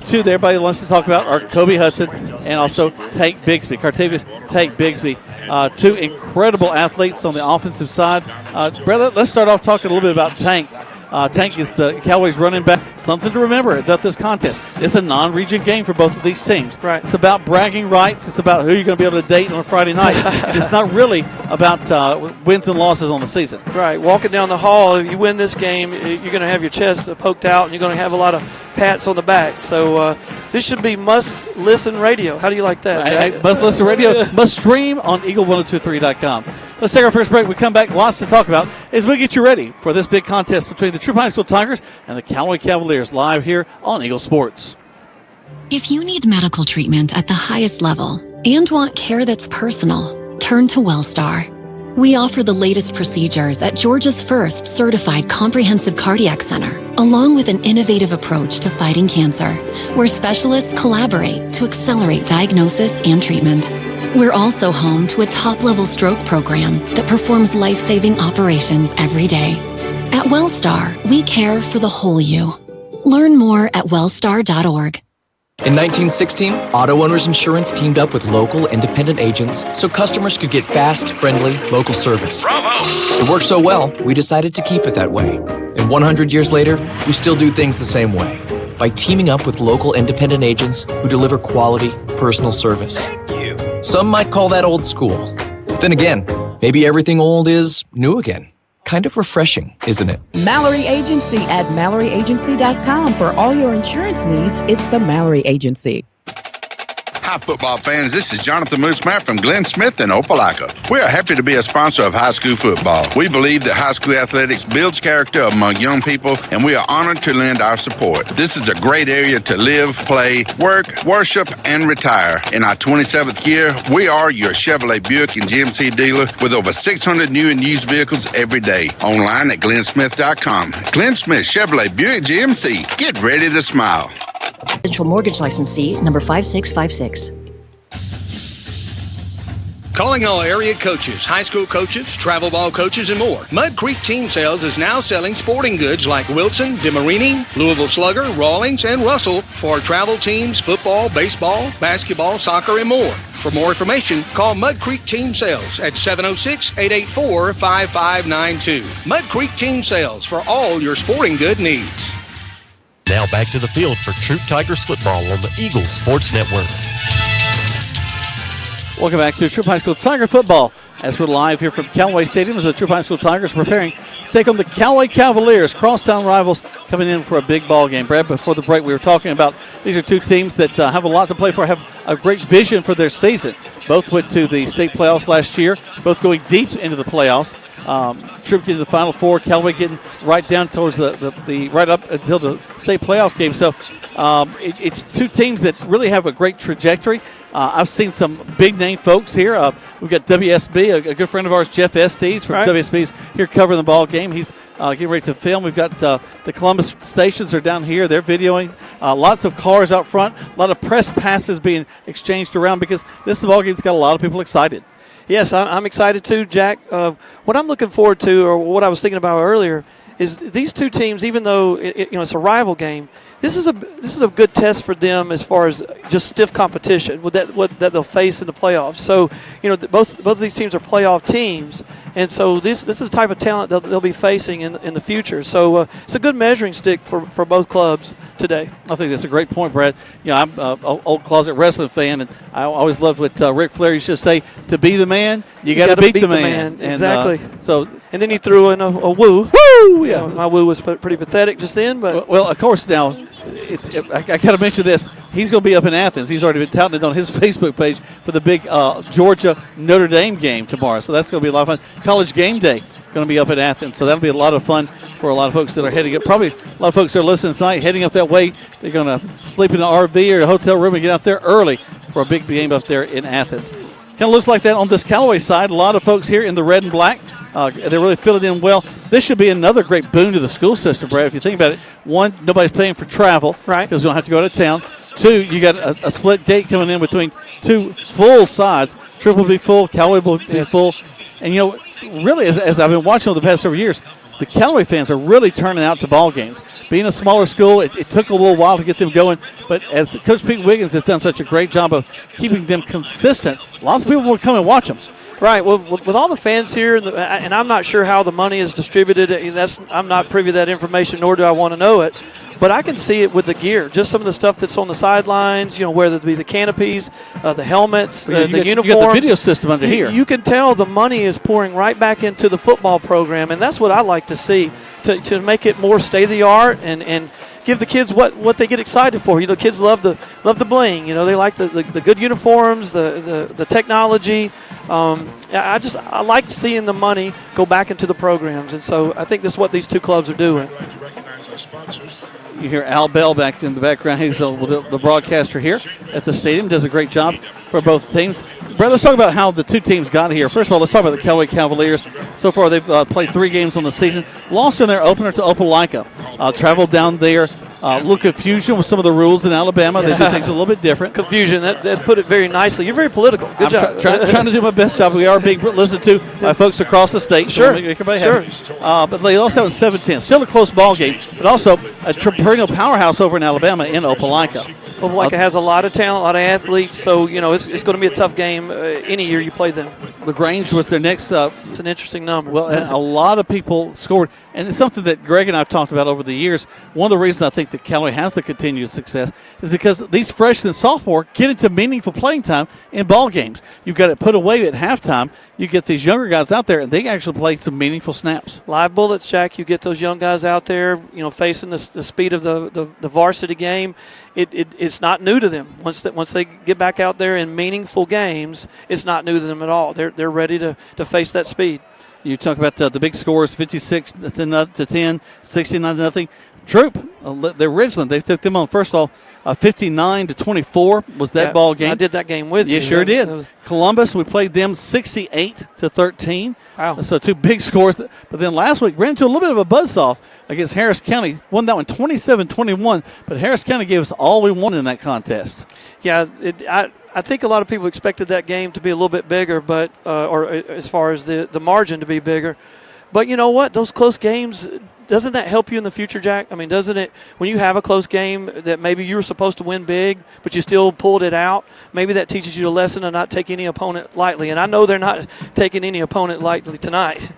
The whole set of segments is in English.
two that everybody wants to talk about are Kobe Hudson and also Tank Bigsby. Cartavius Tank Bigsby. Two incredible athletes on the offensive side. Brett, let's start off talking a little bit about Tank. Tank is the Callaway's running back. Something to remember about this contest. It's a non-region game for both of these teams. Right. It's about bragging rights. It's about who you're going to be able to date on a Friday night. It's not really about wins and losses on the season. Right. Walking down the hall, if you win this game, you're going to have your chest poked out, and you're going to have a lot of pats on the back. So this should be must-listen radio. How do you like that, Jack? Must-listen radio, must-stream on Eagle1023.com. Let's take our first break. We come back, lots to talk about as we get you ready for this big contest between the Troup High School Tigers and the Callaway Cavaliers live here on Eagle Sports. If you need medical treatment at the highest level and want care that's personal, turn to WellStar. We offer the latest procedures at Georgia's first certified comprehensive cardiac center, along with an innovative approach to fighting cancer, where specialists collaborate to accelerate diagnosis and treatment. We're also home to a top-level stroke program that performs life-saving operations every day. At WellStar, we care for the whole you. Learn more at wellstar.org. In 1916, Auto Owners Insurance teamed up with local independent agents so customers could get fast, friendly, local service. Bravo! It worked so well, we decided to keep it that way. And 100 years later, we still do things the same way, by teaming up with local independent agents who deliver quality, personal service. Some might call that old school. But then again, maybe everything old is new again. Kind of refreshing, isn't it? Mallory Agency at MalloryAgency.com. For all your insurance needs, it's the Mallory Agency. Hi, football fans. This is Jonathan Moosemeyer from Glenn Smith in Opelika. We are happy to be a sponsor of high school football. We believe that high school athletics builds character among young people, and we are honored to lend our support. This is a great area to live, play, work, worship, and retire. In our 27th year, we are your Chevrolet Buick and GMC dealer with over 600 new and used vehicles every day. Online at glennsmith.com. Glenn Smith Chevrolet Buick GMC. Get ready to smile. Central Mortgage Licensee, number 5656. Calling all area coaches, high school coaches, travel ball coaches, and more. Mud Creek Team Sales is now selling sporting goods like Wilson, DeMarini, Louisville Slugger, Rawlings, and Russell for travel teams, football, baseball, basketball, soccer, and more. For more information, call Mud Creek Team Sales at 706-884-5592. Mud Creek Team Sales for all your sporting good needs. Now back to the field for Troup Tigers football on the Eagle Sports Network. Welcome back to Troup High School Tiger football as we're live here from Callaway Stadium as the Troup High School Tigers preparing to take on the Callaway Cavaliers, crosstown rivals coming in for a big ball game. Brad, before the break we were talking about these are two teams that have a lot to play for, have a great vision for their season. Both went to the state playoffs last year, both going deep into the playoffs. Troup getting the Final Four, Callaway getting right down towards the right up until the state playoff game. So it's two teams that really have a great trajectory. I've seen some big-name folks here. We've got WSB, a good friend of ours, Jeff Estes from WSB's here covering the ball game. He's getting ready to film. We've got the Columbus stations are down here. They're videoing. Lots of cars out front. A lot of press passes being exchanged around because this ball game's got a lot of people excited. Yes, I'm excited too, Jack. What I'm looking forward to, or what I was thinking about earlier, is these two teams. Even though it's a rival game, this is a good test for them as far as just stiff competition with that they'll face in the playoffs. So both of these teams are playoff teams, and so this is the type of talent they'll be facing in the future. So it's a good measuring stick for both clubs today. I think that's a great point, Brad. I'm an old closet wrestling fan, and I always loved what Ric Flair used to say: to be the man, you got to beat the man. Exactly. And then he threw in a woo. Woo! Yeah. My woo was pretty pathetic just then, but well, of course now. I got to mention this. He's going to be up in Athens. He's already been touting it on his Facebook page for the big Georgia-Notre Dame game tomorrow. So that's going to be a lot of fun. College game day going to be up in Athens. So that'll be a lot of fun for a lot of folks that are heading up. Probably a lot of folks that are listening tonight heading up that way. They're going to sleep in an RV or a hotel room and get out there early for a big game up there in Athens. Kind of looks like that on this Callaway side. A lot of folks here in the red and black. They're really filling in well. This should be another great boon to the school system, Brad. If you think about it, one, nobody's paying for travel, right? Because we don't have to go to town. Two, you got a split gate coming in between two full sides. Troup will be full, Callaway will be full. And, really, as I've been watching over the past several years, the Callaway fans are really turning out to ball games. Being a smaller school, it took a little while to get them going, but as Coach Pete Wiggins has done such a great job of keeping them consistent, lots of people will come and watch them. Right. Well, with all the fans here, and I'm not sure how the money is distributed. I'm not privy to that information, nor do I want to know it. But I can see it with the gear, just some of the stuff that's on the sidelines, whether it be the canopies, the helmets, the uniforms. You got the video system under here. You can tell the money is pouring right back into the football program, and that's what I like to see, to make it more state-of-the-art and give the kids what they get excited for. Kids love the bling. They like the good uniforms, the technology. I like seeing the money go back into the programs, and so I think this is what these two clubs are doing. You hear Al Bell back in the background. He's the broadcaster here at the stadium. Does a great job for both teams. Brad, let's talk about how the two teams got here. First of all, let's talk about the Callaway Cavaliers. So far, they've played 3 games on the season. Lost in their opener to Opelika. Traveled down there. Little confusion with some of the rules in Alabama. They do things a little bit different. Confusion. That put it very nicely. You're very political. Good job. Trying to do my best job. We are being listened to by folks across the state. Sure. Sure. But they lost that in 7-10. Still a close ball game, but also a perennial powerhouse over in Alabama in Opelika. Opelika has a lot of talent, a lot of athletes, so it's going to be a tough game any year you play them. LaGrange was their next. It's an interesting number. Well, and a lot of people scored, and it's something that Greg and I have talked about over the years. One of the reasons I think that Callaway has the continued success is because these freshmen and sophomore get into meaningful playing time in ball games. You've got it put away at halftime. You get these younger guys out there, and they actually play some meaningful snaps. Live bullets, Jack. You get those young guys out there, facing the speed of the varsity game. It's not new to them. Once they get back out there in meaningful games, it's not new to them at all. They're ready to face that speed. You talk about the big scores: 56-10, 69-0. Troup, they're Ridgeland. They took them on first of all, 59-24 was that ball game. I did that game with you. You sure did. Columbus, we played them 68-13. Wow. So 2 big scores. But then last week ran into a little bit of a buzzsaw against Harris County. Won that one 27-21. But Harris County gave us all we wanted in that contest. Yeah, I think a lot of people expected that game to be a little bit bigger, but or as far as the margin to be bigger. But you know what? Those close games, doesn't that help you in the future, Jack? I mean, doesn't it, when you have a close game that maybe you were supposed to win big, but you still pulled it out, maybe that teaches you a lesson to not take any opponent lightly. And I know they're not taking any opponent lightly tonight.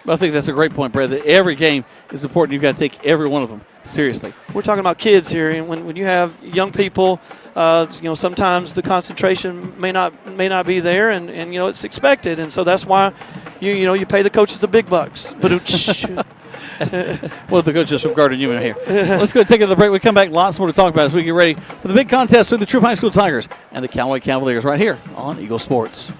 I think that's a great point, Brad, that every game is important. You've got to take every one of them seriously. We're talking about kids here, and when you have young people, sometimes the concentration may not be there, and it's expected, and so that's why you pay the coaches the big bucks. But one of the coaches from Gardner Newman here. Let's go take a break. We come back, lots more to talk about as we get ready for the big contest between the Troup High School Tigers and the Callaway Cavaliers right here on Eagle Sports.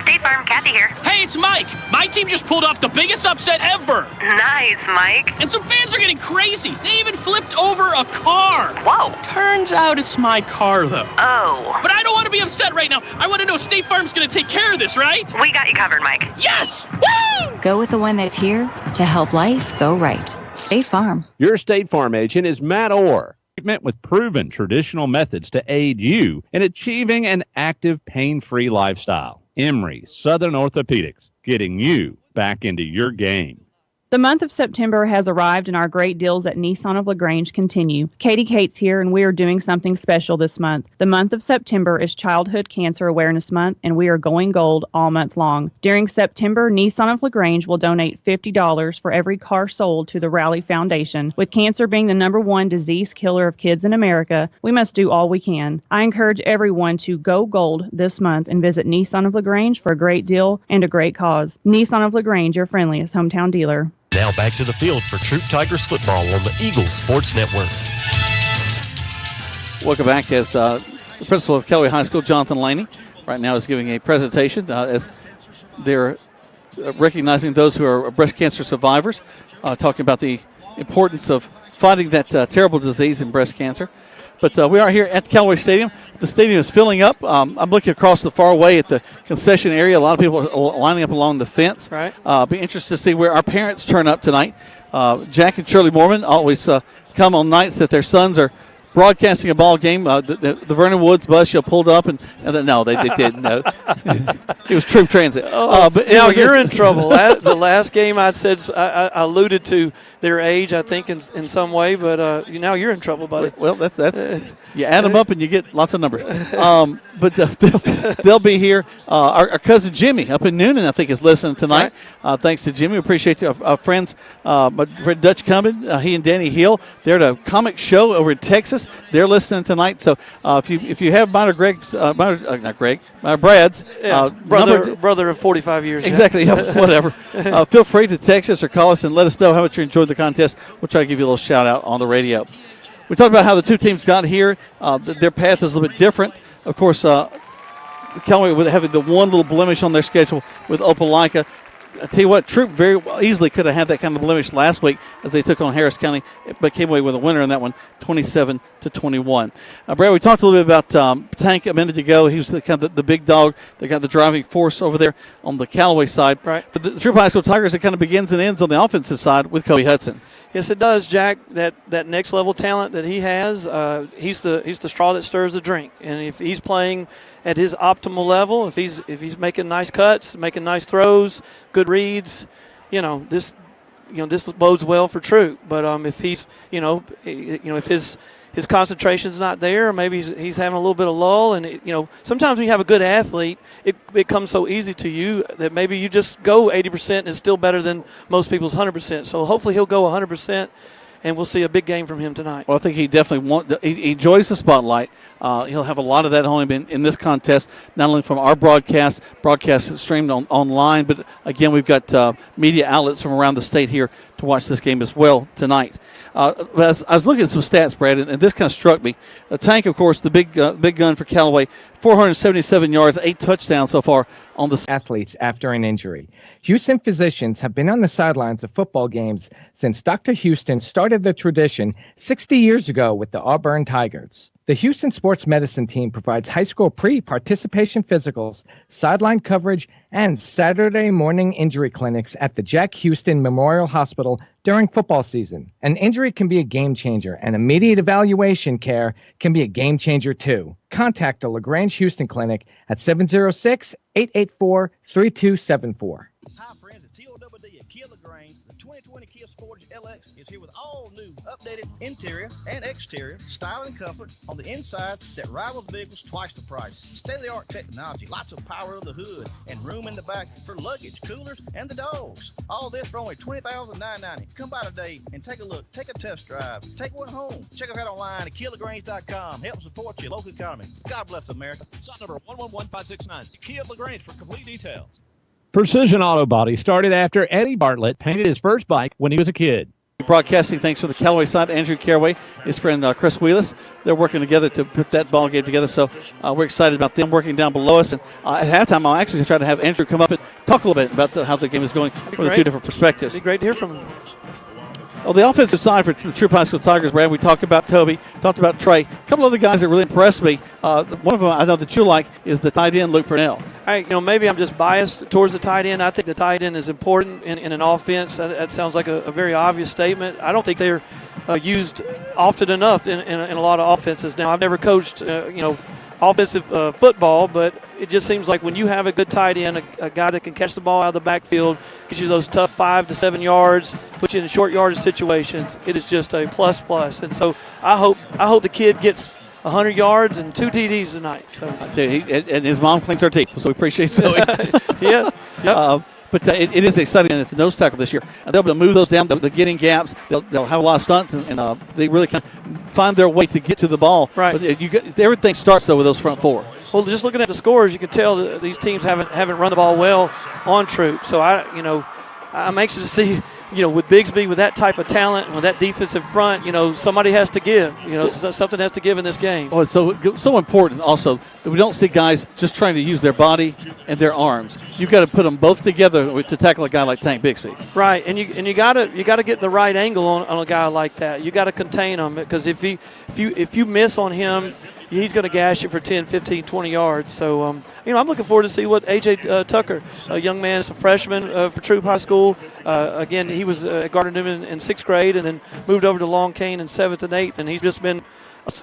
State Farm, Kathy here. Hey, it's Mike. My team just pulled off the biggest upset ever. Nice, Mike. And some fans are getting crazy. They even flipped over a car. Whoa. Turns out it's my car, though. Oh. But I don't want to be upset right now. I want to know State Farm's going to take care of this, right? We got you covered, Mike. Yes! Woo! Go with the one that's here to help life go right. State Farm. Your State Farm agent is Matt Orr. Treatment with proven traditional methods to aid you in achieving an active, pain-free lifestyle. Emory Southern Orthopedics, getting you back into your game. The month of September has arrived and our great deals at Nissan of LaGrange continue. Katie Cates here, and we are doing something special this month. The month of September is Childhood Cancer Awareness Month, and we are going gold all month long. During September, Nissan of LaGrange will donate $50 for every car sold to the Rally Foundation. With cancer being the #1 disease killer of kids in America, we must do all we can. I encourage everyone to go gold this month and visit Nissan of LaGrange for a great deal and a great cause. Nissan of LaGrange, your friendliest hometown dealer. Now back to the field for Troup Tigers football on the Eagles Sports Network. Welcome back as the principal of Callaway High School, Jonathan Laney, right now is giving a presentation as they're recognizing those who are breast cancer survivors, talking about the importance of fighting that terrible disease in breast cancer. But we are here at Callaway Stadium. The stadium is filling up. I'm looking across the far way at the concession area. A lot of people are lining up along the fence. Right. Be interested to see where our parents turn up tonight. Jack and Shirley Mormon always come on nights that their sons are broadcasting a ball game. The Vernon Woods bus pulled up, and then, no, they didn't. No. It was Troup Transit. But now you're in trouble. The last game I said I alluded to their age, I think, in some way, but now you're in trouble, buddy. Well, that's you add them up and you get lots of numbers. But they'll be here. Our cousin Jimmy up in Noonan, I think, is listening tonight. Right. Thanks to Jimmy. We appreciate our friends. My friend Dutch Cummins, he and Danny Hill. They're at a comic show over in Texas. They're listening tonight. So if you have mine or Brad's, brother of 45 years. Exactly. Yeah, whatever. Feel free to text us or call us and let us know how much you enjoyed the contest. We'll try to give you a little shout out on the radio. We talked about how the two teams got here. Their path is a little bit different. Of course, Callaway with having the one little blemish on their schedule with Opelika. I tell you what, Troup very easily could have had that kind of blemish last week as they took on Harris County, but came away with a winner in that one, 27-21. Brad, we talked a little bit about Tank a minute ago. He was the big dog that got the driving force over there on the Callaway side. Right. But the Troup High School Tigers, it kind of begins and ends on the offensive side with Kobe Hudson. Yes, it does, Jack. That next level talent that he has, he's the straw that stirs the drink. And if he's playing at his optimal level, if he's making nice cuts, making nice throws, good reads, this bodes well for Troup. But if he's if his concentration's not there, or maybe he's having a little bit of lull, and sometimes when you have a good athlete, it comes so easy to you that maybe you just go 80% and it's still better than most people's 100%. So hopefully he'll go 100%, and we'll see a big game from him tonight. Well, I think he definitely he enjoys the spotlight. He'll have a lot of that on him in this contest, not only from our broadcast streamed online, but again, we've got media outlets from around the state here to watch this game as well tonight. I was looking at some stats, Brad, and this kind of struck me. Tank, of course, the big gun for Callaway, 477 yards, 8 touchdowns so far on the athletes after an injury. Houston physicians have been on the sidelines of football games since Dr. Houston started the tradition 60 years ago with the Auburn Tigers. The Houston Sports Medicine team provides high school pre-participation physicals, sideline coverage, and Saturday morning injury clinics at the Jack Houston Memorial Hospital during football season. An injury can be a game changer, and immediate evaluation care can be a game changer too. Contact the LaGrange Houston Clinic at 706-884-3274. Hi friends, it's TOWD at Kia LaGrange. The 2020 Kia Sportage LX is here with all new updated interior and exterior style and comfort on the inside that rivals vehicles twice the price. State-of-the-art technology, lots of power of the hood, and room in the back for luggage, coolers, and the dogs. All this for only $20,990. Come by today and take a look, take a test drive, take one home. Check us out online at KiaLaGrange.com. Help support your local economy. God bless America. Shot number 111569. Kia LaGrange for complete details. Precision Auto Body started after Eddie Bartlett painted his first bike when he was a kid. Broadcasting thanks for the Callaway side, Andrew Caraway, his friend Chris Wheelis. They're working together to put that ball game together, so we're excited about them working down below us. And at halftime, I'll actually try to have Andrew come up and talk a little bit about how the game is going from the two different perspectives. It'd be great to hear from him. On the offensive side for the Troup High School Tigers, Brad, we talked about Kobe, talked about Trey. A couple other guys that really impressed me. One of them I know that you like is the tight end, Luke Purnell. All right, maybe I'm just biased towards the tight end. I think the tight end is important in an offense. That sounds like a very obvious statement. I don't think they're used often enough in a lot of offenses. Now, I've never coached, offensive football, but it just seems like when you have a good tight end, a guy that can catch the ball out of the backfield, gets you those tough 5 to 7 yards, puts you in short yardage situations, it is just a plus. And so I hope the kid gets 100 yards and 2 TDs tonight. So. And his mom cleans her teeth, so we appreciate Zoe. Yeah. Yep. But it is exciting at the nose tackle this year. They'll be able to move those down. They'll get in gaps. They'll have a lot of stunts, and they really kind of find their way to get to the ball. Right. But everything starts, though, with those front four. Well, just looking at the scores, you can tell that these teams haven't run the ball well on Troup. So I'm anxious to see, with Bigsby, with that type of talent and with that defensive front, somebody has to give. Something has to give in this game. Oh, it's so important also that we don't see guys just trying to use their body and their arms. You've got to put them both together to tackle a guy like Tank Bigsby. Right, and you got to get the right angle on a guy like that. You got to contain him, because if you miss on him, he's going to gash you for 10, 15, 20 yards. So, I'm looking forward to see what A.J. Tucker, a young man, is a freshman for Troup High School. Again, he was at Gardner Newman in 6th grade and then moved over to Long Cane in 7th and 8th, and he's just been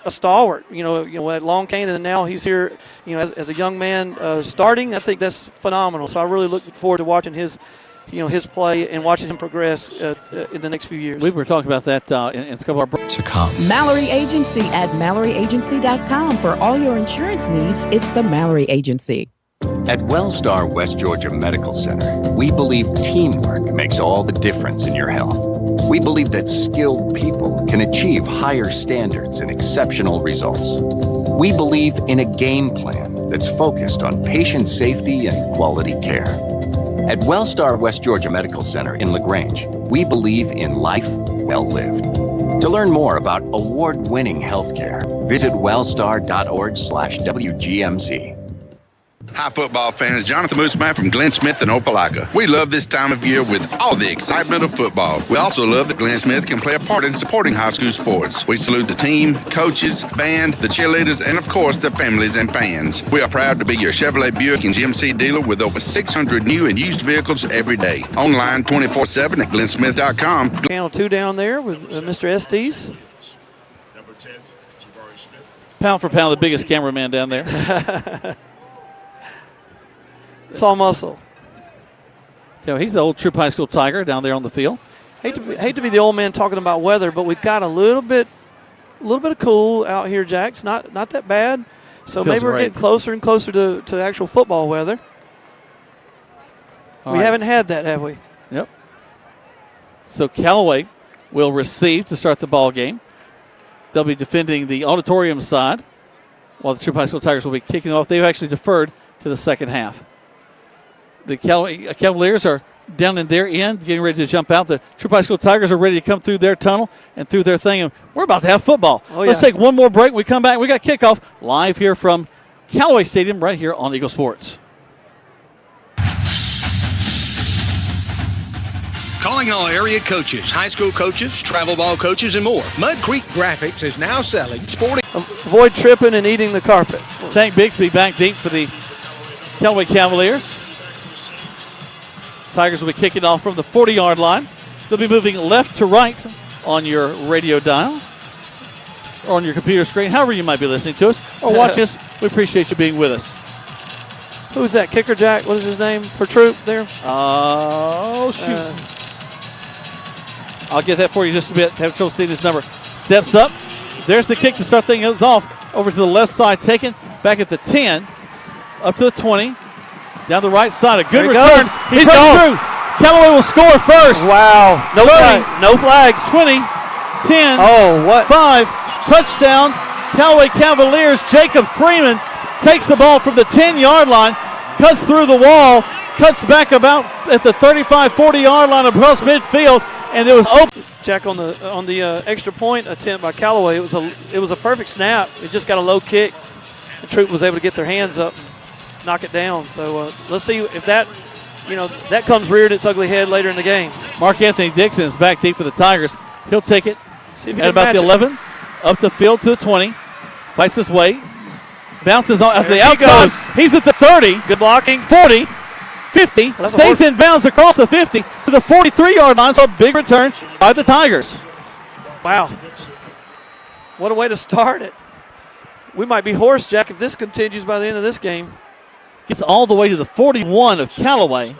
a stalwart. You know, at Long Cane, and now he's here. You know, as a young man starting. I think that's phenomenal. So I really look forward to watching his play and watching him progress in the next few years. We were talking about that in a couple of our to come. Mallory Agency at MalloryAgency.com. For all your insurance needs, it's the Mallory Agency. At Wellstar West Georgia Medical Center, we believe teamwork makes all the difference in your health. We believe that skilled people can achieve higher standards and exceptional results. We believe in a game plan that's focused on patient safety and quality care. At Wellstar West Georgia Medical Center in LaGrange, we believe in life well lived. To learn more about award-winning healthcare, visit wellstar.org/WGMC. Hi, football fans. Jonathan Mooseman from Glenn Smith and Opelika. We love this time of year with all the excitement of football. We also love that Glenn Smith can play a part in supporting high school sports. We salute the team, coaches, band, the cheerleaders, and of course, the families and fans. We are proud to be your Chevrolet Buick and GMC dealer with over 600 new and used vehicles every day. Online 24/7 at glennsmith.com. Channel 2 down there with Mr. Estes. Pound for pound, the biggest cameraman down there. It's all muscle. Yeah, he's the old Troup High School Tiger down there on the field. Hate to be the old man talking about weather, but we've got a little bit of cool out here, Jack. It's not that bad. So maybe we're getting closer and closer to actual football weather. We haven't had that, have we? Yep. So Callaway will receive to start the ball game. They'll be defending the auditorium side, while the Troup High School Tigers will be kicking off. They've actually deferred to the second half. The Cavaliers are down in their end, getting ready to jump out. The Troup High School Tigers are ready to come through their tunnel and through their thing. And we're about to have football. Let's take one more break. When we come back, we got kickoff live here from Callaway Stadium right here on Eagle Sports. Calling all area coaches, high school coaches, travel ball coaches, and more. Mud Creek Graphics is now selling sporting. Avoid tripping and eating the carpet. Tank Bixby back deep for the Callaway Cavaliers. Tigers will be kicking off from the 40-yard line. They'll be moving left to right on your radio dial or on your computer screen, however you might be listening to us or watch us. We appreciate you being with us. Who's that kicker, Jack? What is his name for Troup there? Oh, shoot. I'll get that for you just a bit. Have trouble seeing this number. Steps up. There's the kick to start things off. Over to the left side, taken. Back at the 10. Up to the 20. Down the right side. A good return. He's through. Callaway will score first. Wow. No flags. 20. 10. Oh, what? 5. Touchdown. Callaway Cavaliers. Jacob Freeman takes the ball from the 10-yard line. Cuts through the wall. Cuts back about at the 35-40-yard line across midfield. And it was open. Jack on the extra point attempt by Callaway. It was a perfect snap. It just got a low kick. The Troup was able to get their hands up, and knock it down. So let's see if that comes reared its ugly head later in the game. Mark Anthony Dixon is back deep for the Tigers. He'll take it at about the 11, up the field to the 20. Fights his way, bounces on at the outside. He's at the 30. Good blocking. 40. 50, stays in bounds across the 50 to the 43-yard line, so a big return by the Tigers. Wow. What a way to start it. We might be hoarse, Jack, if this continues by the end of this game. Gets all the way to the 41 of Callaway.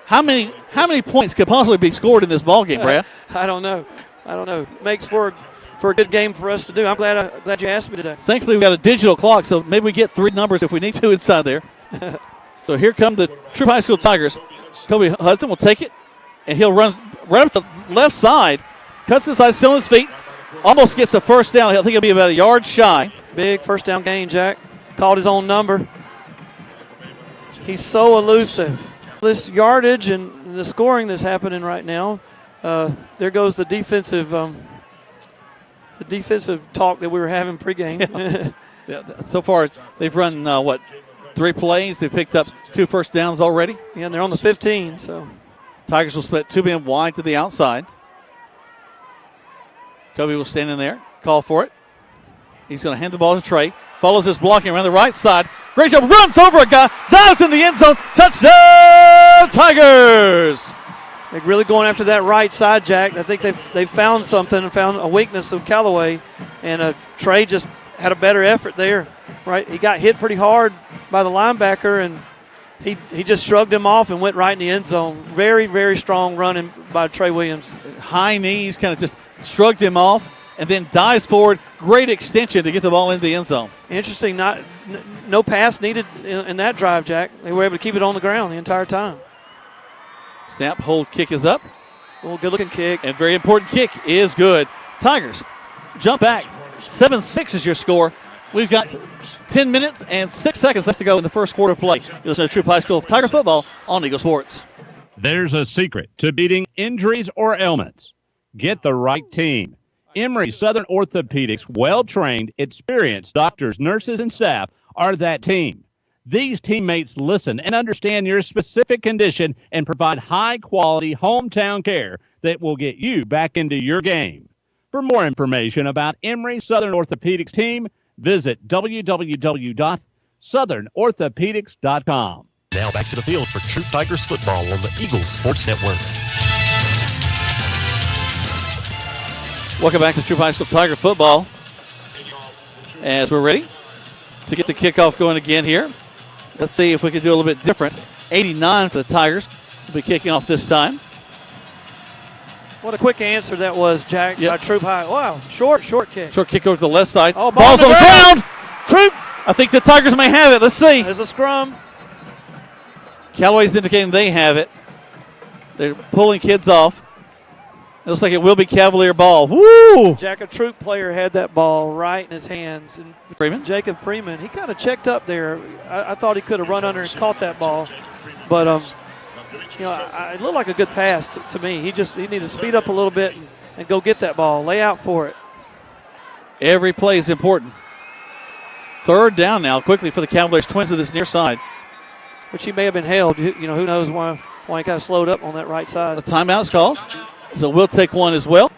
How many points could possibly be scored in this ball game, Brad? I don't know. Makes for a good game for us to do. I'm glad you asked me today. Thankfully, we got a digital clock, so maybe we get 3 numbers if we need to inside there. So here come the Troup High School Tigers. Kobe Hudson will take it, and he'll run right up the left side, cuts inside, still on his feet, almost gets a first down. I think he'll be about a yard shy. Big first down gain, Jack. Called his own number. He's so elusive. This yardage and the scoring that's happening right now, there goes the defensive talk that we were having pregame. Yeah, so far, they've run, 3 plays. They picked up 2 first downs already. Yeah, and they're on the 15. So Tigers will split 2 men wide to the outside. Kobe will stand in there, call for it. He's going to hand the ball to Trey. Follows his blocking around the right side. Great job, runs over a guy, dives in the end zone. Touchdown, Tigers! They're really going after that right side, Jack. I think they've found something and found a weakness of Callaway, and Trey just had a better effort there. Right, he got hit pretty hard by the linebacker, and he just shrugged him off and went right in the end zone. Very, very strong running by Trey Williams. High knees, kind of just shrugged him off, and then dives forward. Great extension to get the ball into the end zone. Interesting, no pass needed in that drive, Jack. They were able to keep it on the ground the entire time. Snap, hold, kick is up. Well, good-looking kick. And very important kick is good. Tigers jump back. 7-6 is your score. We've got 10 minutes and 6 seconds left to go in the first quarter of play. You listen to Troup High School Tiger Football on Eagle Sports. There's a secret to beating injuries or ailments. Get the right team. Emory Southern Orthopedics' well-trained, experienced doctors, nurses, and staff are that team. These teammates listen and understand your specific condition and provide high-quality hometown care that will get you back into your game. For more information about Emory Southern Orthopedics team, visit www.southernorthopedics.com. Now back to the field for Troup Tigers football on the Eagles Sports Network. Welcome back to Troup High School Tiger football. As we're ready to get the kickoff going again here. Let's see if we can do a little bit different. 89 for the Tigers. Will be kicking off this time. What a quick answer that was, Jack, by Troup High. Wow, short kick. Short kick over to the left side. Oh, ball's on the ground. Troup. I think the Tigers may have it. Let's see. There's a scrum. Callaway's indicating they have it. They're pulling kids off. It looks like it will be Cavalier ball. Woo! Jack, a Troup player had that ball right in his hands. And Freeman? Jacob Freeman, he kind of checked up there. I thought he could have run under and caught that ball. But, it looked like a good pass to me. He needed to speed up a little bit and go get that ball, lay out for it. Every play is important. Third down now, quickly for the Cavaliers twins to this near side. Which he may have been held. Who knows why he kind of slowed up on that right side. A timeout's called. So we'll take one as well.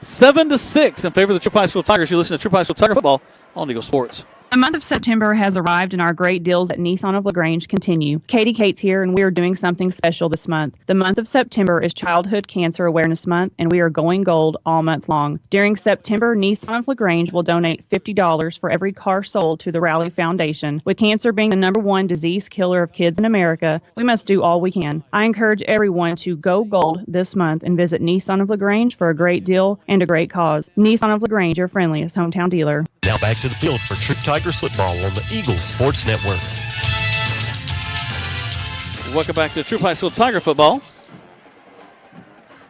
7-6 in favor of the Troup High School Tigers. You listen to Troup High School Tiger football on Eagle Sports. The month of September has arrived and our great deals at Nissan of LaGrange continue. Katie Cates here and we are doing something special this month. The month of September is Childhood Cancer Awareness Month and we are going gold all month long. During September, Nissan of LaGrange will donate $50 for every car sold to the Raleigh Foundation. With cancer being the #1 disease killer of kids in America, we must do all we can. I encourage everyone to go gold this month and visit Nissan of LaGrange for a great deal and a great cause. Nissan of LaGrange, your friendliest hometown dealer. Now back to the field for Troup Tigers football on the Eagles Sports Network. Welcome back to Troup High School Tiger football.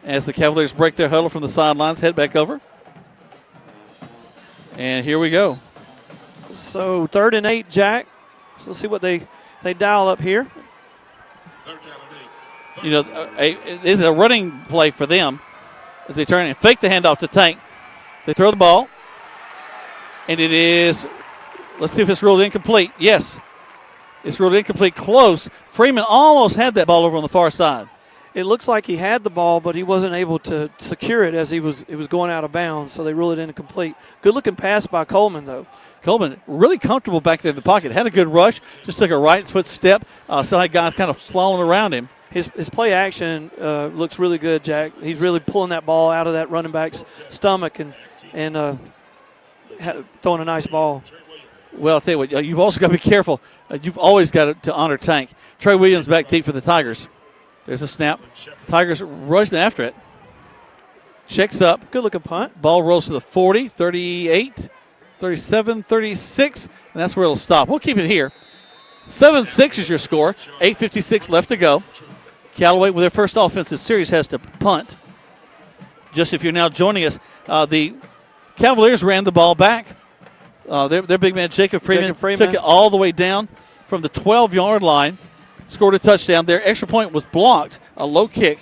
As the Cavaliers break their huddle from the sidelines, head back over. And here we go. So 3rd and 8, Jack. So let's see what they dial up here. It is a running play for them as they turn and fake the handoff to Tank. They throw the ball. And it is, let's see if it's ruled incomplete. Yes, it's ruled incomplete. Close. Freeman almost had that ball over on the far side. It looks like he had the ball, but he wasn't able to secure it as it was going out of bounds, so they ruled it incomplete. Good-looking pass by Coleman, though. Coleman really comfortable back there in the pocket. Had a good rush. Just took a right foot step. Saw that guy kind of following around him. His play action looks really good, Jack. He's really pulling that ball out of that running back's stomach and throwing a nice ball. Well, I'll tell you what, you've also got to be careful. You've always got to honor Tank. Trey Williams back deep for the Tigers. There's a snap. Tigers rushing after it. Checks up. Good-looking punt. Ball rolls to the 40, 38, 37, 36, and that's where it'll stop. We'll keep it here. 7-6 is your score. 8:56 left to go. Callaway, with their first offensive series, has to punt. Just if you're now joining us, the Cavaliers ran the ball back. Their big man, Jacob Freeman, took it all the way down from the 12-yard line, scored a touchdown. Their extra point was blocked, a low kick.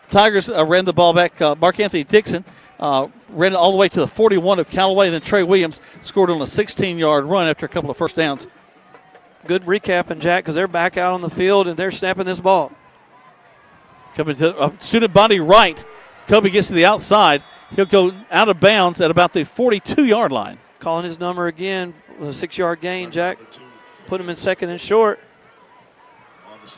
The Tigers ran the ball back. Mark Anthony Dixon ran it all the way to the 41 of Callaway. And then Trey Williams scored on a 16-yard run after a couple of first downs. Good recapping, Jack, because they're back out on the field and they're snapping this ball. Coming to student body right. Kobe gets to the outside. He'll go out of bounds at about the 42-yard line. Calling his number again with a 6-yard gain, Jack. Put him in second and short.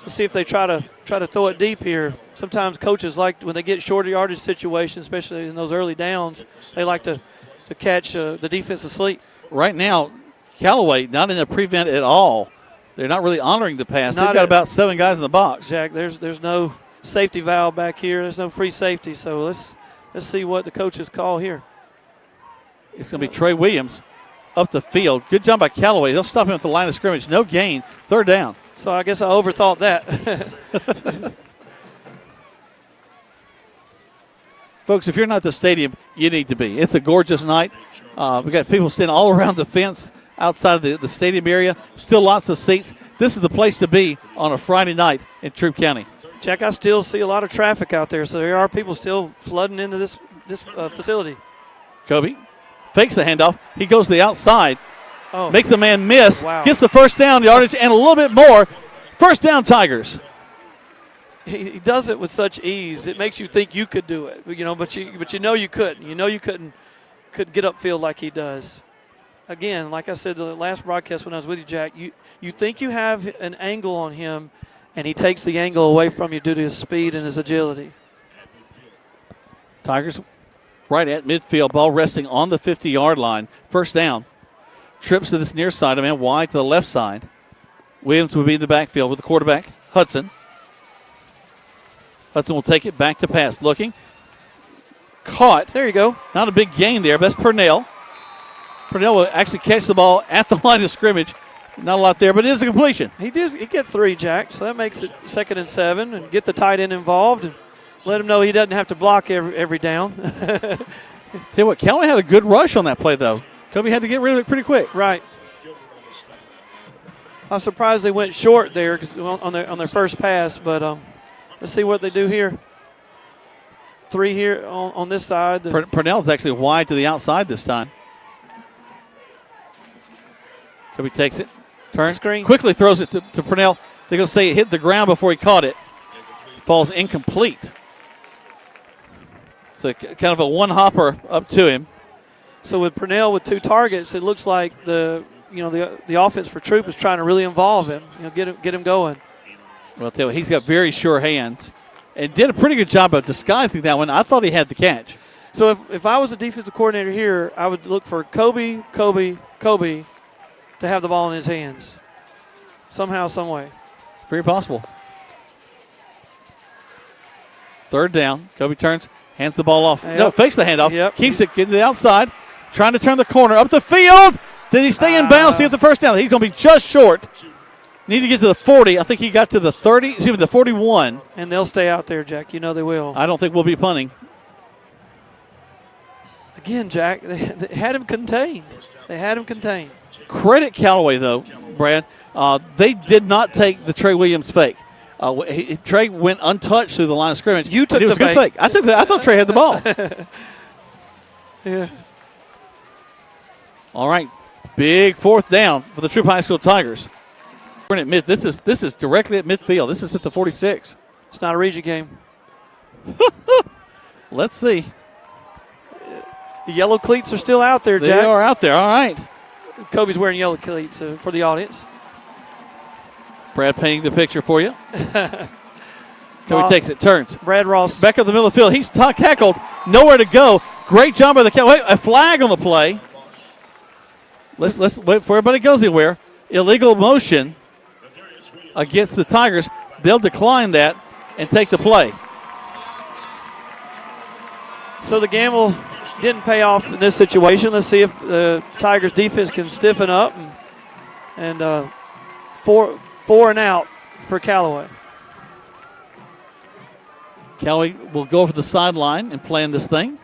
Let's see if they try to throw it deep here. Sometimes coaches like, when they get shorter yardage situations, especially in those early downs, they like to catch the defense asleep. Right now, Callaway not in a prevent at all. They're not really honoring the pass. They've got about 7 guys in the box. Jack, there's no safety valve back here. There's no free safety. So let's see what the coaches call here. It's going to be Trey Williams up the field. Good job by Callaway. They'll stop him at the line of scrimmage. No gain. 3rd down. So I guess I overthought that. Folks, if you're not at the stadium, you need to be. It's a gorgeous night. We got people standing all around the fence outside of the stadium area. Still lots of seats. This is the place to be on a Friday night in Troup County. Jack, I still see a lot of traffic out there, so there are people still flooding into this facility. Kobe fakes the handoff. He goes to the outside. Oh. Makes a man miss. Wow. Gets the 1st down yardage and a little bit more. 1st down, Tigers. He does it with such ease. It makes you think you could do it, but you know you couldn't. You know you couldn't get upfield like he does. Again, like I said the last broadcast when I was with you, Jack, you think you have an angle on him, and he takes the angle away from you due to his speed and his agility. Tigers right at midfield, ball resting on the 50-yard line. 1st down. Trips to this near side, a man wide to the left side. Williams will be in the backfield with the quarterback, Hudson. Hudson will take it back to pass. Looking. Caught. There you go. Not a big gain there, but that's Purnell. Purnell will actually catch the ball at the line of scrimmage. Not a lot there, but it is a completion. He get 3, Jack, so that makes it 2nd and 7, and get the tight end involved and let him know he doesn't have to block every down. Tell you what, Callaway had a good rush on that play, though. Kobe had to get rid of it pretty quick. Right. I'm surprised they went short there on their first pass, but let's see what they do here. 3 here on this side. Purnell's actually wide to the outside this time. Kobe takes it, turns, Screen. Quickly throws it to Purnell. They're going to say it hit the ground before he caught it. Falls incomplete. It's kind of a one-hopper up to him. So with Purnell with 2 targets, it looks like the offense for Troup is trying to really involve him, get him going. Well, I'll tell you, he's got very sure hands and did a pretty good job of disguising that one. I thought he had the catch. So if I was a defensive coordinator here, I would look for Kobe to have the ball in his hands somehow, some way. Very possible. 3rd down. Kobe turns, hands the ball off. Yep. No, fakes the handoff. Yep. Keeps it getting to the outside. Trying to turn the corner. Up the field. Did he stay in bounds to get the 1st down? He's going to be just short. Need to get to the 40. I think he got to the 30, the 41. And they'll stay out there, Jack. You know they will. I don't think we'll be punting. Again, Jack, they had him contained. Credit Callaway, though, Brad. They did not take the Trey Williams fake. Trey went untouched through the line of scrimmage. You took it was the a good fake. I thought Trey had the ball. Yeah. All right, big 4th down for the Troup High School Tigers. We're at mid. This is directly at midfield. This is at the 46. It's not a region game. Let's see. The yellow cleats are still out there, Jack. They are out there. All right. Kobe's wearing yellow cleats for the audience. Brad painting the picture for you. Kobe takes it, turns. Brad Ross. Back up the middle of the field. He's tackled. Nowhere to go. Great job by the Cowboys. A flag on the play. Let's wait before everybody goes anywhere. Illegal motion against the Tigers. They'll decline that and take the play. So the gamble didn't pay off in this situation. Let's see if the Tigers defense can stiffen up and 4 and out for Callaway. Callaway will go over the sideline and plan this thing.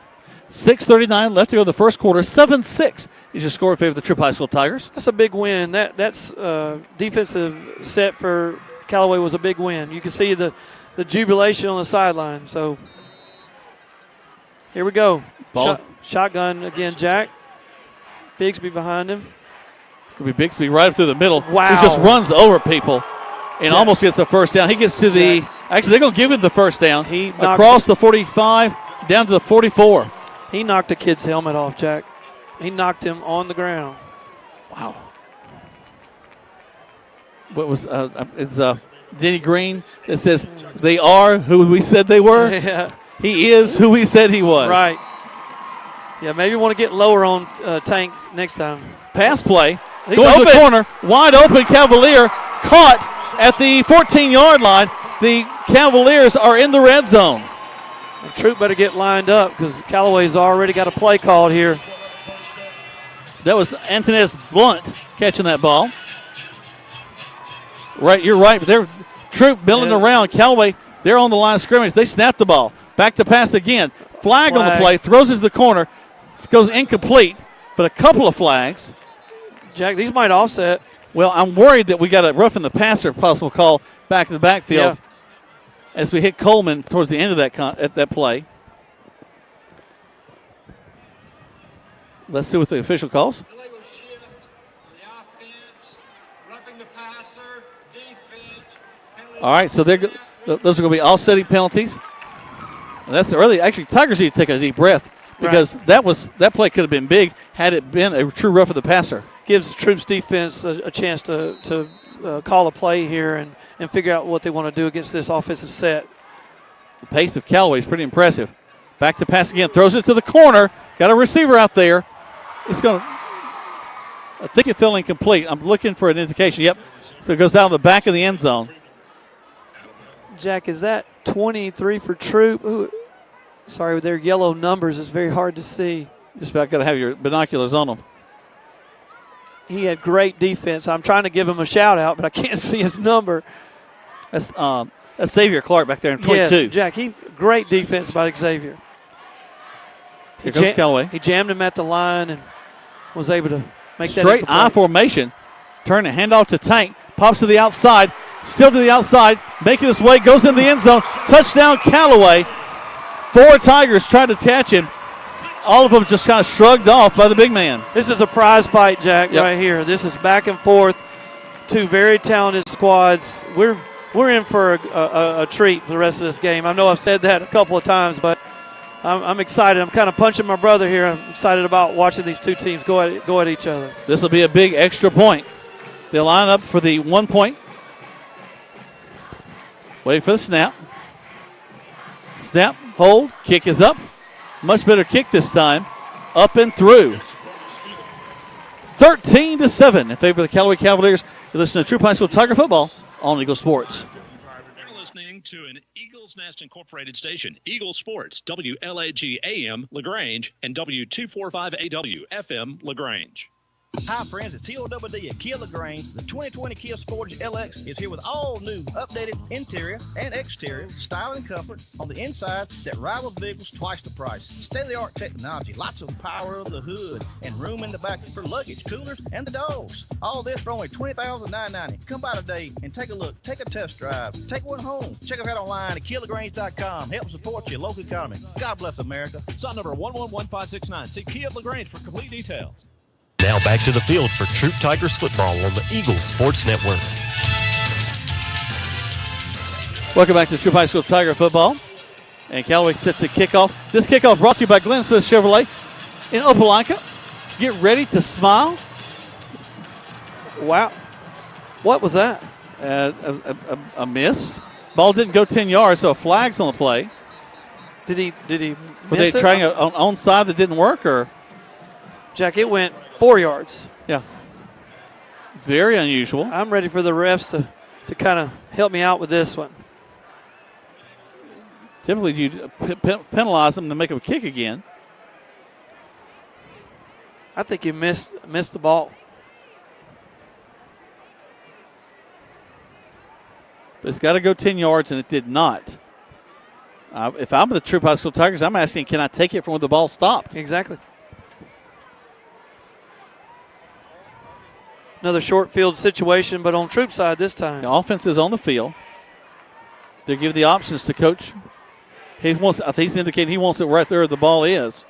6:39 left to go in the first quarter. 7-6 is your score in favor of the Troup High School Tigers. That's a big win. That's defensive set for Callaway was a big win. You can see the jubilation on the sideline. So here we go. Shotgun again, Jack. Bigsby behind him. It's going to be Bigsby right up through the middle. Wow. He just runs over people and almost gets the 1st down. He gets to the – actually, they're going to give him the 1st down. He across the 45 down to the 44. He knocked a kid's helmet off, Jack. He knocked him on the ground. Wow. What was Denny Green that says they are who we said they were. Yeah. He is who we said he was. Right. Yeah, maybe want to get lower on Tank next time. Pass play. He's Going to the open. corner. Wide open Cavalier. Caught at the 14-yard line. The Cavaliers are in the red zone. The Troup better get lined up because Callaway's already got a play called here. That was Antoinez Blunt catching that ball. Right, you're right. They're Troup milling around. Callaway, they're on the line of scrimmage. They snap the ball. Back to pass again. Flag on the play. Throws it to the corner. Goes incomplete, but a couple of flags. Jack, these might offset. Well, I'm worried that we got a roughing the passer possible call back in the backfield as we hit Coleman towards the end of that play. Let's see what the official calls. All right, so those are going to be offsetting penalties. And that's early. Actually, Tigers need to take a deep breath because that play could have been big had it been a true rough of the passer. Gives Troup's defense a chance to call a play here and figure out what they want to do against this offensive set. The pace of Callaway is pretty impressive. Back to pass again. Throws it to the corner. Got a receiver out there. It's going to, I think it fell incomplete. I'm looking for an indication. Yep. So it goes down the back of the end zone. Jack, is that 23 for Troup? Ooh, sorry, with their yellow numbers, it's very hard to see. Just about got to have your binoculars on them. He had great defense. I'm trying to give him a shout-out, but I can't see his number. That's Xavier Clark back there in 22. Yes, Jack, great defense by Xavier. Here goes Callaway. He jammed him at the line and was able to make that straight I formation. Turn a handoff to Tank. Pops to the outside. Still to the outside. Making his way. Goes in the end zone. Touchdown Callaway. 4 Tigers tried to catch him. All of them just kind of shrugged off by the big man. This is a prize fight, Jack, right here. This is back and forth. 2 very talented squads. We're in for a treat for the rest of this game. I know I've said that a couple of times, but I'm excited. I'm kind of punching my brother here. I'm excited about watching these 2 teams go at each other. This will be a big extra point. They line up for the 1 point. Waiting for the snap. Snap, hold, kick is up. Much better kick this time. Up and through. 13-7 in favor of the Callaway Cavaliers. You listen to Troup High School Tiger Football on Eagle Sports. You're listening to an Eagles Nest Incorporated station, Eagle Sports, WLAG AM LaGrange, and W245AW FM LaGrange. Hi friends, it's TOWD at Kia LaGrange. The 2020 Kia Sportage LX is here with all new updated interior and exterior style and comfort on the inside that rivals vehicles twice the price. State-of-the-art technology, lots of power of the hood, and room in the back for luggage, coolers, and the dogs. All this for only $20,990. Come by today and take a look, take a test drive, take one home. Check us out online at KiaLaGrange.com. Help support your local economy. God bless America. Stop number 111569. See Kia of LaGrange for complete details. Now back to the field for Troup Tigers football on the Eagles Sports Network. Welcome back to Troup High School Tiger football. And Callaway set to kickoff. This kickoff brought to you by Glenn Smith Chevrolet in Opelika. Get ready to smile. Wow. What was that? A miss. Ball didn't go 10 yards, so a flag's on the play. Did he Were they trying an onside that didn't work, or? Jack, it went 4 yards. Yeah. Very unusual. I'm ready for the refs to kind of help me out with this one. Typically, you penalize them to make them kick again. I think you missed the ball. But it's got to go 10 yards, and it did not. If I'm the Troup High School Tigers, I'm asking, can I take it from where the ball stopped? Exactly. Another short field situation, but on Troup's side this time. The offense is on the field. They give the options to coach. I think he's indicating he wants it right there where the ball is.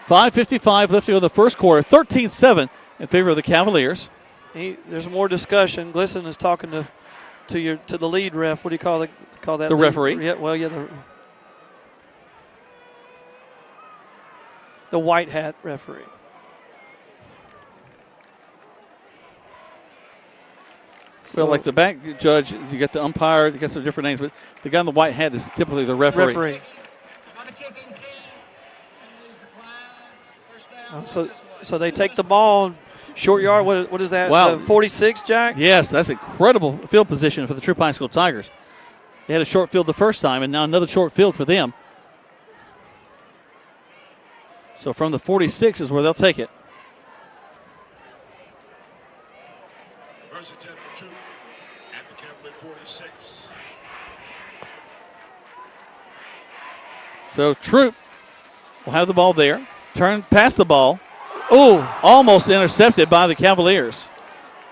5:55 left to go in the first quarter. 13-7 in favor of the Cavaliers. There's more discussion. Glisson is talking to the lead ref. What do you call that? The referee. Yeah, well, yeah, the white hat referee. So like the back judge, you got the umpire, you got some different names, but the guy in the white hat is typically the referee. So they take the ball, short yard. What is that? Wow. 46, Jack? Yes, that's incredible field position for the Troup High School Tigers. They had a short field the first time, and now another short field for them. So from the 46 is where they'll take it. So Troup will have the ball there. Turn past the ball. Oh, almost intercepted by the Cavaliers.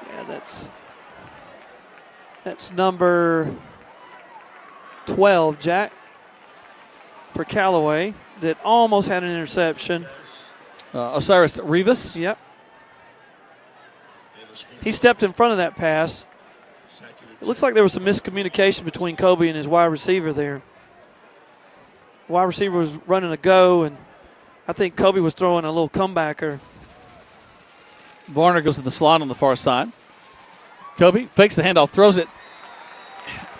Yeah, that's number 12, Jack, for Callaway, that almost had an interception. Osiris Rivas. Yep. He stepped in front of that pass. It looks like there was some miscommunication between Kobe and his wide receiver there. Wide receiver was running a go, and I think Kobe was throwing a little comebacker. Varner goes to the slot on the far side. Kobe fakes the handoff, throws it,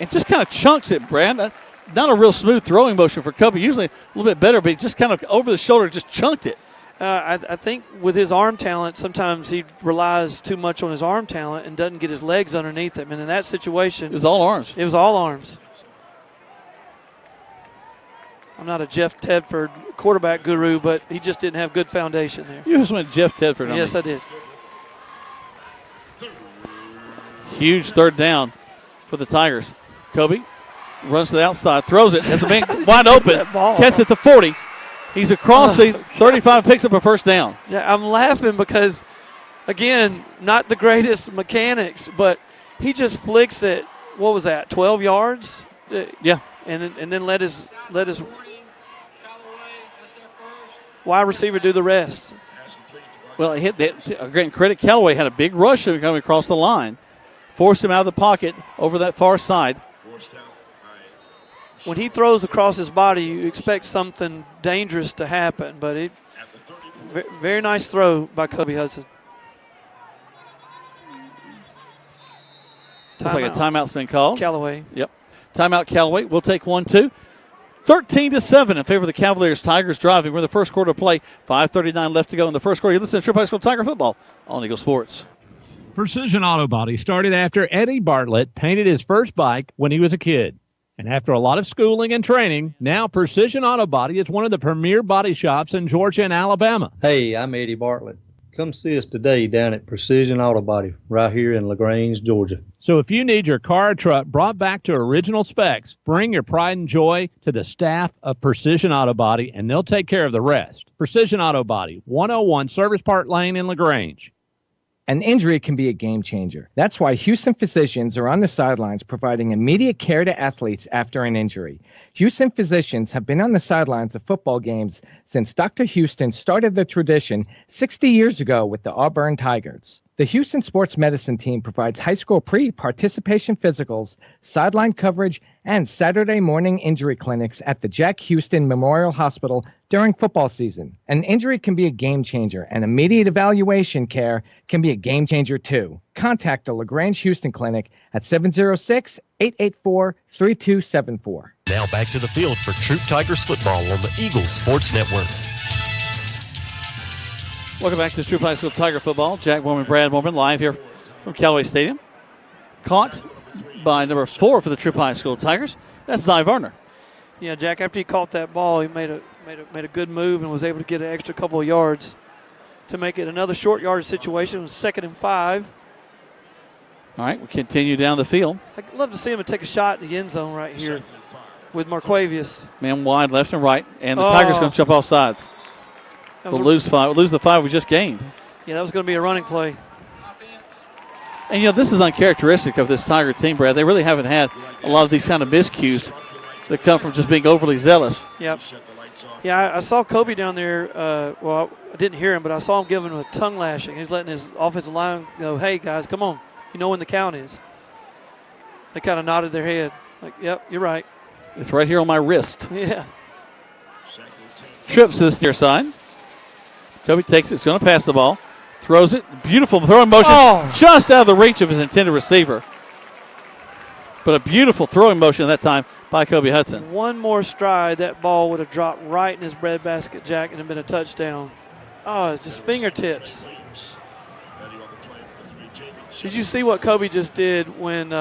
and just kind of chunks it, Brad. Not a real smooth throwing motion for Kobe. Usually a little bit better, but he just kind of over the shoulder just chunked it. I think with his arm talent, sometimes he relies too much on his arm talent and doesn't get his legs underneath him. And in that situation, it was all arms. It was all arms. I'm not a Jeff Tedford quarterback guru, but he just didn't have good foundation there. You just went Jeff Tedford on Yes, me. I did. Huge third down for the Tigers. Kobe runs to the outside, throws it, has a man wide open, catches at the 40. He's across the 35, picks up a first down. Yeah, I'm laughing because, again, not the greatest mechanics, but he just flicks it. What was that? 12 yards? Yeah, and then let his wide receiver do the rest. Well, he hit that. Great credit. Callaway had a big rush coming across the line, forced him out of the pocket over that far side. When he throws across his body, you expect something dangerous to happen, but very nice throw by Kobe Hudson. Looks like a timeout's been called. Callaway. Yep. Timeout Callaway. We'll take 1-2. 13-7 in favor of the Cavaliers. Tigers driving. We're in the first quarter of play. 5:39 left to go in the first quarter. You listen to Troup High School Tiger football on Eagle Sports. Precision Auto Body started after Eddie Bartlett painted his first bike when he was a kid. And after a lot of schooling and training, now Precision Auto Body is one of the premier body shops in Georgia and Alabama. Hey, I'm Eddie Bartlett. Come see us today down at Precision Auto Body right here in LaGrange, Georgia. So if you need your car or truck brought back to original specs, bring your pride and joy to the staff of Precision Auto Body, and they'll take care of the rest. Precision Auto Body, 101 Service Park Lane in LaGrange. An injury can be a game changer. That's why Houston physicians are on the sidelines providing immediate care to athletes after an injury. Houston physicians have been on the sidelines of football games since Dr. Houston started the tradition 60 years ago with the Auburn Tigers. The Houston Sports Medicine Team provides high school pre-participation physicals, sideline coverage, and Saturday morning injury clinics at the Jack Houston Memorial Hospital during football season. An injury can be a game changer, and immediate evaluation care can be a game changer too. Contact the LaGrange Houston Clinic at 706-884-3274. Now back to the field for Troup Tigers football on the Eagles Sports Network. Welcome back to Troup High School Tiger football. Jack Mormon, Brad Mormon, live here from Callaway Stadium. Caught by number 4 for the Troup High School Tigers. That's Zy Varner. Yeah, Jack, after he caught that ball, he made a good move and was able to get an extra couple of yards to make it another short yardage situation. It was 2nd and 5. All right, we'll continue down the field. I'd love to see him take a shot in the end zone right here with Marquavius. Man wide, left and right, and the Tigers going to jump off sides. We'll lose the 5 we just gained. Yeah, that was going to be a running play. And, this is uncharacteristic of this Tiger team, Brad. They really haven't had a lot of these kind of miscues that come from just being overly zealous. Yep. Yeah, I saw Kobe down there. I didn't hear him, but I saw him giving him a tongue lashing. He's letting his offensive line go, hey, guys, come on. You know when the count is. They kind of nodded their head. Like, yep, you're right. It's right here on my wrist. Yeah. Trips to this near side. Kobe takes it. He's going to pass the ball. Throws it. Beautiful throwing motion. Just out of the reach of his intended receiver. but a beautiful throwing motion at that time by Kobe Hudson. One more stride, that ball would have dropped right in his breadbasket, Jack, and have been a touchdown. Oh, it's just fingertips. Did you see what Kobe just did when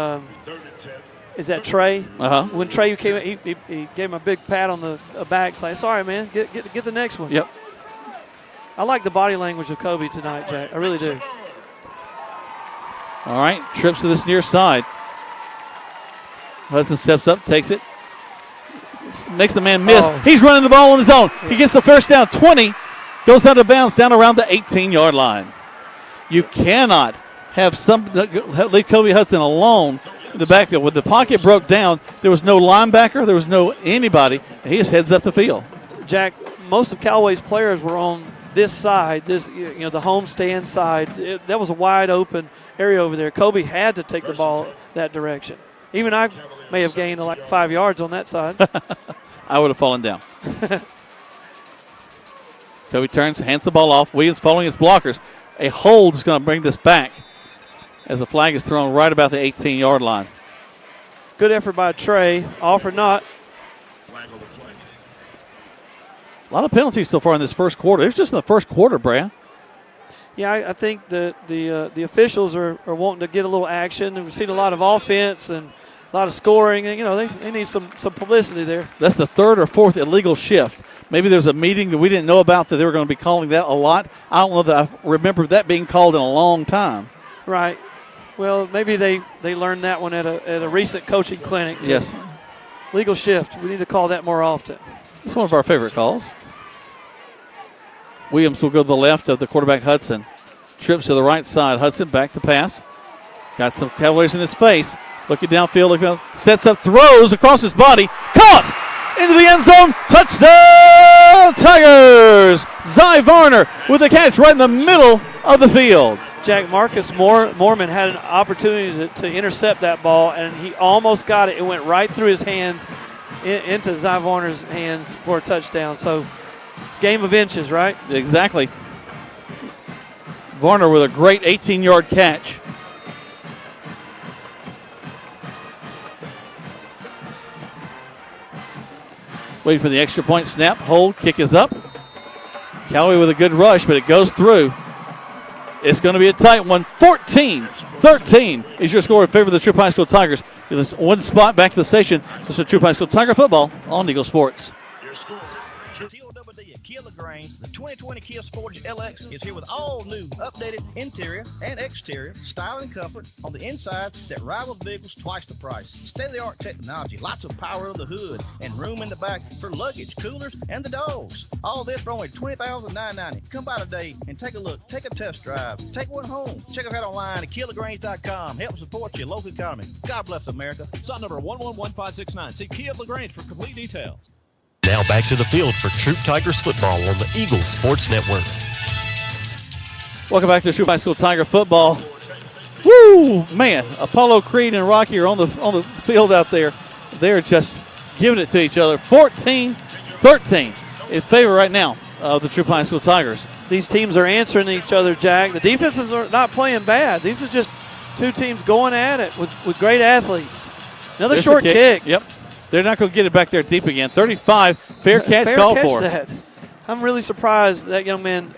is that Trey? Uh-huh. When Trey came, he gave him a big pat on the back. It's like, sorry, man, get the next one. Yep. I like the body language of Kobe tonight, Jack. I really do. All right, trips to this near side. Hudson steps up, takes it, makes the man miss. Oh. He's running the ball on his own. He gets the first down, 20, goes out of bounds down around the 18-yard line. You cannot have leave Kobe Hudson alone in the backfield. When the pocket broke down, there was no linebacker, there was no anybody, and he just heads up the field. Jack, most of Callaway's players were on this side, the home stand side. That was a wide open area over there. Kobe had to take the ball that direction. Even I may have gained like 5 yards on that side. I would have fallen down. Kobe turns, hands the ball off. Williams following his blockers. A hold is going to bring this back as the flag is thrown right about the 18-yard line. Good effort by Trey, off or not. A lot of penalties so far in this first quarter. It was just in the first quarter, Brad. Yeah, I think that the officials are wanting to get a little action. We've seen a lot of offense and a lot of scoring. And, they need some publicity there. That's the third or fourth illegal shift. Maybe there's a meeting that we didn't know about that they were going to be calling that a lot. I don't know that I remember that being called in a long time. Right. Well, maybe they learned that one at a recent coaching clinic. Yes. Legal shift. We need to call that more often. It's one of our favorite calls. Williams will go to the left of the quarterback, Hudson. Trips to the right side. Hudson back to pass. Got some Cavaliers in his face. Looking downfield. Sets up, throws across his body. Caught into the end zone. Touchdown, Tigers. Zy Varner with a catch right in the middle of the field. Jack, Marcus Moorman had an opportunity to intercept that ball, and he almost got it. It went right through his hands into Zy Varner's hands for a touchdown. So, game of inches, right? Exactly. Varner with a great 18-yard catch. Waiting for the extra point snap. Hold. Kick is up. Callaway with a good rush, but it goes through. It's going to be a tight one. 14-13 is your score in favor of the Troup High School Tigers. There's one spot back to the station. This is Troup High School Tiger football on Eagle Sports. Kia LaGrange, the 2020 Kia Sportage LX is here with all new updated interior and exterior style and comfort on the inside that rivals vehicles twice the price. State-of-the-art technology, lots of power of the hood, and room in the back for luggage, coolers, and the dogs. All this for only $20,990. Come by today and take a look, take a test drive, take one home. Check us out online at KiaLaGrange.com. Help support your local economy. God bless America. Slot number 111569. See Kia LaGrange for complete details. Now back to the field for Troup Tigers football on the Eagles Sports Network. Welcome back to Troup High School Tiger football. Woo, man! Apollo Creed and Rocky are on the field out there. They're just giving it to each other. 14-13 in favor right now of the Troup High School Tigers. These teams are answering each other, Jack. The defenses are not playing bad. These are just two teams going at it with great athletes. Another There's short kick. Yep. They're not going to get it back there deep again. 35, fair catch called for. That. I'm really surprised that young man,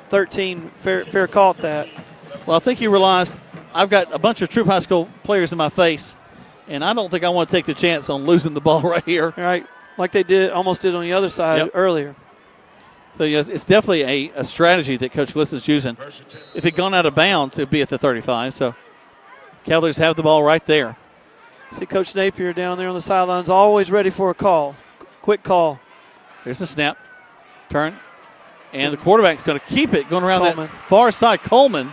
13, fair caught that. Well, I think he realized I've got a bunch of Troup High School players in my face, and I don't think I want to take the chance on losing the ball right here. Right, like they almost did on the other side earlier. So, yes, it's definitely a strategy that Coach Liston's using. If it had gone out of bounds, it would be at the 35. So, Cavaliers have the ball right there. See Coach Napier down there on the sidelines, always ready for a call. Quick call. Here's the snap. Turn. And the quarterback's going to keep it going around Coleman. that far side. Coleman.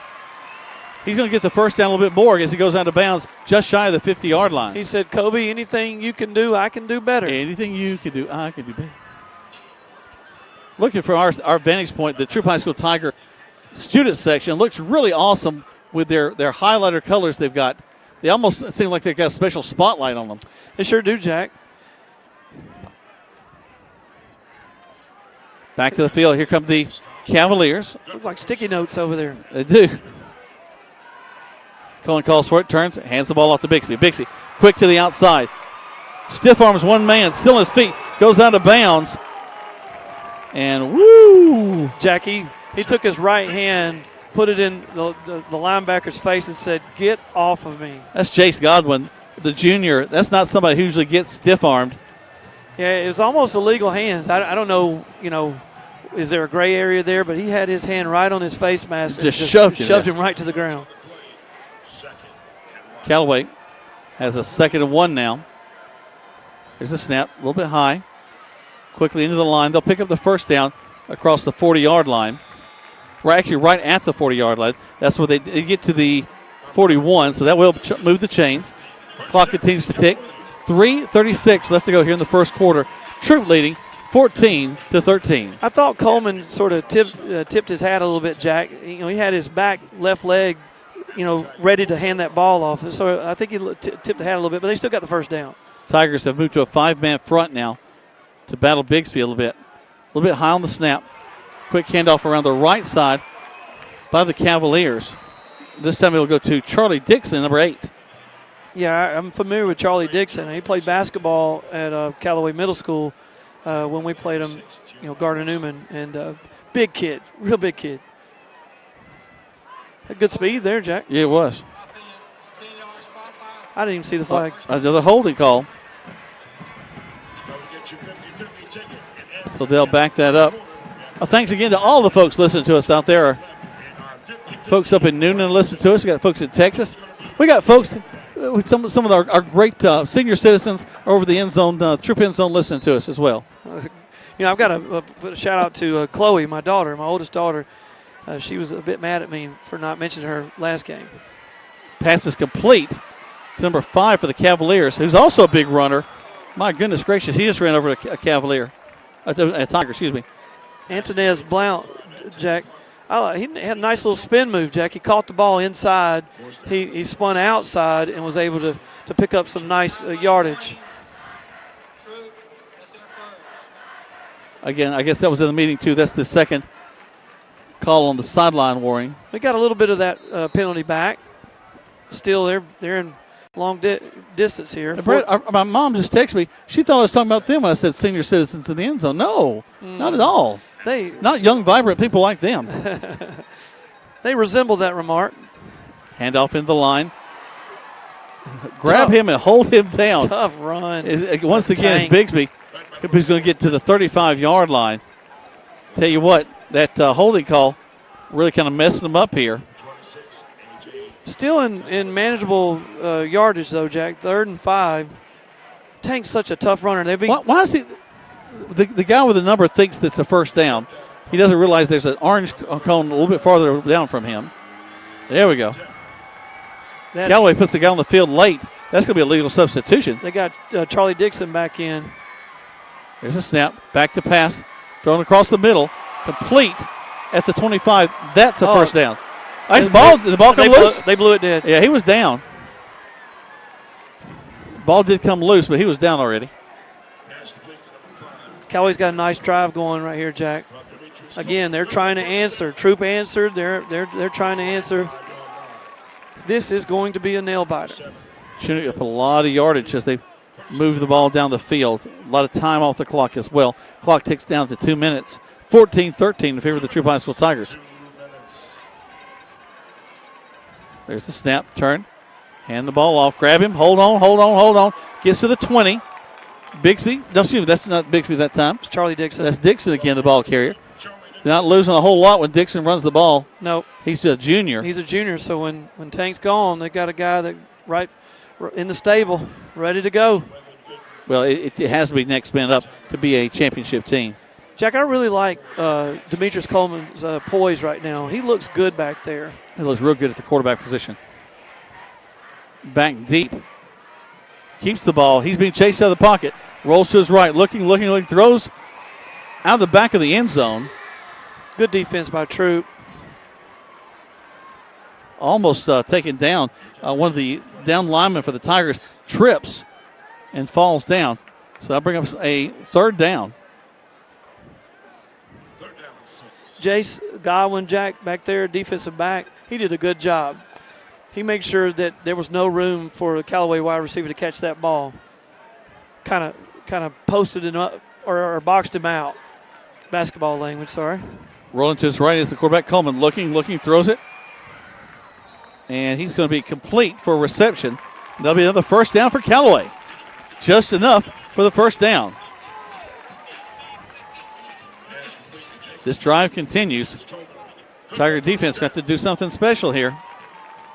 He's going to get the first down a little bit more as he goes out of bounds just shy of the 50-yard line. He said, Kobe, anything you can do, I can do better. Anything you can do, I can do better. Looking for our vantage point, the Troup High School Tiger student section looks really awesome with their highlighter colors they've got. They almost seem like they've got a special spotlight on them. They sure do, Jack. Back to the field. Here come the Cavaliers. Look like sticky notes over there. They do. Cohen calls for it, turns, hands the ball off to Bixby. Bixby quick to the outside. Stiff arms one man, still on his feet, goes out of bounds. And woo! Jackie, he took his right hand, put it in the linebacker's face and said, "Get off of me." That's Jace Godwin, the junior. That's not somebody who usually gets stiff-armed. Yeah, it was almost illegal hands. I don't know, is there a gray area there? But he had his hand right on his face mask and just shoved him right to the ground. Callaway has a 2nd and 1 now. There's a snap, a little bit high. Quickly into the line. They'll pick up the first down across the 40-yard line. We're actually right at the 40-yard line. That's where they get to the 41, so that will move the chains. Clock continues to tick. 3:36 left to go here in the first quarter. Troup leading 14-13. I thought Coleman sort of tipped his hat a little bit, Jack. He had his back left leg, ready to hand that ball off. So I think he tipped the hat a little bit, but they still got the first down. Tigers have moved to a 5-man front now to battle Bigsby a little bit. A little bit high on the snap. Quick handoff around the right side by the Cavaliers. This time it'll go to Charlie Dixon, number 8. Yeah, I'm familiar with Charlie Dixon. He played basketball at Callaway Middle School when we played him, Gardner Newman. And big kid, real big kid. Had good speed there, Jack. Yeah, it was. I didn't even see the flag. Another holding call. So they'll back that up. Thanks again to all the folks listening to us out there. Folks up in Noonan listen to us. We got folks in Texas. We got folks, some of our great senior citizens over the end zone, Troup end zone, listening to us as well. I've got to put a shout out to Chloe, my daughter, my oldest daughter. She was a bit mad at me for not mentioning her last game. Pass is complete to number 5 for the Cavaliers, who's also a big runner. My goodness gracious, he just ran over a Cavalier. A Tiger, excuse me. Antonez Blount, Jack. He had a nice little spin move, Jack. He caught the ball inside. He spun outside and was able to pick up some nice yardage. Again, I guess that was in the meeting, too. That's the second call on the sideline warning. We got a little bit of that penalty back. Still, they're in long distance here. Brett, my mom just texted me. She thought I was talking about them when I said senior citizens in the end zone. No, not at all. Not young, vibrant people like them. They resemble that remark. Handoff into the line. Grab him and hold him down. Tough run. Once again, it's Bigsby. He's going to get to the 35-yard line. Tell you what, that holding call really kind of messing them up here. Still in manageable yardage, though, Jack. 3rd and 5. Tank's such a tough runner. Why is he – the guy with the number thinks that's a first down. He doesn't realize there's an orange cone a little bit farther down from him. There we go. Callaway puts the guy on the field late. That's going to be a legal substitution. They got Charlie Dixon back in. There's a snap. Back to pass. Thrown across the middle. Complete at the 25. That's a first down. The ball come loose. They blew it dead. Yeah, he was down. Ball did come loose, but he was down already. Callaway's got a nice drive going right here, Jack. Again, they're trying to answer. Troup answered. They're trying to answer. This is going to be a nail biter. Shooting up a lot of yardage as they move the ball down the field. A lot of time off the clock as well. Clock ticks down to 2 minutes. 14-13 in favor of the Troup High School Tigers. There's the snap, turn, hand the ball off, grab him, hold on. Gets to the 20. Bigsby, no, excuse me, that's not Bigsby that time. It's Charlie Dixon. That's Dixon again, the ball carrier. They're not losing a whole lot when Dixon runs the ball. No. He's a junior. He's a junior, so when Tank's gone, they got a guy that right in the stable, ready to go. Well, it has to be next man up to be a championship team. Jack, I really like Demetrius Coleman's poise right now. He looks good back there. He looks real good at the quarterback position. Back deep. Keeps the ball. He's being chased out of the pocket. Rolls to his right. Looking. Throws out of the back of the end zone. Good defense by Troup. Almost taken down. One of the down linemen for the Tigers trips and falls down. So that'll bring up a 3rd down. Jace Godwin, Jack, back there, defensive back, he did a good job. he made sure that there was no room for a Callaway wide receiver to catch that ball. Kind of posted him up or boxed him out. Basketball language, sorry. Rolling to his right is the quarterback, Coleman. Looking, throws it. And he's going to be complete for a reception. That'll be another first down for Callaway. Just enough for the first down. This drive continues. Tiger defense got to do something special here.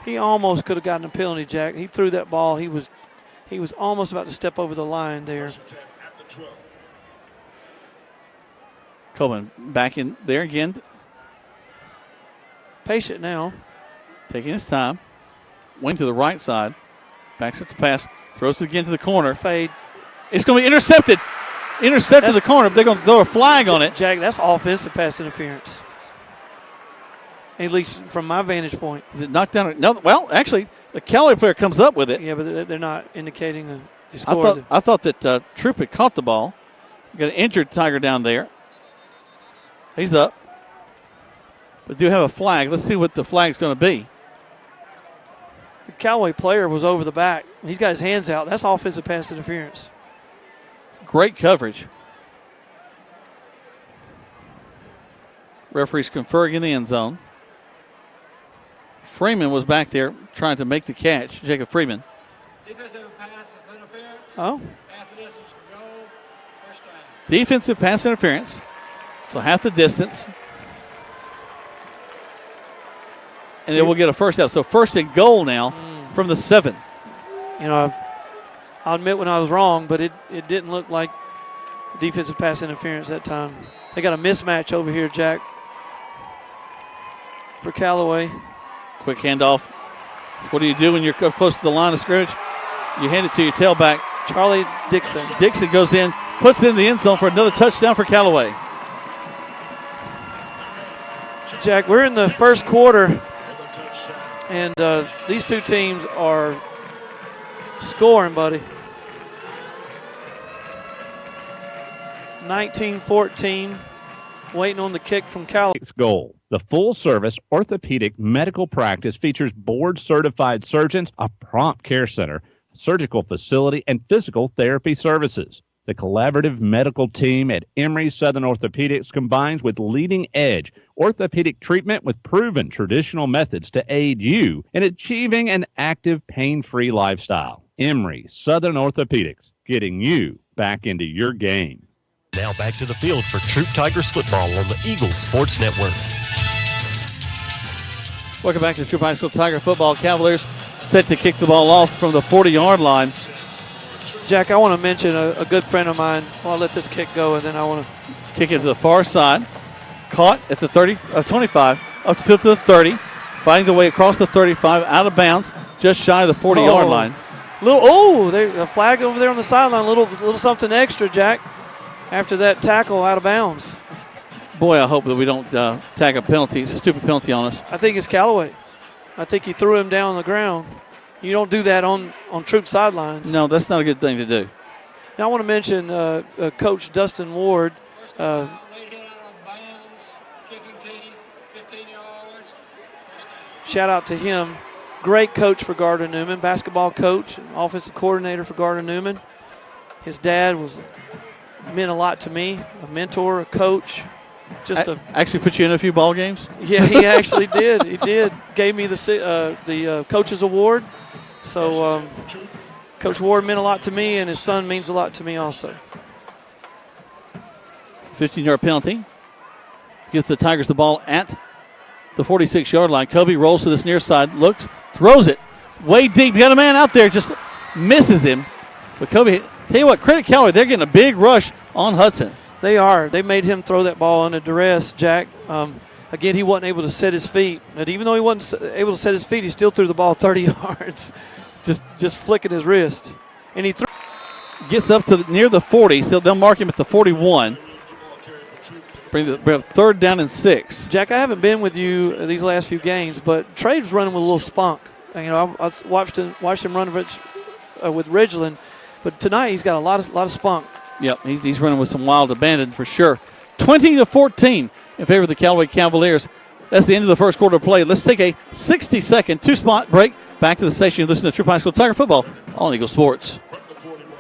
He almost could have gotten a penalty, Jack. He threw that ball. He was almost about to step over the line there. Coleman back in there again. Patient now. Taking his time. Wing to the right side. Backs up the pass. Throws it again to the corner. Fade. It's going to be intercepted. Intercepted the corner. They're going to throw a flag on it. Jack, that's offensive pass interference. At least from my vantage point. Is it knocked down? No. Well, actually, the Callaway player comes up with it. Yeah, but they're not indicating a score. I thought that Troup had caught the ball. Got an injured Tiger down there. He's up. But do have a flag. Let's see what the flag's going to be. The Callaway player was over the back. He's got his hands out. That's offensive pass interference. Great coverage. Referees conferring in the end zone. Freeman was back there trying to make the catch. Jacob Freeman. Oh. Defensive pass interference. So half the distance. And then we'll get a first down. So first and goal now from the 7. You know, I'll admit when I was wrong, but it didn't look like defensive pass interference that time. They got a mismatch over here, Jack, for Callaway. Quick handoff. What do you do when you're up close to the line of scrimmage? You hand it to your tailback. Charlie Dixon. Dixon goes in, puts it in the end zone for another touchdown for Callaway. Jack, we're in the first quarter, and these two teams are scoring, buddy. 19-14, waiting on the kick from Callaway. Goal. The full-service orthopedic medical practice features board-certified surgeons, a prompt care center, surgical facility, and physical therapy services. The collaborative medical team at Emory Southern Orthopedics combines with leading-edge orthopedic treatment with proven traditional methods to aid you in achieving an active, pain-free lifestyle. Emory Southern Orthopedics, getting you back into your game. Now back to the field for Troup Tigers football on the Eagles Sports Network. Welcome back to Troup High School Tiger football. Cavaliers set to kick the ball off from the 40-yard line. Jack, I want to mention a good friend of mine. I'll let this kick go, and then I want to kick it to the far side. Caught at the 25, up the field to the 30, fighting the way across the 35, out of bounds, just shy of the 40-yard line. A flag over there on the sideline, little something extra, Jack, after that tackle out of bounds. Boy, I hope that we don't tag a penalty. It's a stupid penalty on us. I think it's Callaway. I think he threw him down on the ground. You don't do that on Troup sidelines. No, that's not a good thing to do. Now I want to mention Coach Dustin Ward. Shout out to him. Great coach for Gardner Newman, basketball coach, offensive coordinator for Gardner Newman. His dad meant a lot to me, a mentor, a coach. Actually put you in a few ball games? Yeah, he actually did. He did. Gave me the coach's award. So Coach Ward meant a lot to me, and his son means a lot to me also. 15-yard penalty. Gives the Tigers the ball at the 46-yard line. Kobe rolls to this near side, looks, throws it way deep. You got a man out there, just misses him. But Kobe, tell you what, credit Callaway. They're getting a big rush on Hudson. They are. They made him throw that ball under duress, Jack. Again, he wasn't able to set his feet. And even though he wasn't able to set his feet, he still threw the ball 30 yards, just flicking his wrist. And he gets up to near the 40, so they'll mark him at the 41. Bring up third down and 6. Jack, I haven't been with you these last few games, but Trade's running with a little spunk. You know, I watched him run with Ridgeland, but tonight he's got a lot of spunk. Yep, he's running with some wild abandon for sure. 20-14 in favor of the Callaway Cavaliers. That's the end of the first quarter of play. Let's take a 60-second two-spot break. back to the station. You listen to Troup High School Tiger football on Eagle Sports.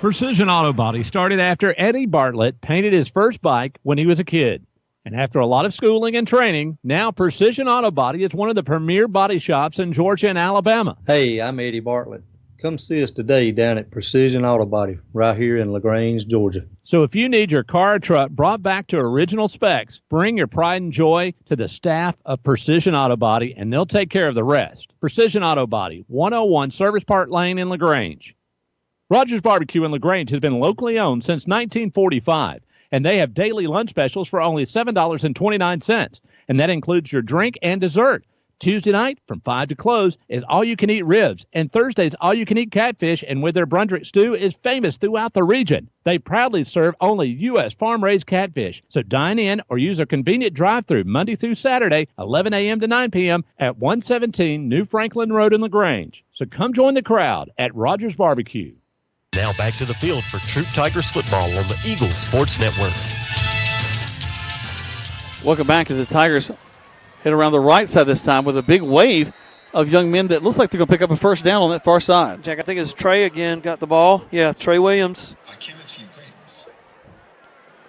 Precision Auto Body started after Eddie Bartlett painted his first bike when he was a kid. And after a lot of schooling and training, now Precision Auto Body is one of the premier body shops in Georgia and Alabama. Hey, I'm Eddie Bartlett. Come see us today down at Precision Auto Body right here in LaGrange, Georgia. So if you need your car or truck brought back to original specs, bring your pride and joy to the staff of Precision Auto Body, and they'll take care of the rest. Precision Auto Body, 101 Service Park Lane in LaGrange. Rogers Barbecue in LaGrange has been locally owned since 1945, and they have daily lunch specials for only $7.29, and that includes your drink and dessert. Tuesday night from 5 to close is all-you-can-eat ribs, and Thursday's all-you-can-eat catfish, and with their Brundrick stew is famous throughout the region. They proudly serve only U.S. farm-raised catfish, so dine in or use a convenient drive-through Monday through Saturday, 11 a.m. to 9 p.m. at 117 New Franklin Road in LaGrange. So come join the crowd at Rogers Barbecue. Now back to the field for Troup Tigers football on the Eagles Sports Network. Welcome back as the Tigers head around the right side this time with a big wave of young men that looks like they're going to pick up a first down on that far side. Jack, I think it's Trey again got the ball. Yeah, Trey Williams.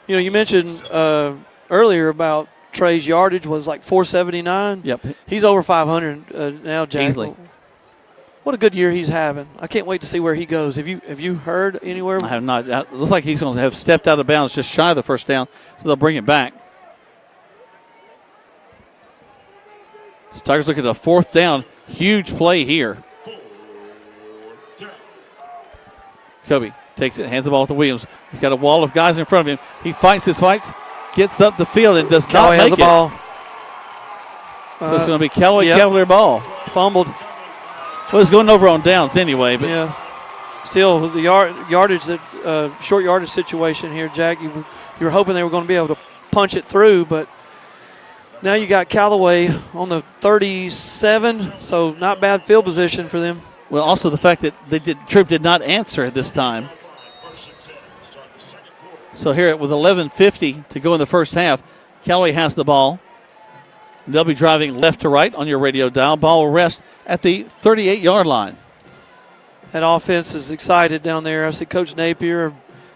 You know, you mentioned earlier about Trey's yardage was like 479. Yep. He's over 500 now, Jack. Easily. What a good year he's having. I can't wait to see where he goes. Have you heard anywhere? I have not. It looks like he's going to have stepped out of bounds just shy of the first down, so they'll bring it back. So Tigers look at a fourth down. Huge play here. Kobe takes it, hands the ball to Williams. He's got a wall of guys in front of him. He fights his fights, gets up the field, and does Callaway not make has the it. ball. So it's going to be Callaway Cavalier ball. Fumbled. Well, it's going over on downs anyway. But yeah. Still, with the yardage, short yardage situation here, Jack, you were hoping they were going to be able to punch it through, but now you got Callaway on the 37, so not bad field position for them. Well, also the fact that Troup did not answer this time. So here with 11:50 to go in the first half, Callaway has the ball. They'll be driving left to right on your radio dial. Ball will rest at the 38-yard line. That offense is excited down there. I see Coach Napier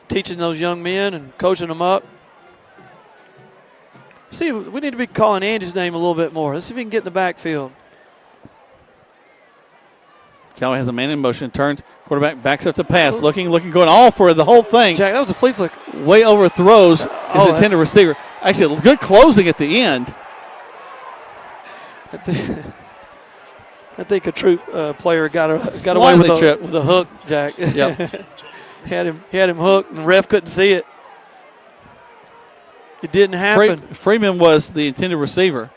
teaching those young men and coaching them up. See, we need to be calling Andy's name a little bit more. Let's see if we can get in the backfield. Callaway has a man in motion, turns, quarterback backs up to pass, looking, going all for the whole thing. Jack, that was a flea flick. Way overthrows his intended receiver. Actually, good closing at the end. I think a Troup player got away with a hook, Jack. Yep. had him hooked, and the ref couldn't see it. It didn't happen. Freeman was the intended receiver.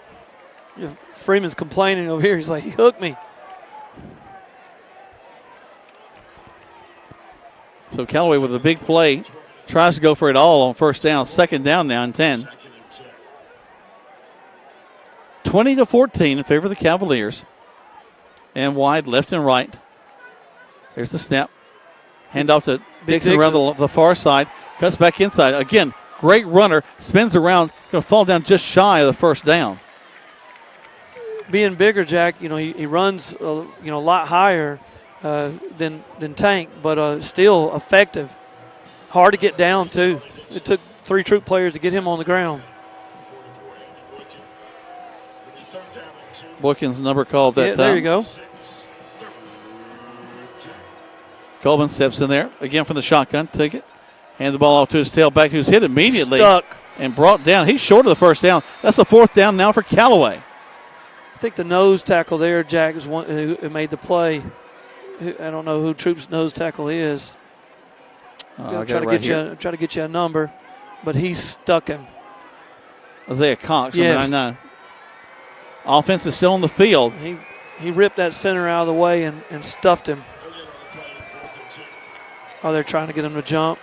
Freeman's complaining over here. He's like, he hooked me. So Callaway with a big play tries to go for it all on first down. Second down now and 10. 20-14 in favor of the Cavaliers. And wide, left and right. There's the snap. Hand off to Dixon around the far side. Cuts back inside. Again, great runner. Spins around. Going to fall down just shy of the first down. Being bigger, Jack, he runs a lot higher than Tank, but still effective. Hard to get down, too. It took 3 Troup players to get him on the ground. Boykins' number called that time. There you go. Coleman steps in there. Again from the shotgun. Take it. Hand the ball off to his tailback, who's hit immediately. Stuck. And brought down. He's short of the first down. That's the fourth down now for Callaway. I think the nose tackle there, Jack, is one who made the play. I don't know who Troup's nose tackle is. Try to get you a number, but he stuck him. Isaiah Cox, number 99. Offense is still on the field. He ripped that center out of the way and stuffed him. Oh, they're trying to get him to jump.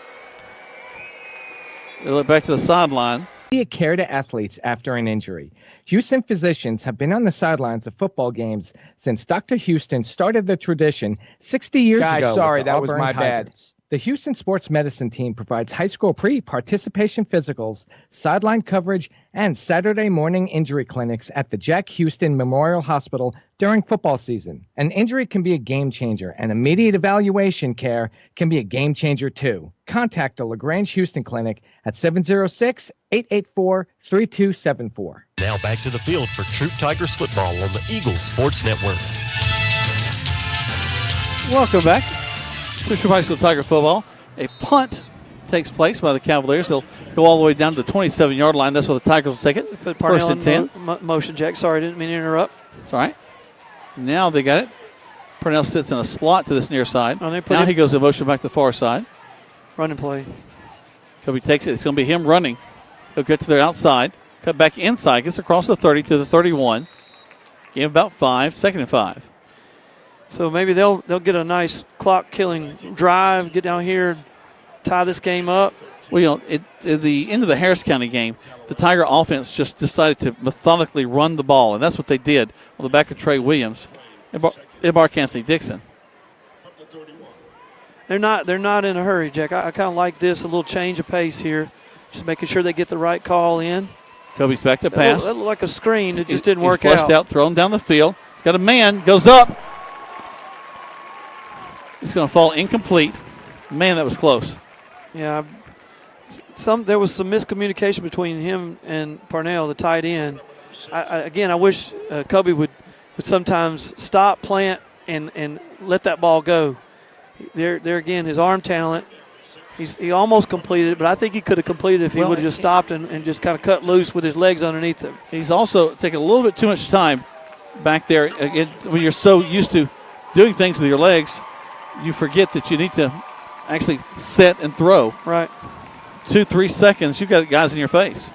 They look back to the sideline. Care to athletes after an injury. Houston physicians have been on the sidelines of football games since Dr. Houston started the tradition 60 years ago. Guys, sorry, that was my bad. The Houston Sports Medicine team provides high school pre-participation physicals, sideline coverage, and Saturday morning injury clinics at the Jack Houston Memorial Hospital during football season. An injury can be a game changer, and immediate evaluation care can be a game changer too. Contact the LaGrange Houston Clinic at 706-884-3274. Now back to the field for Troup Tigers football on the Eagles Sports Network. Welcome back to Troup High School Tiger football. A punt takes place by the Cavaliers. They'll go all the way down to the 27-yard line. That's where the Tigers will take it. Put First Parnell and 10. Motion, Jack. Sorry, didn't mean to interrupt. That's all right. Now they got it. Parnell sits in a slot to this near side. Oh, now he goes in motion back to the far side. Running play. Kobe takes it. It's going to be him running. He'll get to the outside. Cut back inside. Gets across the 30 to the 31. Game about 5. 2nd and 5. So maybe they'll get a nice clock-killing drive, get down here, tie this game up. Well, you know, at the end of the Harris County game, the Tiger offense just decided to methodically run the ball, and that's what they did on the back of Trey Williams and Mark Anthony Dixon. They're not in a hurry, Jack. I kind of like this, a little change of pace here, just making sure they get the right call in. Kobe's back to pass. That looked like a screen. It just didn't work out. He's flushed out, thrown down the field. He's got a man, goes up. It's going to fall incomplete. Man, that was close. Yeah, there was some miscommunication between him and Parnell, the tight end. I wish Kobe would sometimes stop, plant, and let that ball go. There again, his arm talent. He almost completed it, but I think he could have completed it if he would have just stopped and just kind of cut loose with his legs underneath him. He's also taking a little bit too much time back there. Again, when you're so used to doing things with your legs, you forget that you need to actually set and throw. Right. 2-3 seconds, you've got guys in your face.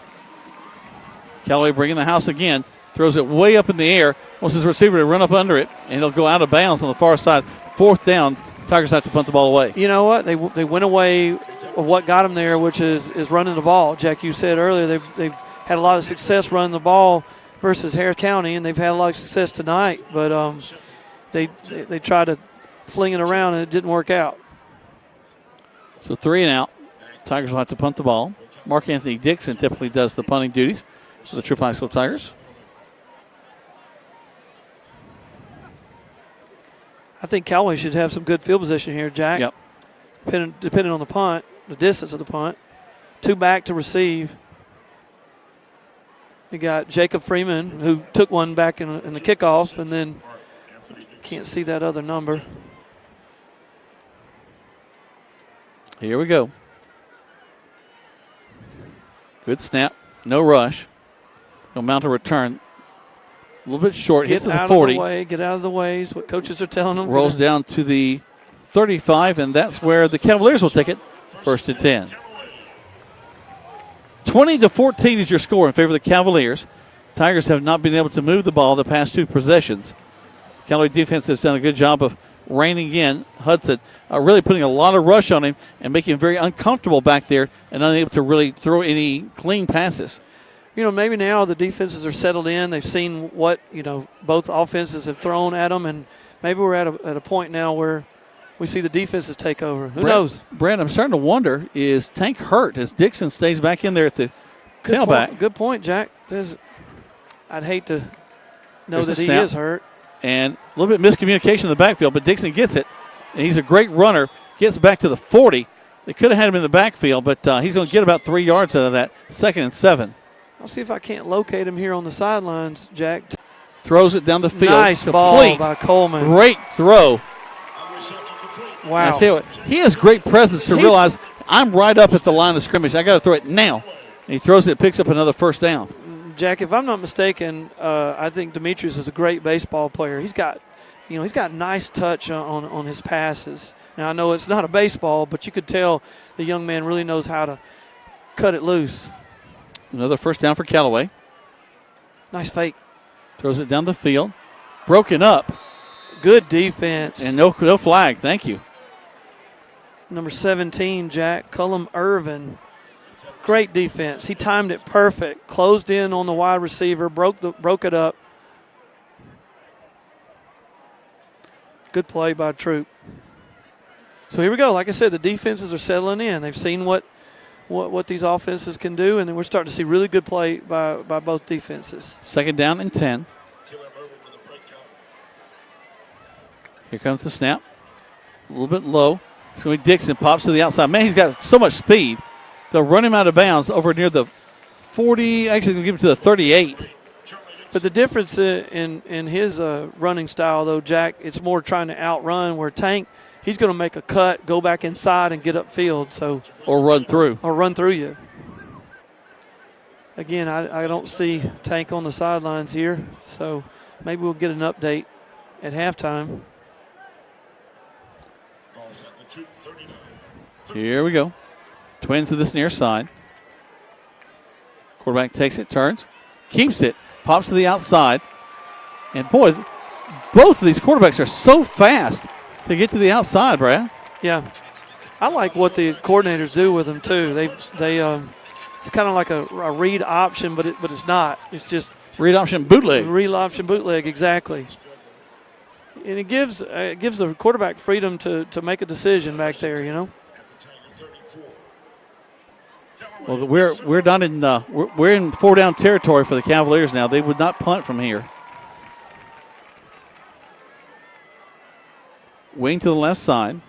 Callaway bringing the house again, throws it way up in the air, wants his receiver to run up under it, and he'll go out of bounds on the far side. 4th down, Tigers have to punt the ball away. You know what? They went away with what got them there, which is running the ball. Jack, you said earlier they've had a lot of success running the ball versus Harris County, and they've had a lot of success tonight, but they tried to fling it around, and it didn't work out. So 3 and out. Tigers will have to punt the ball. Mark Anthony Dixon typically does the punting duties for the Troup High School Tigers. I think Callaway should have some good field position here, Jack. Yep. Depending on the punt, the distance of the punt. 2 back to receive. You got Jacob Freeman, who took one back in the kickoff, and then can't see that other number. Here we go. Good snap. No rush. He'll mount a return. A little bit short. Hits at the 40. Get out of the way is what coaches are telling them. Rolls down to the 35, and that's where the Cavaliers will take it. 1st and 10. 20-14 is your score in favor of the Cavaliers. Tigers have not been able to move the ball the past 2 possessions. Callaway defense has done a good job of reining in Hudson, really putting a lot of rush on him and making him very uncomfortable back there and unable to really throw any clean passes. You know, maybe now the defenses are settled in. They've seen what, both offenses have thrown at them, and maybe we're at a point now where we see the defenses take over. Who knows? Brad, I'm starting to wonder, is Tank hurt as Dixon stays back in there at the tailback? Good point, Jack. I'd hate to know that he is hurt. And a little bit of miscommunication in the backfield, but Dixon gets it, and he's a great runner. Gets back to the 40. They could have had him in the backfield, but he's going to get about 3 yards out of that. 2nd and 7. I'll see if I can't locate him here on the sidelines, Jack. Throws it down the field. Nice ball by Coleman. Great throw. Wow. I tell you what, he has great presence to realize I'm right up at the line of scrimmage. I got to throw it now. And he throws it, picks up another 1st down. Jack, if I'm not mistaken, I think Demetrius is a great baseball player. He's got nice touch on his passes. Now, I know it's not a baseball, but you could tell the young man really knows how to cut it loose. Another 1st down for Callaway. Nice fake. Throws it down the field. Broken up. Good defense. And no flag. Thank you. Number 17, Jack, Cullum Irvin. Great defense. He timed it perfect. Closed in on the wide receiver, broke it up. Good play by Troup. So here we go. Like I said, the defenses are settling in. They've seen what these offenses can do, and then we're starting to see really good play by both defenses. 2nd down and 10. Here comes the snap. A little bit low. It's going to be Dixon. Pops to the outside. Man, he's got so much speed. They'll run him out of bounds over near the 40. Actually, they'll give him to the 38. But the difference in his running style, though, Jack, it's more trying to outrun, where Tank, he's going to make a cut, go back inside, and get upfield. So or run through. Or run through you. Again, I don't see Tank on the sidelines here, so maybe we'll get an update at halftime. Here we go. Twins to this near side. Quarterback takes it, turns, keeps it, pops to the outside. And, boy, both of these quarterbacks are so fast to get to the outside, Brad. Yeah. I like what the coordinators do with them, too. They it's kind of like a read option, but it's not. It's just read option bootleg. Read option bootleg, exactly. And it gives the quarterback freedom to make a decision back there, you know. Well, we're not in we're in 4-down territory for the Cavaliers now. They would not punt from here. Wing to the left side.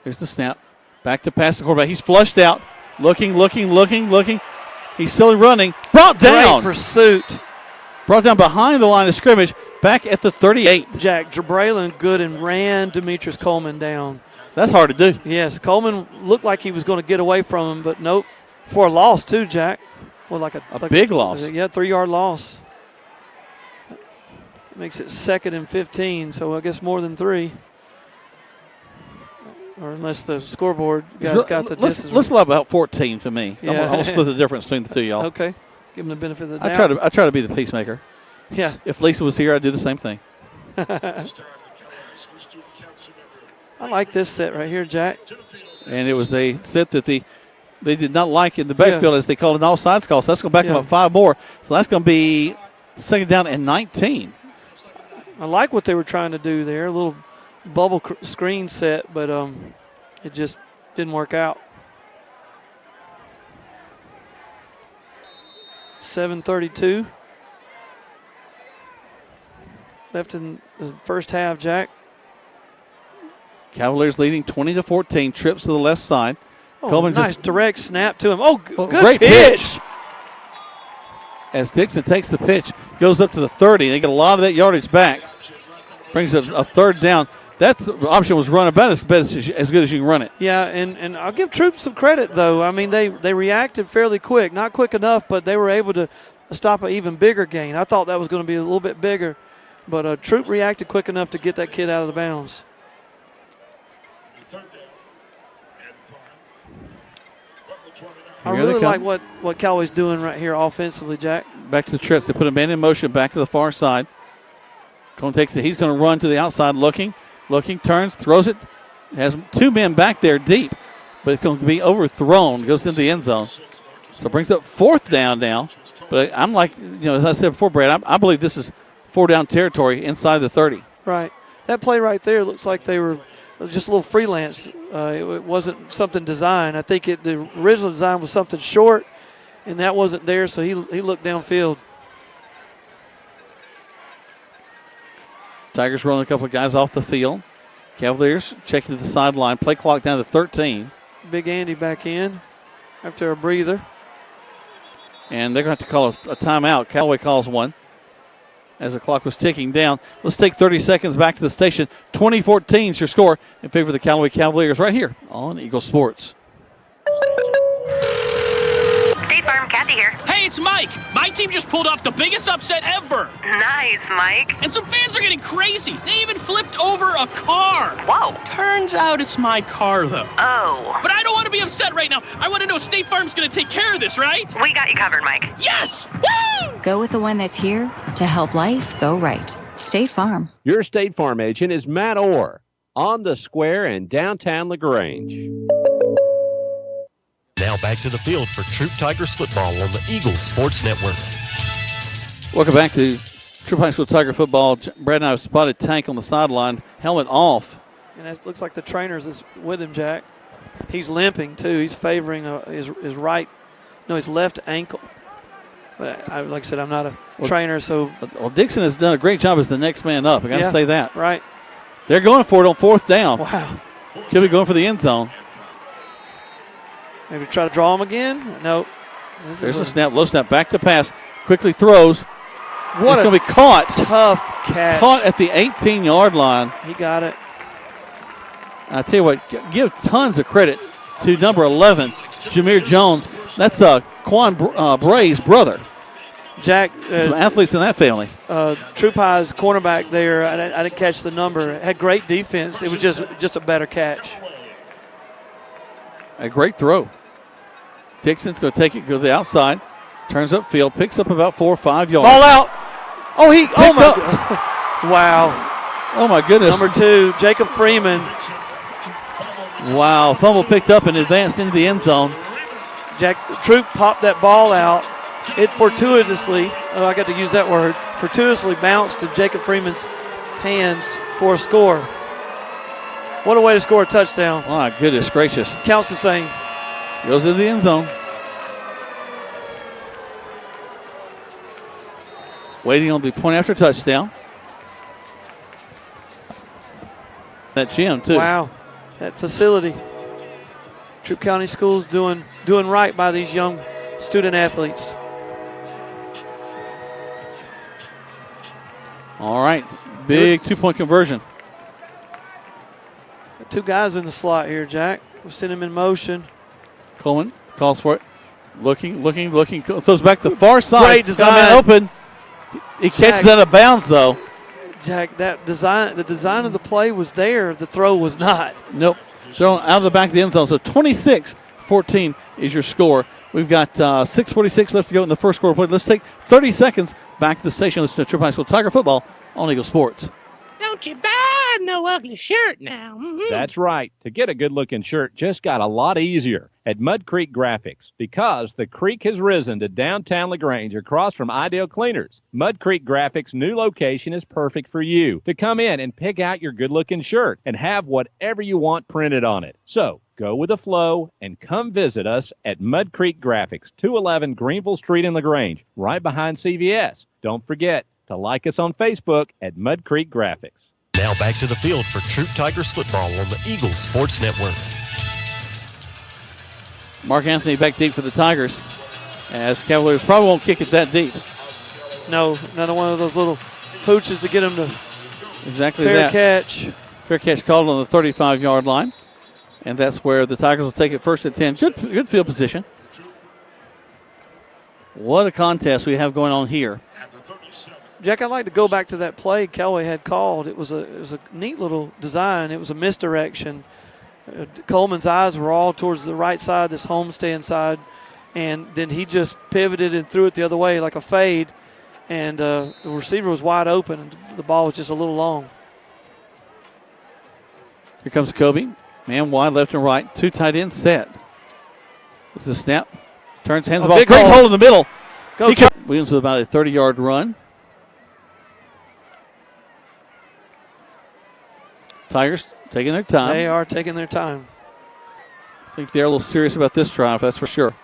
Here's the snap. Back to pass the quarterback. He's flushed out. Looking. He's still running. Brought down. Great pursuit. Brought down behind the line of scrimmage. Back at the 38. Jack, Jabraylon Gooden ran Demetrius Coleman down. That's hard to do. Yes, Coleman looked like he was going to get away from him, but nope. For a loss, too, Jack. Well, like a big loss. Yeah, 3-yard loss. Makes it 2nd and 15, so I guess more than 3. Or unless the scoreboard guys got the distance. Let's allow about 14 to me. Yeah. I'll split the difference between the two, y'all. Okay. Give them the benefit of the doubt. I try to be the peacemaker. Yeah. If Lisa was here, I'd do the same thing. I like this set right here, Jack. And it was a set that they did not like in the backfield, as they called an offsides call. So that's going to back them up 5 more. So that's going to be 2nd down and 19. I like what they were trying to do there. A little bubble screen set, but it just didn't work out. 7:32 left in the first half, Jack. Cavaliers leading 20-14. Trips to the left side. Oh, Coleman nice direct snap to him. Oh, good great pitch. As Dixon takes the pitch, goes up to the 30. They get a lot of that yardage back. Brings a 3rd down. That option was run about as good as you can run it. Yeah, and I'll give Troup some credit, though. I mean, they reacted fairly quick. Not quick enough, but they were able to stop an even bigger gain. I thought that was going to be a little bit bigger, but Troup reacted quick enough to get that kid out of the bounds. I really like what Callaway's doing right here offensively, Jack. Back to the trips. They put a man in motion back to the far side. Cone takes it. He's going to run to the outside looking, turns, throws it. Has 2 men back there deep, but it's going to be overthrown. Goes into the end zone. So brings up 4th down now. But I'm like, as I said before, Brad, I believe this is 4-down territory inside the 30. Right. That play right there looks like they were just a little freelance. It wasn't something designed. I think the original design was something short, and that wasn't there, so he looked downfield. Tigers rolling a couple of guys off the field. Cavaliers checking to the sideline. Play clock down to 13. Big Andy back in after a breather. And they're going to have to call a timeout. Callaway calls one as the clock was ticking down. Let's take 30 seconds back to the station. 20-14 is your score in favor of the Callaway Cavaliers right here on Eagle Sports. State Farm, Kathy here. Hey, it's Mike. My team just pulled off the biggest upset ever. Nice, Mike. And some fans are getting crazy. They even flipped over a car. Whoa. Turns out it's my car, though. Oh. But I don't want to be upset right now. I want to know State Farm's going to take care of this, right? We got you covered, Mike. Yes! Woo! Go with the one that's here to help life go right. State Farm. Your State Farm agent is Matt Orr on the square in downtown LaGrange. Now back to the field for Troup Tigers football on the Eagles Sports Network. Welcome back to Troup High School Tiger football. Brad and I have spotted Tank on the sideline, helmet off, and it looks like the trainers is with him, Jack. He's limping, too. He's favoring his left ankle. But like I said, I'm not a trainer, so. Well, Dixon has done a great job as the next man up. I got to say that. Right. They're going for it on 4th down. Wow. Could be going for the end zone. Maybe try to draw him again. Nope. There's a snap, low snap, back to pass. Quickly throws. It's going to be caught. Tough catch. Caught at the 18-yard line. He got it. I tell you what, give tons of credit to number 11, Jameer Jones. That's Quan Bray's brother. Jack. Some athletes in that family. Troup High's cornerback there, I didn't catch the number. Had great defense. It was just a better catch. A great throw. Dixon's going to take it, go to the outside, turns upfield, picks up about 4 or 5 yards. Ball out. Oh, my. Wow. Oh, my goodness. Number 2, Jacob Freeman. Wow. Fumble picked up and advanced into the end zone. Troup popped that ball out. It fortuitously, I got to use that word, fortuitously bounced to Jacob Freeman's hands for a score. What a way to score a touchdown. My goodness gracious. Counts the same. Goes into the end zone. Waiting on the point after touchdown. That gym, too. Wow. That facility. Troup County Schools doing right by these young student athletes. All right. Big 2-point conversion. 2 guys in the slot here, Jack. We'll send him in motion. Coleman calls for it. Looking. Throws back to the far side. Great design. Man open. He catches out of bounds, though. Jack, the design of the play was there. The throw was not. Nope. Thrown out of the back of the end zone. So 26-14 is your score. We've got 6:46 left to go in the first quarter play. Let's take 30 seconds back to the station. Listen to Troup High School Tiger football on Eagle Sports. Don't you buy no ugly shirt now. Mm-hmm. That's right. To get a good-looking shirt just got a lot easier at Mud Creek Graphics. Because the creek has risen to downtown LaGrange across from Ideal Cleaners, Mud Creek Graphics' new location is perfect for you to come in and pick out your good-looking shirt and have whatever you want printed on it. So go with the flow and come visit us at Mud Creek Graphics, 211 Greenville Street in LaGrange, right behind CVS. Don't forget to like us on Facebook at Mud Creek Graphics. Now back to the field for Troup Tigers football on the Eagles Sports Network. Mark Anthony back deep for the Tigers, as Cavaliers probably won't kick it that deep. No, not one of those little pooches to get him to exactly fair that. catch. Fair catch called on the 35-yard line, and that's where the Tigers will take it first and 10. Good field position. What a contest we have going on here. Jack, I'd like to go back to that play Callaway had called. It was a neat little design. It was a misdirection. Coleman's eyes were all towards the right side, this homestand side, and then he just pivoted and threw it the other way like a fade, and the receiver was wide open, and the ball was just a little long. Here comes Kobe. Man wide left and right. 2 tight ends set. This is a snap. Turns, hands the ball. Great hole in the middle. Williams with about a 30-yard run. Tigers taking their time. They are taking their time. I think they're a little serious about this drive, that's for sure.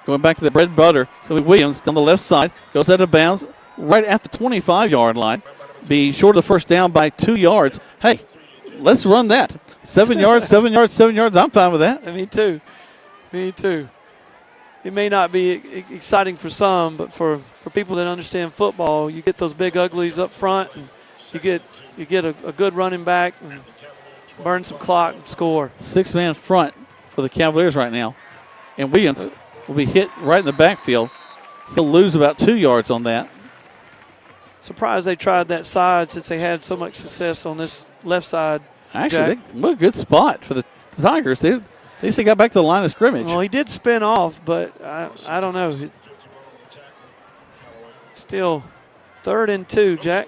Going back to the bread and butter. It's going to be Williams down the left side. Goes out of bounds right at the 25-yard line. Be short of the first down by 2 yards. Hey, let's run that. 7 yards, 7 yards, 7 yards. I'm fine with that. Me too. It may not be exciting for some, but for people that understand football, you get those big uglies up front, and you get a good running back and burn some clock and score. 6-man front for the Cavaliers right now. And Williams will be hit right in the backfield. He'll lose about 2 yards on that. Surprised they tried that side since they had so much success on this left side. Actually, what a good spot for the Tigers. They at least they got back to the line of scrimmage. Well, he did spin off, but I don't know. Still 3rd and 2, Jack.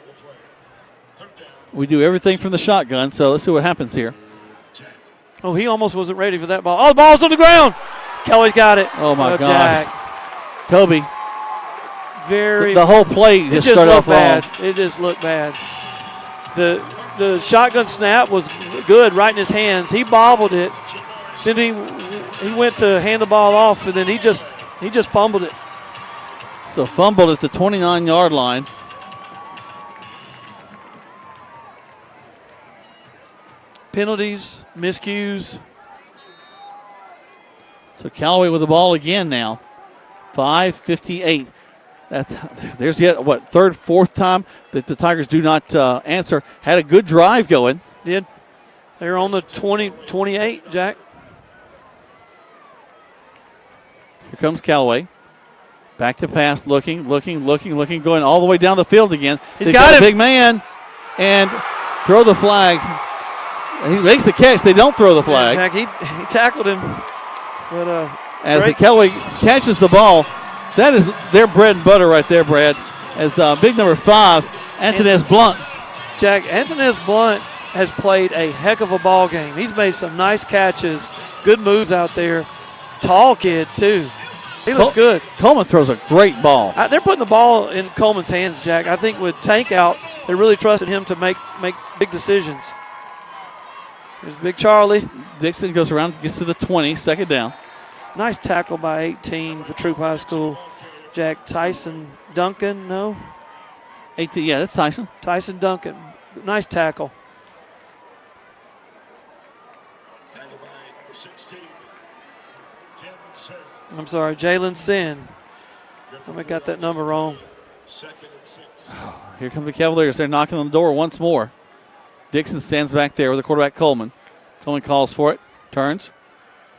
We do everything from the shotgun, so let's see what happens here. Oh, he almost wasn't ready for that ball. Oh, the ball's on the ground. Kelly's got it. Oh, my gosh. Jack. Kobe. The whole play just started off bad. wrong. It just looked bad. the shotgun snap was good right in his hands. He bobbled it. Then he went to hand the ball off, and then he just fumbled it. So fumbled at the 29-yard line. Penalties, miscues. So Callaway with the ball again now. 5:58. There's yet, third, fourth time that the Tigers do not answer. Had a good drive going. Did. They're on the 28, Jack. Here comes Callaway. Back to pass, looking, going all the way down the field again. He's got a him. big man, and throw the flag. He makes the catch. They don't throw the flag. Yeah, Jack, he tackled him. But as the Callaway catches the ball, that is their bread and butter right there, Brad. As big number 5, Antonez Blunt. Jack, Antonez Blunt has played a heck of a ball game. He's made some nice catches, good moves out there. Tall kid, too. He looks good. Coleman throws a great ball. They're putting the ball in Coleman's hands, Jack. I think with Tank out, they really trusted him to make big decisions. There's Big Charlie. Dixon goes around, gets to the 20, second down. Nice tackle by 18 for Troup High School. Jack, Tyson Duncan, no? 18, yeah, that's Tyson. Tyson Duncan. Nice tackle. I'm sorry, Jalen Sin. I got that number wrong. Here come the Cavaliers. They're knocking on the door once more. Dixon stands back there with the quarterback Coleman. Coleman calls for it, turns,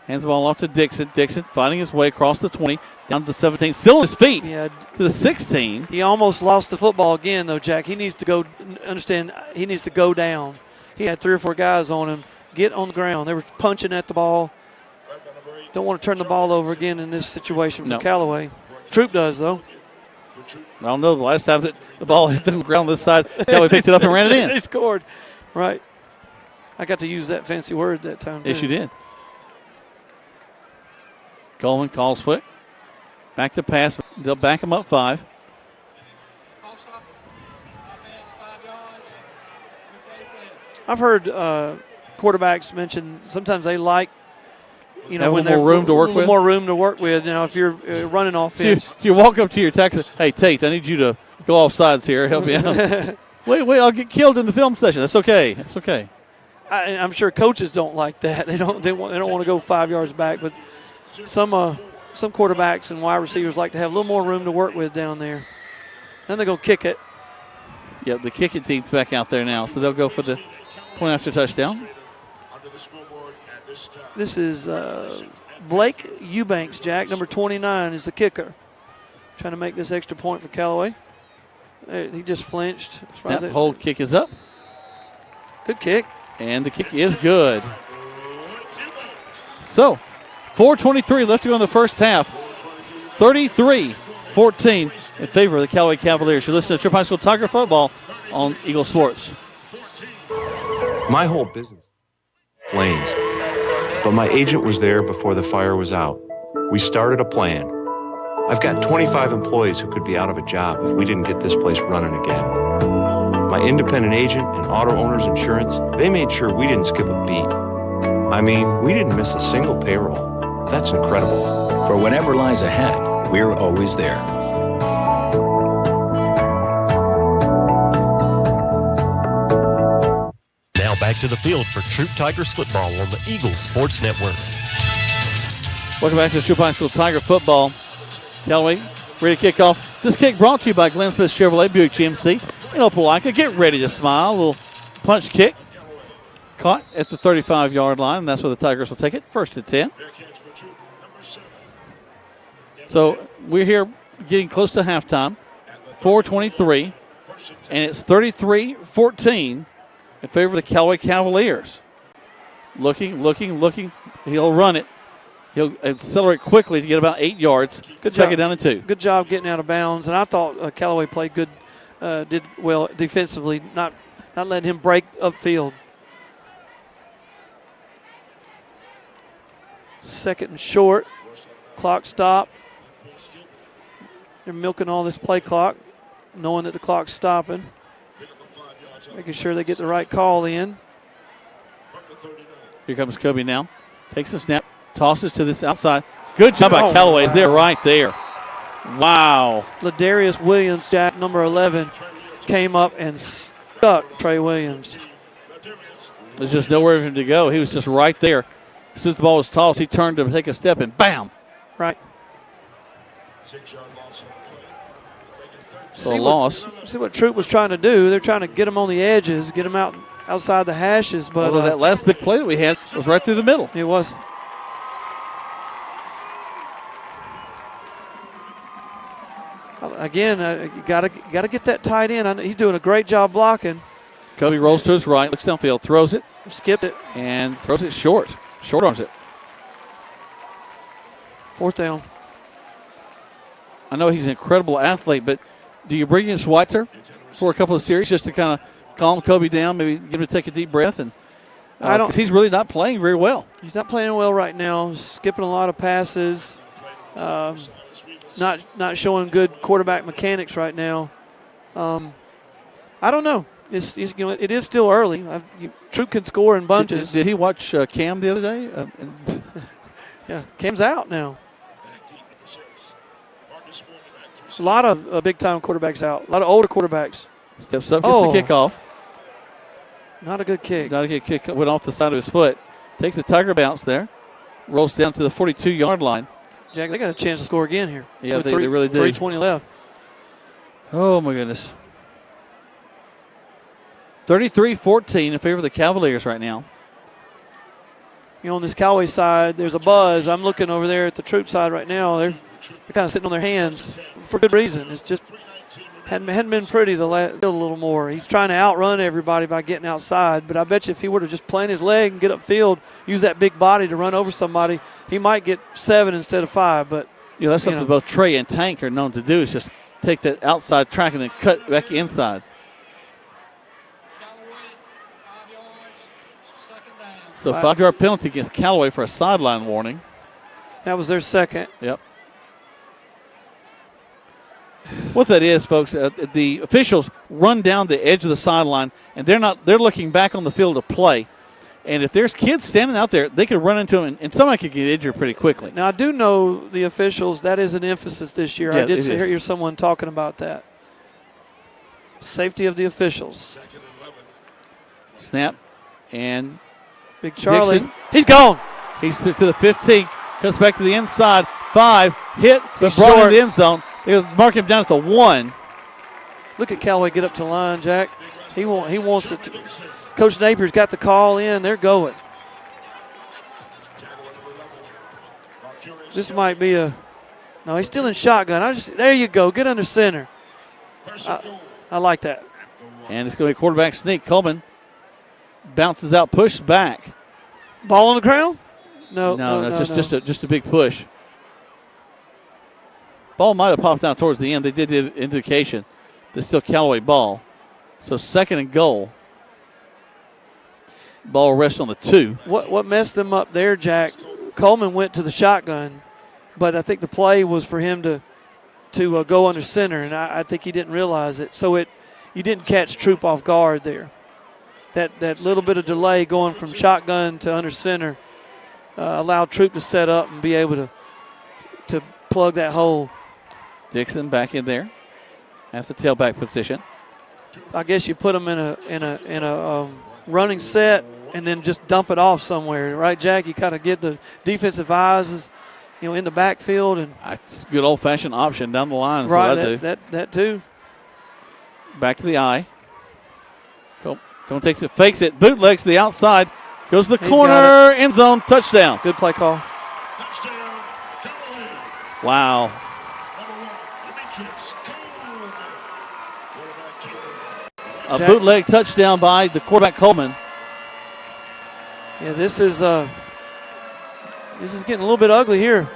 hands the ball off to Dixon. Dixon finding his way across the 20, down to the 17, still on his feet to the 16. He almost lost the football again, though, Jack. He needs to go, understand, he needs to go down. He had 3 or 4 guys on him. Get on the ground. They were punching at the ball. Don't want to turn the ball over again in this situation for Callaway. Troup does, though. I don't know. The last time that the ball hit the ground this side, Callaway picked it up and ran it in. He scored. Right. I got to use that fancy word that time, too. Yes, you did. Coleman calls for it. Back to pass. They'll back him up 5. I've heard quarterbacks mention sometimes they like, when more room to work with. More room to work with. If you're running offense. So you walk up to your taxi. Hey, Tate, I need you to go off sides here. Help me out. wait, I'll get killed in the film session. That's okay. That's okay. I'm sure coaches don't like that. They don't want to go 5 yards back, but some quarterbacks and wide receivers like to have a little more room to work with down there. Then they're going to kick it. Yep, the kicking team's back out there now, so they'll go for the point after touchdown. This is Blake Eubanks, Jack. Number 29 is the kicker. Trying to make this extra point for Callaway. He just flinched. That hold kick is up. Good kick. And the kick is good. So, 4:23 left to go in the first half. 33-14 in favor of the Callaway Cavaliers. You listen to Troup High School Tiger Football on Eagle Sports. My whole business flames, but my agent was there before the fire was out. We started a plan. I've got 25 employees who could be out of a job if we didn't get this place running again. My independent agent and auto owner's insurance, they made sure we didn't skip a beat. I mean, we didn't miss a single payroll. That's incredible. For whatever lies ahead, we're always there. Now back to the field for Troup Tigers football on the Eagles Sports Network. Welcome back to Troup High School Tiger football. Callaway ready to kick off. This kick brought to you by Glenn Smith Chevrolet Buick GMC in Opelika. Get ready to smile. A little punch kick. Caught at the 35-yard line, and that's where the Tigers will take it. 1st and 10. So we're here getting close to halftime. 4:23, and it's 33-14 in favor of the Callaway Cavaliers. Looking. He'll run it. He'll accelerate quickly to get about 8 yards. Good Second job. down and 2. Good job getting out of bounds, and I thought Callaway played good, did well defensively, not letting him break upfield. 2nd and short. Clock stop. They're milking all this play clock, knowing that the clock's stopping. Making sure they get the right call in. Here comes Kobe now. Takes the snap, tosses to this outside. Good job by Callaway. They're right there. Wow. Ladarius Williams, Jack, number 11, came up and stuck Trey Williams. There's just nowhere for him to go. He was just right there. As soon as the ball was tossed, he turned to take a step and bam. Right. So loss. See what Troup was trying to do. They're trying to get him on the edges, get him outside the hashes. But although that last big play that we had was right through the middle. It was. Again, you gotta get that tight end. He's doing a great job blocking. Kobe rolls to his right, looks downfield, throws it. Skipped it. And throws it short. Short arms it. 4th down. I know he's an incredible athlete, but do you bring in Schweitzer for a couple of series just to kind of calm Kobe down, maybe get him to take a deep breath? And because he's really not playing very well. He's not playing well right now. Skipping a lot of passes. Not showing good quarterback mechanics right now. I don't know. It is still early. Troup can score in bunches. Did he watch Cam the other day? Yeah, Cam's out now. A lot of big-time quarterbacks out. A lot of older quarterbacks. Steps up, gets the kickoff. Not a good kick. Not a good kick. Went off the side of his foot. Takes a tiger bounce there. Rolls down to the 42-yard line. Jack, they got a chance to score again here. Yeah, they really do. 3:20 left. Oh, my goodness. 33-14 in favor of the Cavaliers right now. On this Callaway side, there's a buzz. I'm looking over there at the Troup side right now. They're kind of sitting on their hands for good reason. It's just hadn't been pretty a little more. He's trying to outrun everybody by getting outside, but I bet you if he were to just plant his leg and get upfield, use that big body to run over somebody, he might get 7 instead of 5. But that's something both Trey and Tank are known to do, is just take that outside track and then cut back inside. So 5-yard penalty against Callaway for a sideline warning. That was their second. Yep. What that is, folks, the officials run down the edge of the sideline, and they're looking back on the field to play. And if there's kids standing out there, they could run into them, and somebody could get injured pretty quickly. Now, I do know the officials, that is an emphasis this year. Yeah, I did hear someone talking about that. Safety of the officials. Snap, and Big Charlie. Dixon. He's gone. He's to the 15, comes back to the inside. 5, hit, but He's brought short. in the end zone. They mark him down at the 1. Look at Callaway get up to the line, Jack. He wants it. Coach Napier's got the call in. They're going. This might be no, he's still in shotgun. There you go. Get under center. I like that. And it's going to be a quarterback sneak. Coleman bounces out, pushed back. Ball on the ground? No, just a big push. Ball might have popped out towards the end. They did the indication. There's still Callaway ball. So 2nd and goal. Ball rests on the 2. What messed them up there, Jack? Coleman went to the shotgun, but I think the play was for him to go under center, and I think he didn't realize it. So you didn't catch Troup off guard there. That little bit of delay going from shotgun to under center allowed Troup to set up and be able to plug that hole. Dixon back in there at the tailback position. I guess you put him in a running set and then just dump it off somewhere, right, Jack? You kind of get the defensive eyes, in the backfield, and good old-fashioned option down the line. Right, that too. Back to the eye. Cone takes it, fakes it, bootlegs to the outside, goes to the corner, end zone, touchdown. Good play call. Wow. A bootleg touchdown by the quarterback Coleman. Yeah, this is getting a little bit ugly here.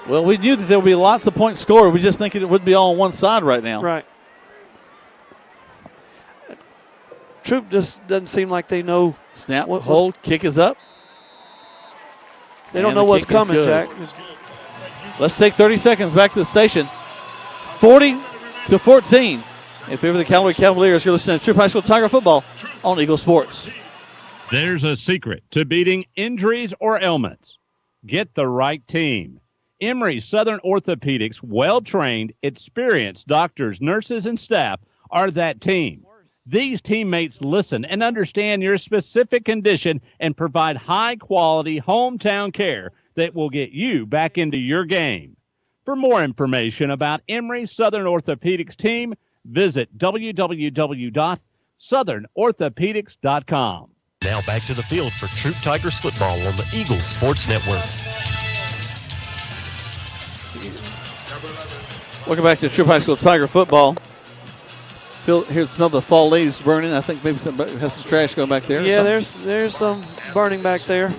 Well, we knew that there would be lots of points scored. We just think it would be all on one side right now. Right. Troup just doesn't seem like they know. Snap, hold, kick is up. They don't know what's coming, Jack. Let's take 30 seconds back to the station. 40-14. In favor of the Callaway Cavaliers, you're listening to Troup High School Tiger Football on Eagle Sports. There's a secret to beating injuries or ailments. Get the right team. Emory Southern Orthopedics, well-trained, experienced doctors, nurses, and staff are that team. These teammates listen and understand your specific condition and provide high-quality hometown care that will get you back into your game. For more information about Emory Southern Orthopedics team, visit www.southernorthopedics.com. Now back to the field for Troup Tigers football on the Eagles Sports Network. Welcome back to Troup High School Tiger football. Smell the fall leaves burning. I think maybe somebody has some trash going back there. Yeah, there's some burning back there.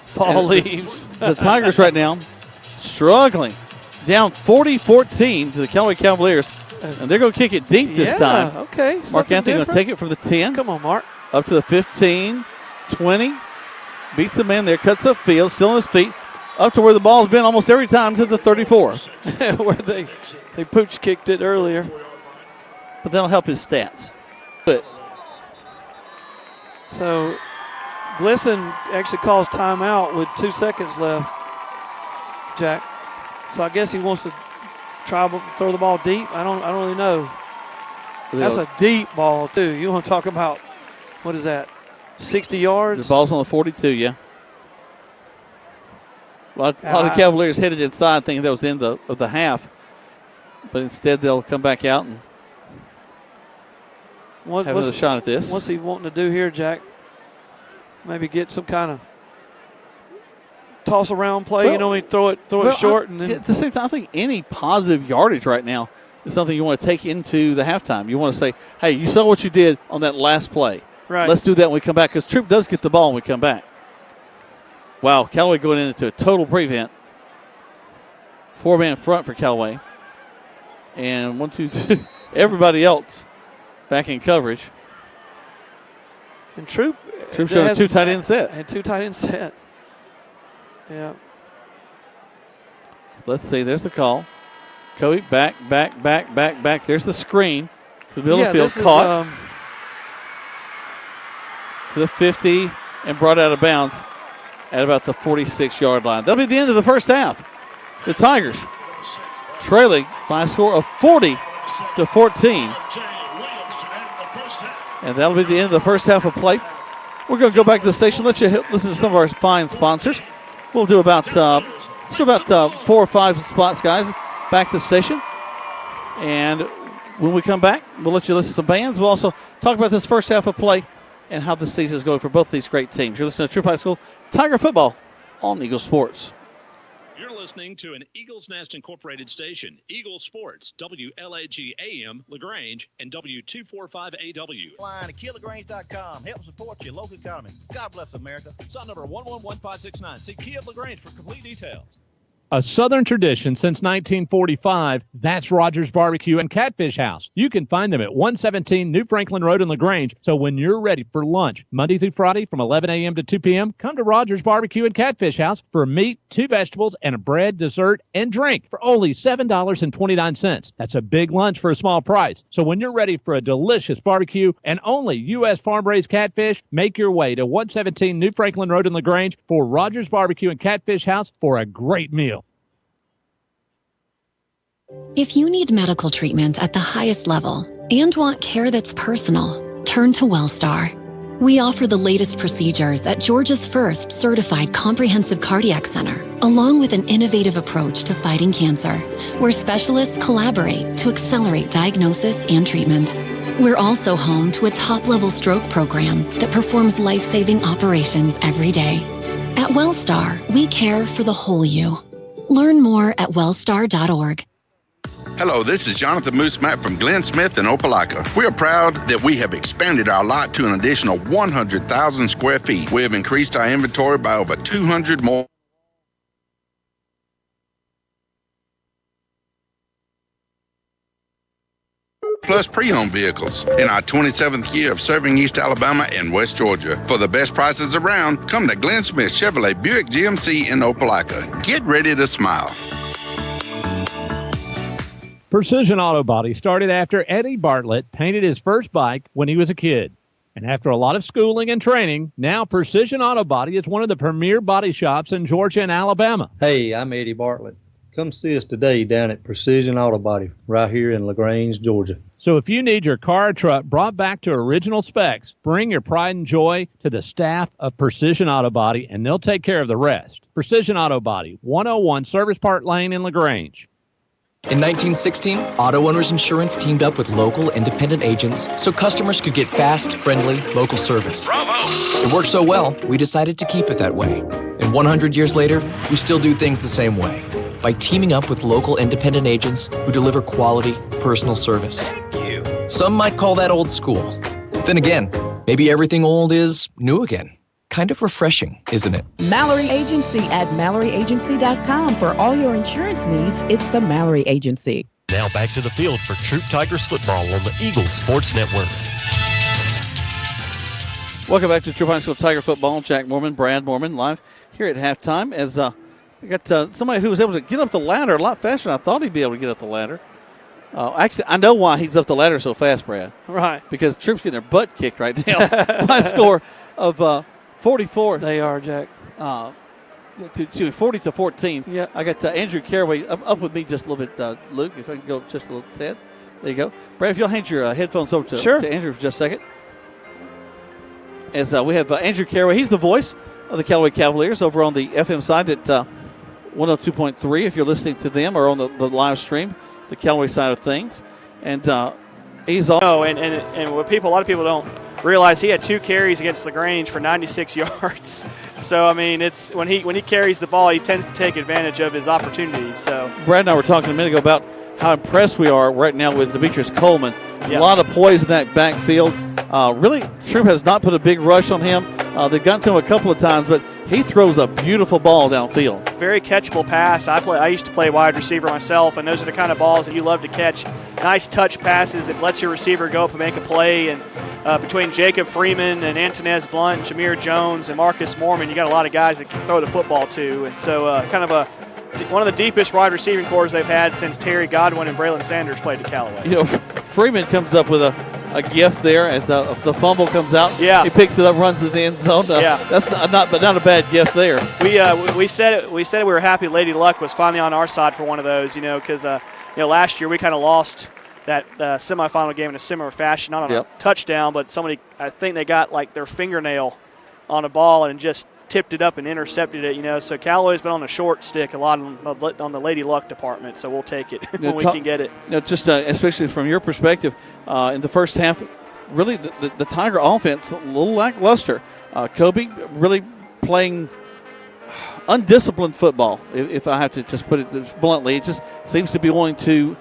Fall leaves. The Tigers right now struggling. Down 40-14 to the Callaway Cavaliers. And they're going to kick it deep this time. Okay. Mark Anthony going to take it from the 10. Come on, Mark. Up to the 15, 20. Beats the man there, cuts up field, still on his feet. Up to where the ball's been almost every time to the 34. Where they pooch kicked it earlier. But that'll help his stats. But so Glisson actually calls timeout with 2 seconds left, Jack. So I guess he wants to try to throw the ball deep. I don't really know. That's a deep ball too. You want to talk about, what is that, 60 yards? The ball's on the 42, yeah. A lot of Cavaliers headed inside thinking that was the end of the half. But instead they'll come back out and have another shot at this. What's he wanting to do here, Jack? Maybe get some kind of toss around play, throw it short. And then at the same time, I think any positive yardage right now is something you want to take into the halftime. You want to say, hey, you saw what you did on that last play. Right. Let's do that when we come back, because Troup does get the ball when we come back. Wow, Callaway going into a total prevent. 4-man front for Callaway. And 1, 2, 3, everybody else back in coverage. And Troup showing a 2 tight end set. And 2 tight end set. Yeah. Let's see. There's the call. Cody back. There's the screen to the middle of the field. Caught to the 50 and brought out of bounds at about the 46-yard line. That'll be the end of the first half. The Tigers trailing by a score of 40-14. And that'll be the end of the first half of play. We're going to go back to the station, let you listen to some of our fine sponsors. We'll do about 4 or 5 spots, guys, back to the station. And when we come back, we'll let you listen to some bands. We'll also talk about this first half of play and how the season is going for both these great teams. You're listening to Troup High School Tiger Football on Eagle Sports. You're listening to an Eagles Nest Incorporated station, Eagle Sports, WLAG AM, LaGrange, and W245AW. Line at KiaLaGrange.com. Help support your local economy. God bless America. Stop number 111569. See Kia of LaGrange for complete details. A Southern tradition since 1945, that's Rogers Barbecue and Catfish House. You can find them at 117 New Franklin Road in LaGrange. So when you're ready for lunch, Monday through Friday from 11 a.m. to 2 p.m., come to Rogers Barbecue and Catfish House for meat, 2 vegetables, and a bread, dessert, and drink for only $7.29. That's a big lunch for a small price. So when you're ready for a delicious barbecue and only U.S. farm-raised catfish, make your way to 117 New Franklin Road in LaGrange for Rogers Barbecue and Catfish House for a great meal. If you need medical treatment at the highest level and want care that's personal, turn to WellStar. We offer the latest procedures at Georgia's first certified comprehensive cardiac center, along with an innovative approach to fighting cancer, where specialists collaborate to accelerate diagnosis and treatment. We're also home to a top-level stroke program that performs life-saving operations every day. At WellStar, we care for the whole you. Learn more at wellstar.org. Hello, this is Jonathan Moose Matt from Glenn Smith in Opelika. We are proud that we have expanded our lot to an additional 100,000 square feet. We have increased our inventory by over 200 more. Plus pre-owned vehicles in our 27th year of serving East Alabama and West Georgia. For the best prices around, come to Glenn Smith Chevrolet Buick GMC in Opelika. Get ready to smile. Precision Auto Body started after Eddie Bartlett painted his first bike when he was a kid. And after a lot of schooling and training, now Precision Auto Body is one of the premier body shops in Georgia and Alabama. Hey, I'm Eddie Bartlett. Come see us today down at Precision Auto Body right here in LaGrange, Georgia. So if you need your car or truck brought back to original specs, bring your pride and joy to the staff of Precision Auto Body, and they'll take care of the rest. Precision Auto Body, 101 Service Park Lane in LaGrange. In 1916, Auto Owners Insurance teamed up with local independent agents so customers could get fast, friendly, local service. Bravo! It worked so well, we decided to keep it that way. And 100 years later, we still do things the same way, by teaming up with local independent agents who deliver quality, personal service. Some might call that old school. But then again, maybe everything old is new again. Kind of refreshing, isn't it? Mallory Agency at MalloryAgency.com. For all your insurance needs, it's the Mallory Agency. Now back to the field for Troup Tigers football on the Eagles Sports Network. Welcome back to Troup High School Tiger football. Jack Mormon, Brad Mormon, live here at halftime. As we got somebody who was able to get up the ladder a lot faster than I thought he'd be able to get up the ladder. Actually, I know why he's up the ladder so fast, Brad. Right. Because Troop's getting their butt kicked right now by a score of 44. They are, Jack. 40-14. Yeah. I got Andrew Caraway up with me just a little bit, Luke, if I can go just a little tad. There you go. Brad, if you'll hand your headphones over to Andrew for just a second. As we have Andrew Caraway. He's the voice of the Callaway Cavaliers over on the FM side at 102.3 if you're listening to them, or on the live stream, the Callaway side of things. And he's all. Oh, and what a lot of people don't realize, he had 2 carries against LaGrange for 96 yards. So I mean, it's when he carries the ball, he tends to take advantage of his opportunities. So Brad and I were talking a minute ago about how impressed we are right now with Demetrius Coleman. A lot of poise in that backfield. Really, Troup has not put a big rush on him. They've gotten to him a couple of times, but he throws a beautiful ball downfield. Very catchable pass. I used to play wide receiver myself, and those are the kind of balls that you love to catch. Nice touch passes. It lets your receiver go up and make a play. And between Jacob Freeman and Antonez Blunt, Jameer Jones, and Marcus Mormon, you got a lot of guys that can throw the football too. And so one of the deepest wide receiving cores they've had since Terry Godwin and Braylon Sanders played at Callaway. You know, Freeman comes up with a gift there as the fumble comes out. Yeah, he picks it up, runs to the end zone. That's not a bad gift there. We said we were happy Lady Luck was finally on our side for one of those. Because last year we kind of lost that semifinal game in a similar fashion, not on a touchdown, but somebody, I think they got like their fingernail on a ball and just tipped it up and intercepted it, so Callaway's been on a short stick a lot on the Lady Luck department, so we'll take it when we can get it. Just especially from your perspective, in the first half, really the Tiger offense a little lackluster. Kobe really playing undisciplined football, if I have to just put it bluntly. It just seems to be wanting to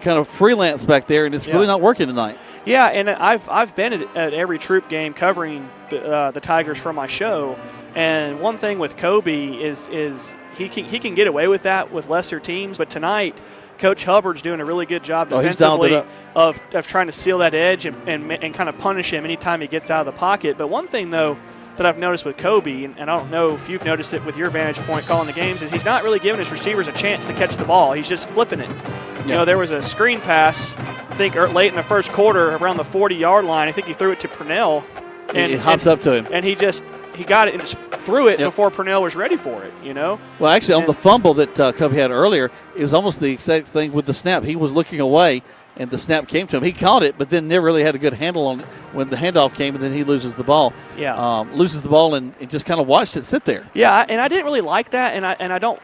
kind of freelance back there, and it's really not working tonight. Yeah, and I've been at every Troup game covering the Tigers from my show, and one thing with Kobe is he can get away with that with lesser teams, but tonight Coach Hubbard's doing a really good job defensively of trying to seal that edge and kind of punish him anytime he gets out of the pocket. But one thing though that I've noticed with Kobe, and I don't know if you've noticed it with your vantage point calling the games, is he's not really giving his receivers a chance to catch the ball. He's just flipping it. There was a screen pass, I think late in the first quarter around the 40-yard line. I think he threw it to Purnell. And he hopped up to him. And he got it and just threw it before Purnell was ready for it, Well, actually, on the fumble that Kobe had earlier, it was almost the exact thing with the snap. He was looking away, and the snap came to him. He caught it, but then never really had a good handle on it when the handoff came, and then he loses the ball. Loses the ball and just kind of watched it sit there. Yeah, and I didn't really like that,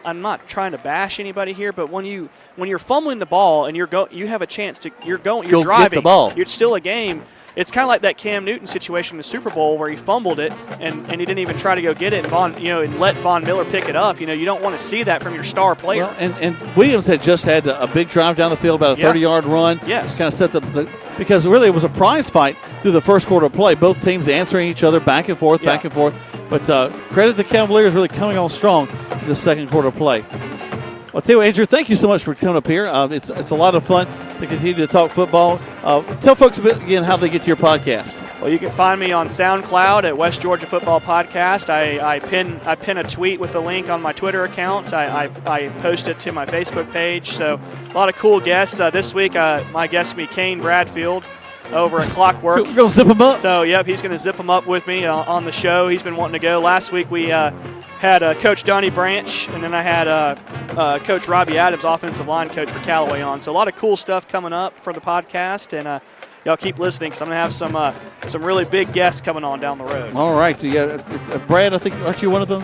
I'm not trying to bash anybody here, but when you're fumbling the ball and you have a chance to you're driving, get the ball. It's still a game. It's kind of like that Cam Newton situation in the Super Bowl where he fumbled it and he didn't even try to go get it, and let Von Miller pick it up. You don't want to see that from your star player. Well, and Williams had just had a big drive down the field, about a 30-yard run. Yes. Kind of set because really it was a prize fight through the first quarter of play. Both teams answering each other back and forth. But credit the Cavaliers really coming on strong in the second quarter of play. Well, tell you what, Andrew, thank you so much for coming up here. It's a lot of fun to continue to talk football. Tell folks again how they get to your podcast. Well, you can find me on SoundCloud at West Georgia Football Podcast. I pin a tweet with a link on my Twitter account. I post it to my Facebook page. So a lot of cool guests. This week, my guest will be Kane Bradfield over at Clockwork. You're going to zip him up? So, yep, he's going to zip him up with me on the show. He's been wanting to go. Last week we had Coach Donnie Branch, and then I had Coach Robbie Adams, offensive line coach for Callaway, on. So a lot of cool stuff coming up for the podcast, and y'all keep listening because I'm going to have some really big guests coming on down the road. All right. Yeah, Brad, I think, aren't you one of them?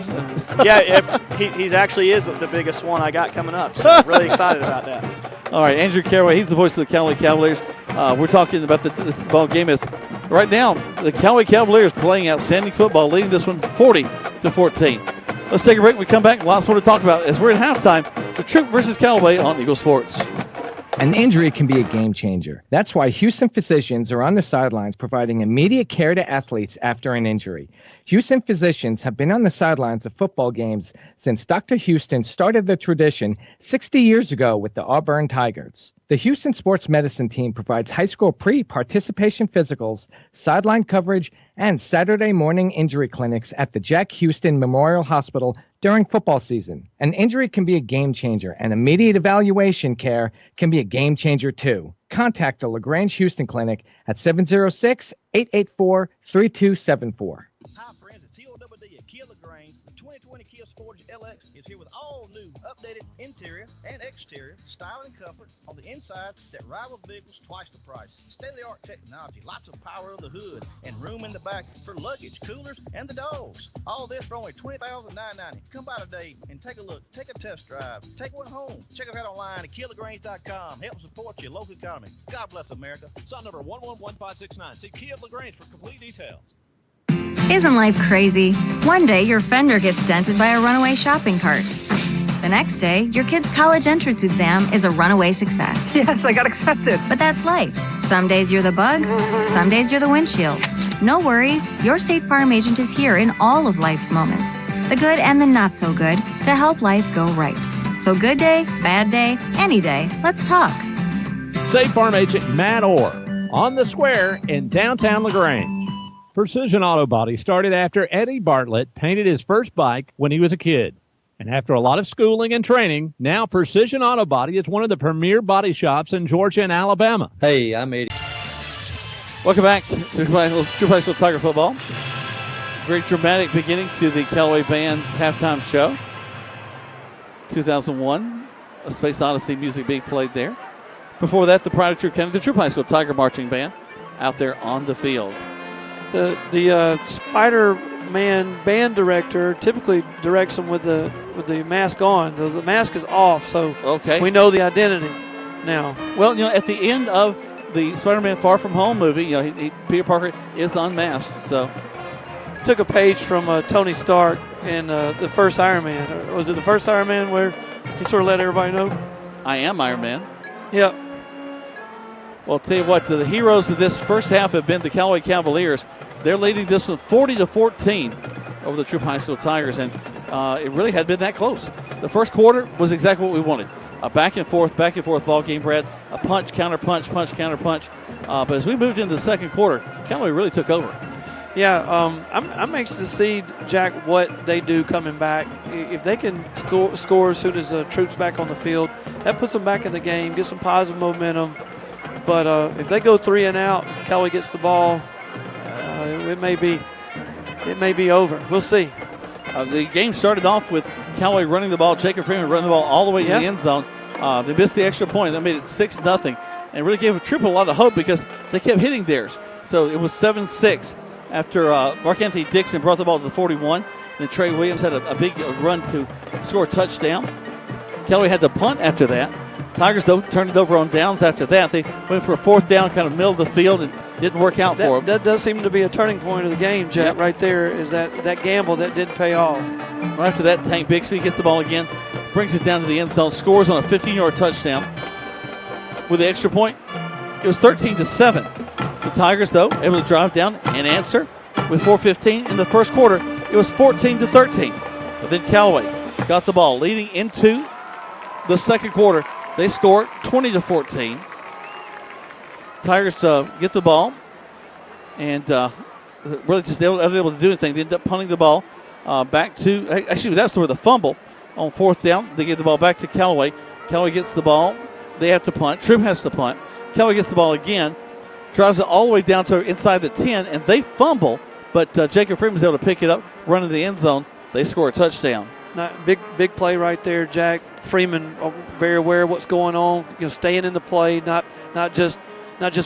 Yeah, he's actually is the biggest one I got coming up, so I'm really excited about that. All right, Andrew Caraway, he's the voice of the Callaway Cavaliers. We're talking about this ball game. Is right now the Callaway Cavaliers playing outstanding football, leading this one 40-14. Let's take a break. When we come back, lots more to talk about as we're at halftime. The Troup versus Callaway on Eagle Sports. An injury can be a game changer. That's why Houston physicians are on the sidelines providing immediate care to athletes after an injury. Houston physicians have been on the sidelines of football games since Dr. Houston started the tradition 60 years ago with the Auburn Tigers. The Houston Sports Medicine team provides high school pre-participation physicals, sideline coverage, and Saturday morning injury clinics at the Jack Houston Memorial Hospital during football season. An injury can be a game changer, and immediate evaluation care can be a game changer too. Contact the LaGrange Houston Clinic at 706-884-3274. Hi, friends. It's TOWD at Kia LaGrange. The 2020 Kia Sportage LX is here with all new, updated interior and exterior style and comfort on the inside that rivals vehicles twice the price. State-of-the-art technology, lots of power on the hood, and room in the back for luggage, coolers, and the dogs. All this for only $20,990. Come by today and take a look. Take a test drive. Take one home. Check us out online at KiaLaGrange.com. Help support your local economy. God bless America. Stop number 111569. See Kia LaGrange for complete details. Isn't life crazy? One day your fender gets dented by a runaway shopping cart. The next day, your kid's college entrance exam is a runaway success. Yes, I got accepted. But that's life. Some days you're the bug, some days you're the windshield. No worries, your State Farm agent is here in all of life's moments, the good and the not so good, to help life go right. So good day, bad day, any day, let's talk. State Farm agent Matt Orr on the square in downtown LaGrange. Precision Auto Body started after Eddie Bartlett painted his first bike when he was a kid. And after a lot of schooling and training, now Precision Auto Body is one of the premier body shops in Georgia and Alabama. Hey, I'm Eddie. Welcome back to Troup High School Tiger football. Very dramatic beginning to the Callaway Band's halftime show. 2001, A Space Odyssey music being played there. Before that, the Pride of Troup County, the Troup High School Tiger Marching Band out there on the field. The Spider-Man band director typically directs them with the mask on. The mask is off, so we know the identity now. Well, at the end of the Spider-Man Far From Home movie, Peter Parker is unmasked. So took a page from Tony Stark in the first Iron Man. Was it the first Iron Man where he sort of let everybody know? I am Iron Man. Yep. Well, I'll tell you what, the heroes of this first half have been the Callaway Cavaliers. They're leading this one 40-14 over the Troup High School Tigers, and it really had been that close. The first quarter was exactly what we wanted. A back and forth ball game, Brad. A punch, counter punch, punch, counter punch. But as we moved into the second quarter, Callaway really took over. Yeah, I'm anxious to see, Jack, what they do coming back. If they can score as soon as Troup's back on the field, that puts them back in the game, get some positive momentum. But if they go 3 and out, Callaway gets the ball, it may be over. We'll see. The game started off with Callaway running the ball, Jacob Freeman running the ball all the way to the end zone. They missed the extra point. That made it 6-0, and really gave Troup a lot of hope because they kept hitting theirs. So it was 7-6 after Mark Anthony Dixon brought the ball to the 41. Then Trey Williams had a big run to score a touchdown. Callaway had to punt after that. Tigers, though, turned it over on downs after that. They went for a fourth down, kind of middle of the field, and didn't work out for them. That does seem to be a turning point of the game, Jack, right there, is that gamble that didn't pay off. Right after that, Tank Bixby gets the ball again, brings it down to the end zone, scores on a 15-yard touchdown. With the extra point, it was 13-7. The Tigers, though, able to drive down and answer. With 4:15 in the first quarter, it was 14-13. But then Callaway got the ball, leading into the second quarter. They score 20-14. Tigers get the ball, and really just unable to do anything. They end up punting the ball back to, actually, that's where the fumble on fourth down. They give the ball back to Callaway. Callaway gets the ball. They have to punt. Troup has to punt. Callaway gets the ball again, drives it all the way down to inside the 10, and they fumble, but Jacob Freeman's able to pick it up, run in the end zone. They score a touchdown. Big play right there, Jack. Freeman very aware of what's going on, staying in the play, not just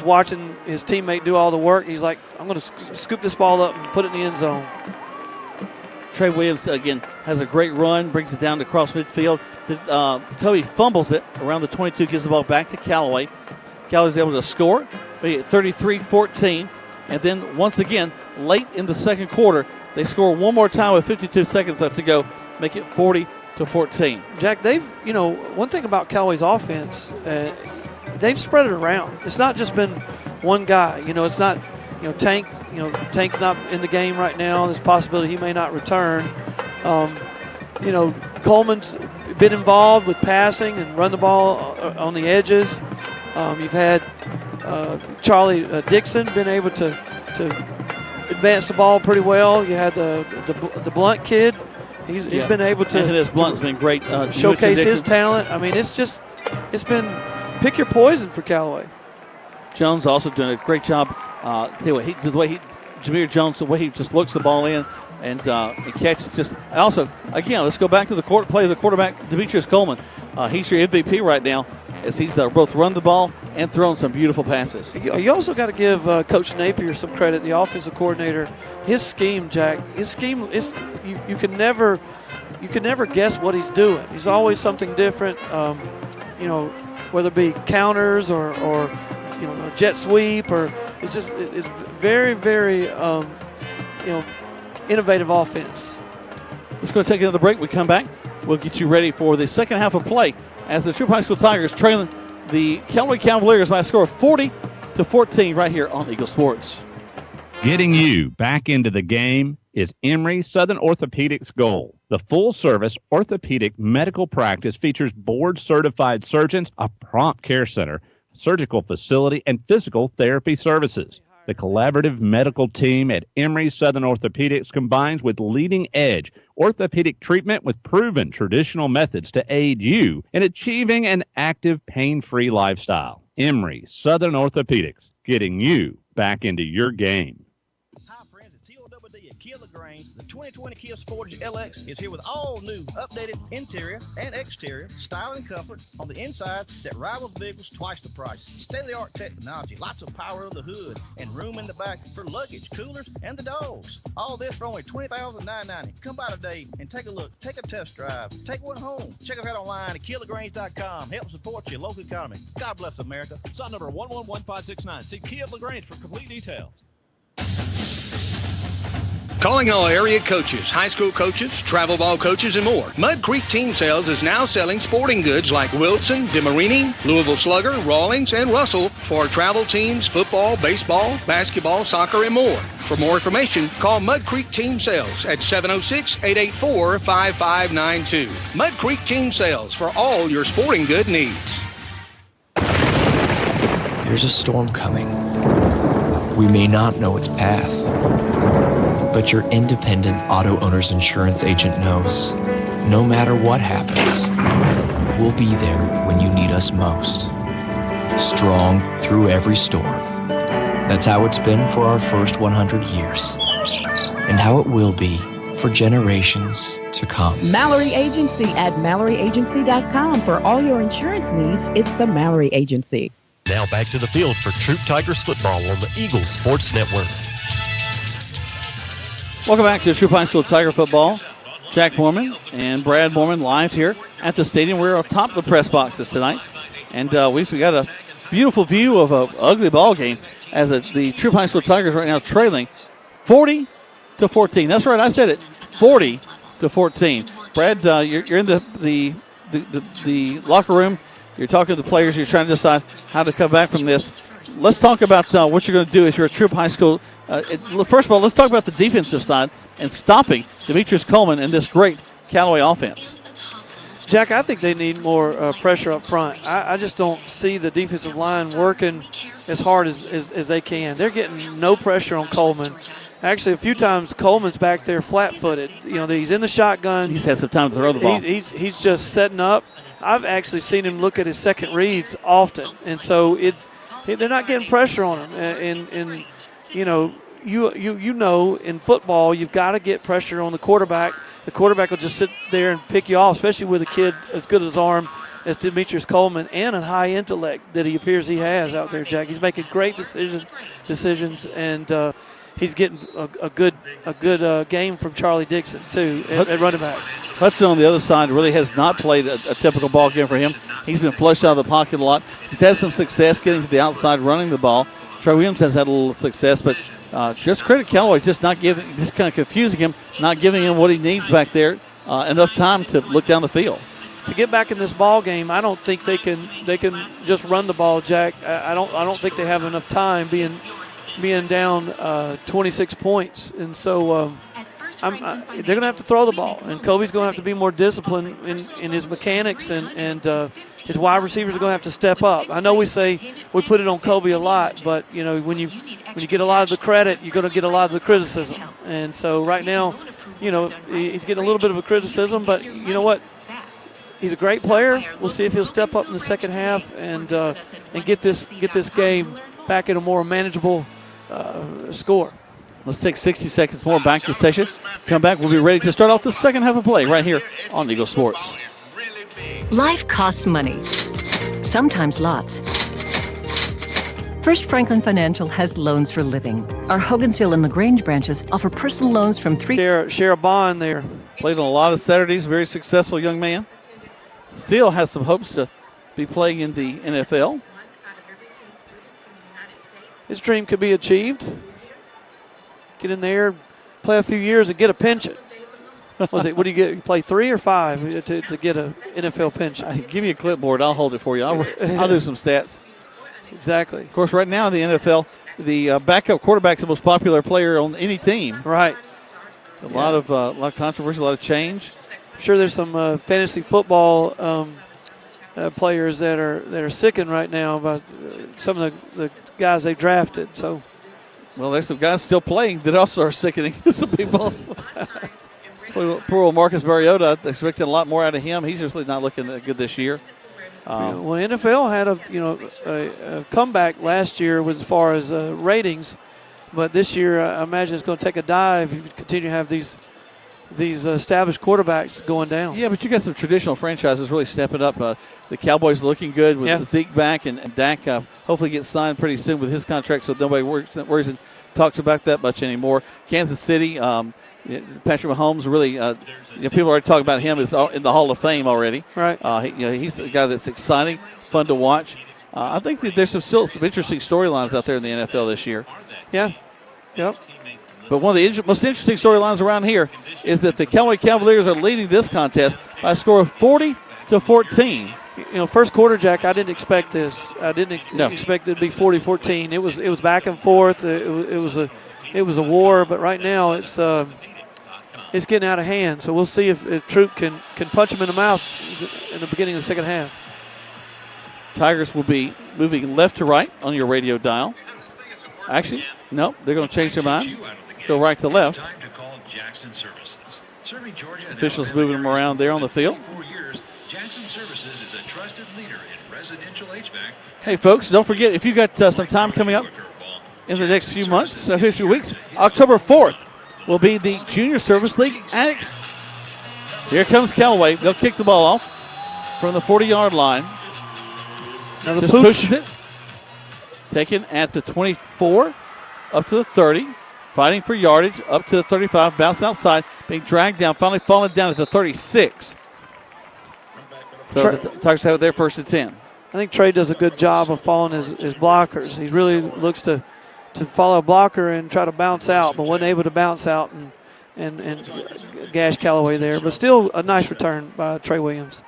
watching his teammate do all the work. He's like, I'm going to scoop this ball up and put it in the end zone. Trey Williams, again, has a great run, brings it down to cross midfield. Kobe fumbles it around the 22, gives the ball back to Callaway. Callaway's able to score, 33-14. And then once again, late in the second quarter, they score one more time with 52 seconds left to go, make it 40-14. Jack, one thing about Callaway's offense, they've spread it around. It's not just been one guy. It's not, Tank. Tank's not in the game right now. There's a possibility he may not return. Coleman's been involved with passing and run the ball on the edges. You've had Charlie Dixon been able to advance the ball pretty well. You had the Blunt kid. He's been able to. Anthony Blunt's been great. Showcase his talent. I mean, it's been pick your poison for Callaway. Jones also doing a great job. Jameer Jones, the way he just looks the ball in and he catches just. Also, again, let's go back to the play of the quarterback, Demetrius Coleman. He's your MVP right now as he's both run the ball and thrown some beautiful passes. You also got to give Coach Napier some credit, the offensive coordinator. His scheme, Jack. His scheme is you can never guess what he's doing. He's always something different. Whether it be counters or jet sweep, or it's very, very innovative offense. Let's go take another break. We come back, we'll get you ready for the second half of play as the Troup High School Tigers trailing the Callaway Cavaliers by a score of 40-14 right here on Eagle Sports. Getting you back into the game is Emory Southern Orthopedics' goal. The full-service orthopedic medical practice features board-certified surgeons, a prompt care center, surgical facility, and physical therapy services. The collaborative medical team at Emory Southern Orthopedics combines with leading-edge orthopedic treatment with proven traditional methods to aid you in achieving an active, pain-free lifestyle. Emory Southern Orthopedics, getting you back into your game. The 2020 Kia Sportage LX is here with all new updated interior and exterior style and comfort on the inside that rivals vehicles twice the price. State-of-the-art technology, lots of power of the hood, and room in the back for luggage, coolers, and the dogs. All this for only $20,990. Come by today and take a look. Take a test drive. Take one home. Check us out online at KiaLaGrange.com. Help support your local economy. God bless America. Slot number 111569. See Kia LaGrange for complete details. Calling all area coaches, high school coaches, travel ball coaches, and more. Mud Creek Team Sales is now selling sporting goods like Wilson, DeMarini, Louisville Slugger, Rawlings, and Russell for travel teams, football, baseball, basketball, soccer, and more. For more information, call Mud Creek Team Sales at 706-884-5592. Mud Creek Team Sales for all your sporting good needs. There's a storm coming. We may not know its path, but your independent auto owner's insurance agent knows no matter what happens, we'll be there when you need us most. Strong through every storm. That's how it's been for our first 100 years, and how it will be for generations to come. Mallory Agency at MalloryAgency.com. For all your insurance needs, it's the Mallory Agency. Now back to the field for Troup Tigers football on the Eagles Sports Network. Welcome back to Troup High School Tiger football. Jack Borman and Brad Borman live here at the stadium. We're on top of the press boxes tonight, and we've got a beautiful view of an ugly ball game as the Troup High School Tigers right now trailing 40-14. That's right, I said it, 40-14. Brad, you're in the locker room. You're talking to the players. You're trying to decide how to come back from this. Let's talk about what you're going to do if you're a Troup High School. First of all, let's talk about the defensive side and stopping Demetrius Coleman and this great Callaway offense. Jack, I think they need more pressure up front. I just don't see the defensive line working as hard as they can. They're getting no pressure on Coleman. Actually, a few times Coleman's back there flat-footed. He's in the shotgun. He's had some time to throw the ball. He's just setting up. I've actually seen him look at his second reads often, and so they're not getting pressure on him. And in football, you've got to get pressure on the quarterback. The quarterback will just sit there and pick you off, especially with a kid as good as his arm as Demetrius Coleman and a high intellect that he appears he has out there, Jack. He's making great decisions, and he's getting a good game from Charlie Dixon, too, at running back. Hudson on the other side really has not played a typical ball game for him. He's been flushed out of the pocket a lot. He's had some success getting to the outside, running the ball. Trey Williams has had a little success, but just credit Callaway, just kind of confusing him, not giving him what he needs back there, enough time to look down the field. To get back in this ball game, I don't think they can just run the ball, Jack. I don't think they have enough time being down 26 points, and so they're going to have to throw the ball, and Kobe's going to have to be more disciplined in his mechanics, and his wide receivers are going to have to step up. I know we say we put it on Kobe a lot, but when you get a lot of the credit, you're going to get a lot of the criticism, and so right now, he's getting a little bit of a criticism, but you know what? He's a great player. We'll see if he'll step up in the second half and get this game back at a more manageable score. Let's take 60 seconds more back to the session. Come back. We'll be ready to start off the second half of play right here on Eagle Sports. Life costs money, sometimes lots. First Franklin Financial has loans for living. Our Hogansville and LaGrange branches offer personal loans from Share a bond there. Played on a lot of Saturdays. Very successful young man. Still has some hopes to be playing in the NFL. His dream could be achieved. Get in there, play a few years, and get a pension. What do you get? You play 3 or 5 to get an NFL pension? Give me a clipboard. I'll hold it for you. I'll do some stats. Exactly. Of course, right now in the NFL, the backup quarterback's the most popular player on any team. Right. A lot of controversy, a lot of change. I'm sure there's some fantasy football players that are sickened right now about some of the guys they drafted. So, well, there's some guys still playing that also are sickening some people. Poor old Marcus Mariota, expecting a lot more out of him. He's just not looking that good this year. Well, NFL had a comeback last year as far as ratings, but this year I imagine it's going to take a dive if you continue to have these established quarterbacks going down. Yeah, but you got some traditional franchises really stepping up. The Cowboys looking good with Zeke back, and Dak hopefully gets signed pretty soon with his contract, so nobody worries and talks about that much anymore. Kansas City, Patrick Mahomes really, people already talking about him as in the Hall of Fame already. Right. He's a guy that's exciting, fun to watch. I think that there's still some interesting storylines out there in the NFL this year. Yeah. Yep. But one of the most interesting storylines around here is that the Callaway Cavaliers are leading this contest by a score of 40-14. First quarter, Jack, I didn't expect this. I didn't expect it to be 40-14. It was back and forth. It was a war, but right now it's getting out of hand. So we'll see if Troup can punch him in the mouth in the beginning of the second half. Tigers will be moving left to right on your radio dial. Actually, no, they're going to change their mind. Go right to left. Officials moving them around there on the field. Hey, folks, don't forget, if you got some time coming up in the next few months, a few weeks, October 4th will be the Junior Service League Annex. Here comes Callaway. They'll kick the ball off from the 40-yard line. Now just pushes it. Taken at the 24, up to the 30. Fighting for yardage, up to the 35, bounce outside, being dragged down, finally falling down at the 36. So the Tigers have it there first and 10. I think Trey does a good job of following his blockers. He really looks to follow a blocker and try to bounce out, but wasn't able to bounce out and gash Callaway there. But still a nice return by Trey Williams.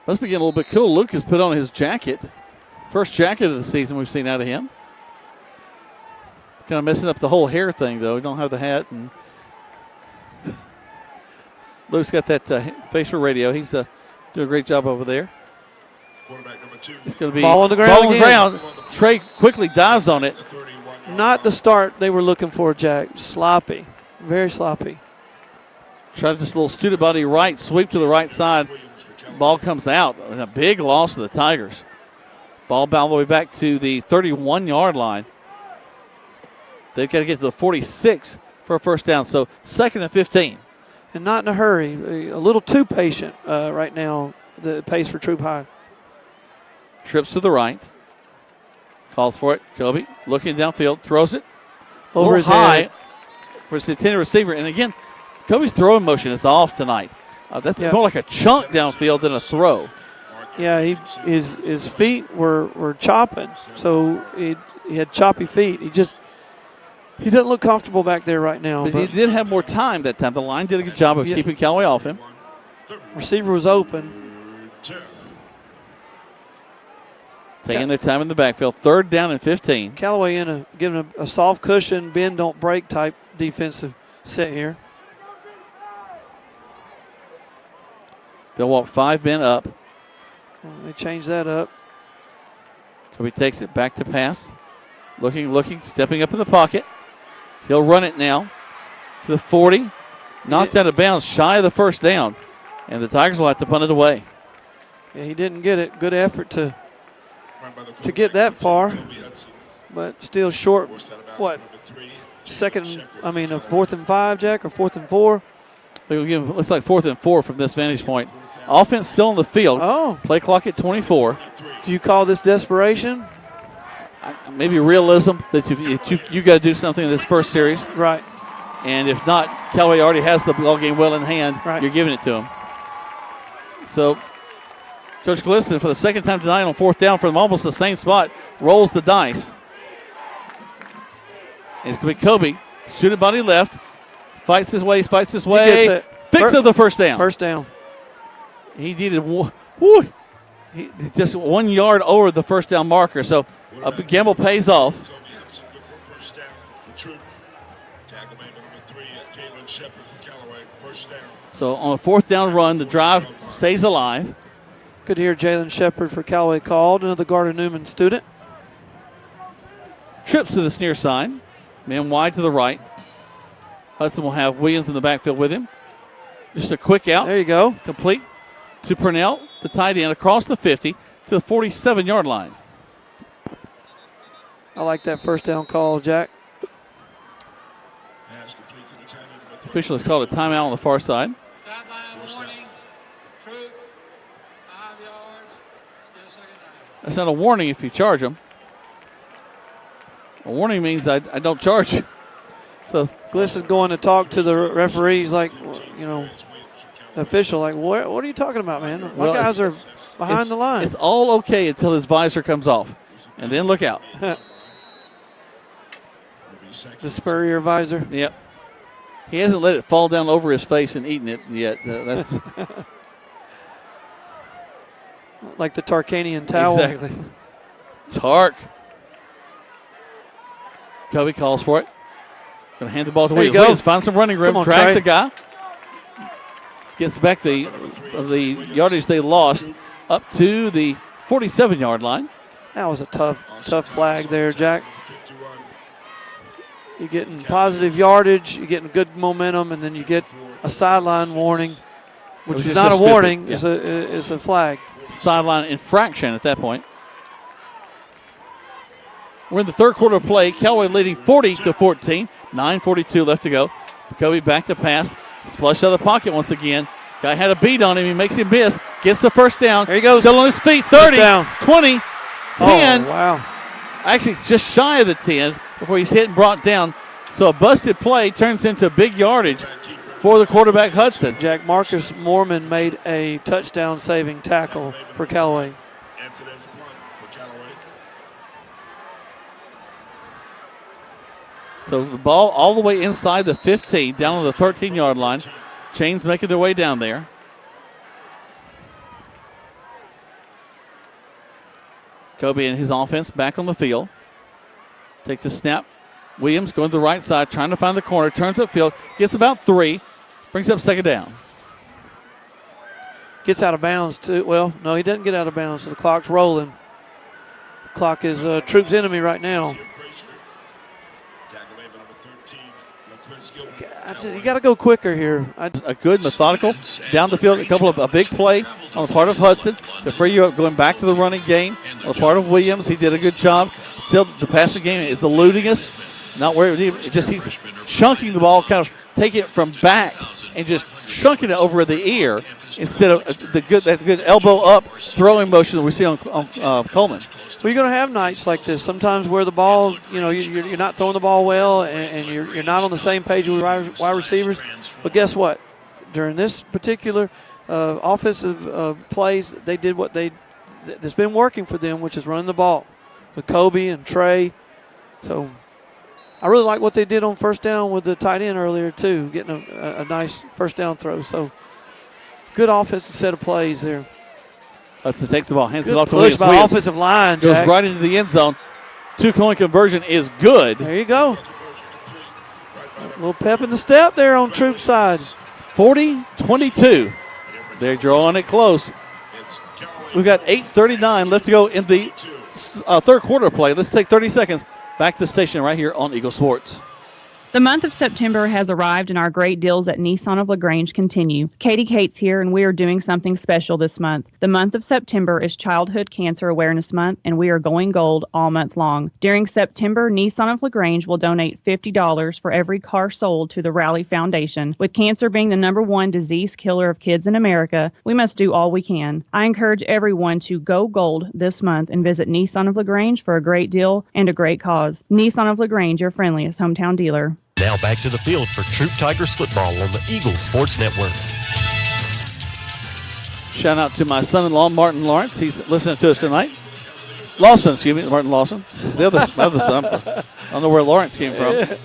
Must be getting a little bit cool. Luke has put on his jacket. First jacket of the season we've seen out of him. It's kind of messing up the whole hair thing, though. We don't have the hat. And Luke's got that face for radio. He's doing a great job over there. It's going to be ball on the ground. Ball on the ground. Trey quickly dives on it. Not the start they were looking for, Jack. Sloppy. Very sloppy. Try just a little student body right, sweep to the right side. Ball comes out. A big loss for the Tigers. Ball all the way back to the 31-yard line. They've got to get to the 46 for a first down. So 2nd and 15. And not in a hurry. A little too patient right now, the pace for Troup High. Trips to the right. Calls for it. Kobe looking downfield. Throws it. Over his high head. for his intended receiver. And again, Kobe's throwing motion is off tonight. That's more like a chunk downfield than a throw. Yeah, his feet were chopping. So he had choppy feet. He doesn't look comfortable back there right now. But he did have more time that time. The line did a good job of keeping Callaway off him. Receiver was open. Taking their time in the backfield. 3rd down and 15. Callaway giving a soft cushion, bend, don't break type defensive set here. They'll walk 5 men up. They changed that up. Kobe takes it back to pass. Looking, stepping up in the pocket. He'll run it now to the 40. Knocked out of bounds, shy of the first down. And the Tigers will have to punt it away. Yeah, he didn't get it. Good effort to get that far. But still short, what? 4th and 5, Jack, or 4th and 4? Looks like 4th and 4 from this vantage point. Offense still on the field. Oh. Play clock at 24. Do you call this desperation? Maybe realism that you got to do something in this first series. Right. And if not, Callaway already has the ball game well in hand. Right. You're giving it to him. So Coach Glisson, for the second time tonight on 4th down from almost the same spot, rolls the dice. And it's going to be Kobe. Student body left. Fights his way. Fixes the first down. First down. He needed just 1 yard over the first down marker. So a gamble pays off. So on a 4th down run, the drive stays alive. Good to hear Jalen Shepard for Callaway called. Another Gardner-Newman student. Trips to this near side. Man wide to the right. Hudson will have Williams in the backfield with him. Just a quick out. There you go. Complete to Purnell, the tight end, across the 50 to the 47-yard line. I like that first down call, Jack. The official has called a timeout on the far side. That's not a warning if you charge them. A warning means I don't charge you. So Glisson's going to talk to the referees like, the official, like, what are you talking about, man? My guys are behind the line. It's all okay until his visor comes off. And then look out. The Spurrier visor. Yep. He hasn't let it fall down over his face and eaten it yet. That's like the Tarkanian towel. Exactly. Tark. Kobe calls for it. Going to hand the ball to Williams. Williams finds some running room. Drags a guy. Gets back the yardage they lost up to the 47-yard line. That was a tough flag there, Jack. You're getting positive yardage, you're getting good momentum, and then you get a sideline warning, which is not a warning, it's a flag. Sideline infraction at that point. We're in the 3rd quarter of play. Callaway leading 40-14. 9:42 left to go. Kobe back to pass. He's flushed out of the pocket once again. Guy had a beat on him. He makes him miss. Gets the first down. There he goes. Still on his feet. 30, 20, 10. Oh, wow. Actually, just shy of the 10 before he's hit and brought down. So a busted play turns into big yardage for the quarterback, Hudson. Jack, Marcus Mormon made a touchdown-saving tackle for Callaway. So the ball all the way inside the 15, down on the 13-yard line. Chains making their way down there. Kobe and his offense back on the field. Takes the snap. Williams going to the right side, trying to find the corner. Turns upfield, gets about 3, brings up second down. Gets out of bounds, too. Well, no, he doesn't get out of bounds, so the clock's rolling. The clock is Troop's enemy right now. You got to go quicker here. A good methodical down the field, a big play on the part of Hudson to free you up, going back to the running game on the part of Williams. He did a good job. Still, the passing game is eluding us. Not where he's chunking the ball, kind of taking it from back and just chunking it over the ear instead of that good elbow up throwing motion that we see on Coleman. Well, you're going to have nights like this. Sometimes where the ball, you're not throwing the ball well, and you're not on the same page with wide receivers. But guess what? During this particular offensive plays, they did that's been working for them, which is running the ball with Kobe and Trey. So I really like what they did on first down with the tight end earlier too, getting a nice first down throw. So good offensive set of plays there. Hudson takes the ball, hands good it off to push Williams. by offensive line, Jack. Goes right into the end zone. Two-point conversion is good. There you go. A little pep in the step there on Troop's side. 40-22. They're drawing it close. We've got 8:39 left to go in the third quarter play. Let's take 30 seconds. Back to the station right here on Eagle Sports. The month of September has arrived and our great deals at Nissan of LaGrange continue. Katie Cates here and we are doing something special this month. The month of September is Childhood Cancer Awareness Month and we are going gold all month long. During September, Nissan of LaGrange will donate $50 for every car sold to the Rally Foundation. With cancer being the #1 disease killer of kids in America, we must do all we can. I encourage everyone to go gold this month and visit Nissan of LaGrange for a great deal and a great cause. Nissan of LaGrange, your friendliest hometown dealer. Now back to the field for Troup Tigers football on the Eagle Sports Network. Shout out to my son-in-law, Martin Lawrence. He's listening to us tonight. Martin Lawson. The other son. I don't know where Lawrence came from.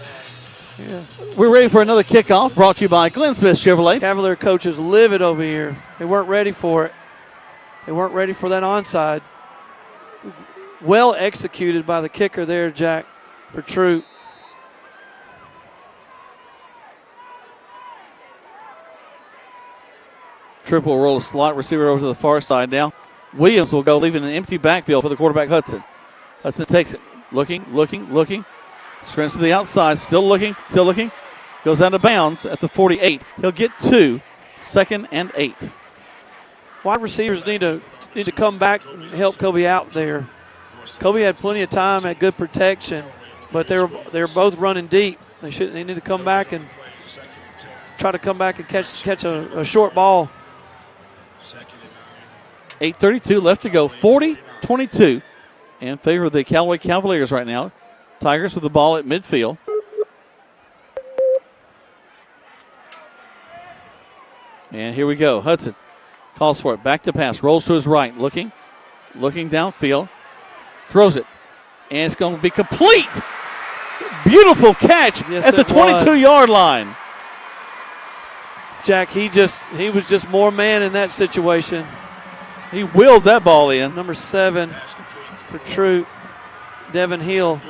Yeah. We're ready for another kickoff brought to you by Glenn Smith Chevrolet. Cavalier coaches livid over here. They weren't ready for it. They weren't ready for that onside. Well executed by the kicker there, Jack, for Troup. Troup will roll a slot receiver over to the far side now. Williams will go, leaving an empty backfield for the quarterback, Hudson. Hudson takes it. Looking. Sprints to the outside. Still looking. Goes out of bounds at the 48. He'll get 2. 2nd and 8. Wide receivers need to come back and help Kobe out there. Kobe had plenty of time, had good protection, but they were both running deep. They need to come back and try to come back and catch a short ball. 8:32 left to go. 40-22 in favor of the Callaway Cavaliers right now. Tigers with the ball at midfield. And here we go. Hudson calls for it. Back to pass. Rolls to his right. Looking downfield. Throws it. And it's going to be complete. Beautiful catch at the 22-yard line. Jack, he was just more man in that situation. He willed that ball in. Number 7 for Troup, Devin Hill.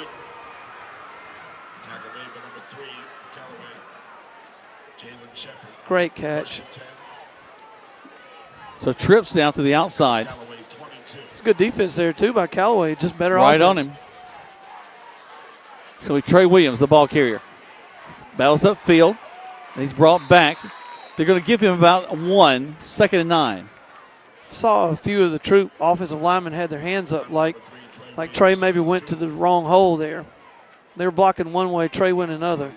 Great catch. So trips down to the outside. It's good defense there, too, by Callaway. Just better right offense. on him. So Trey Williams, the ball carrier. Battles upfield. He's brought back. They're going to give him about 1, 2nd and 9. Saw a few of the Troup offensive linemen had their hands up like Trey maybe went to the wrong hole there. They were blocking one way, Trey went another.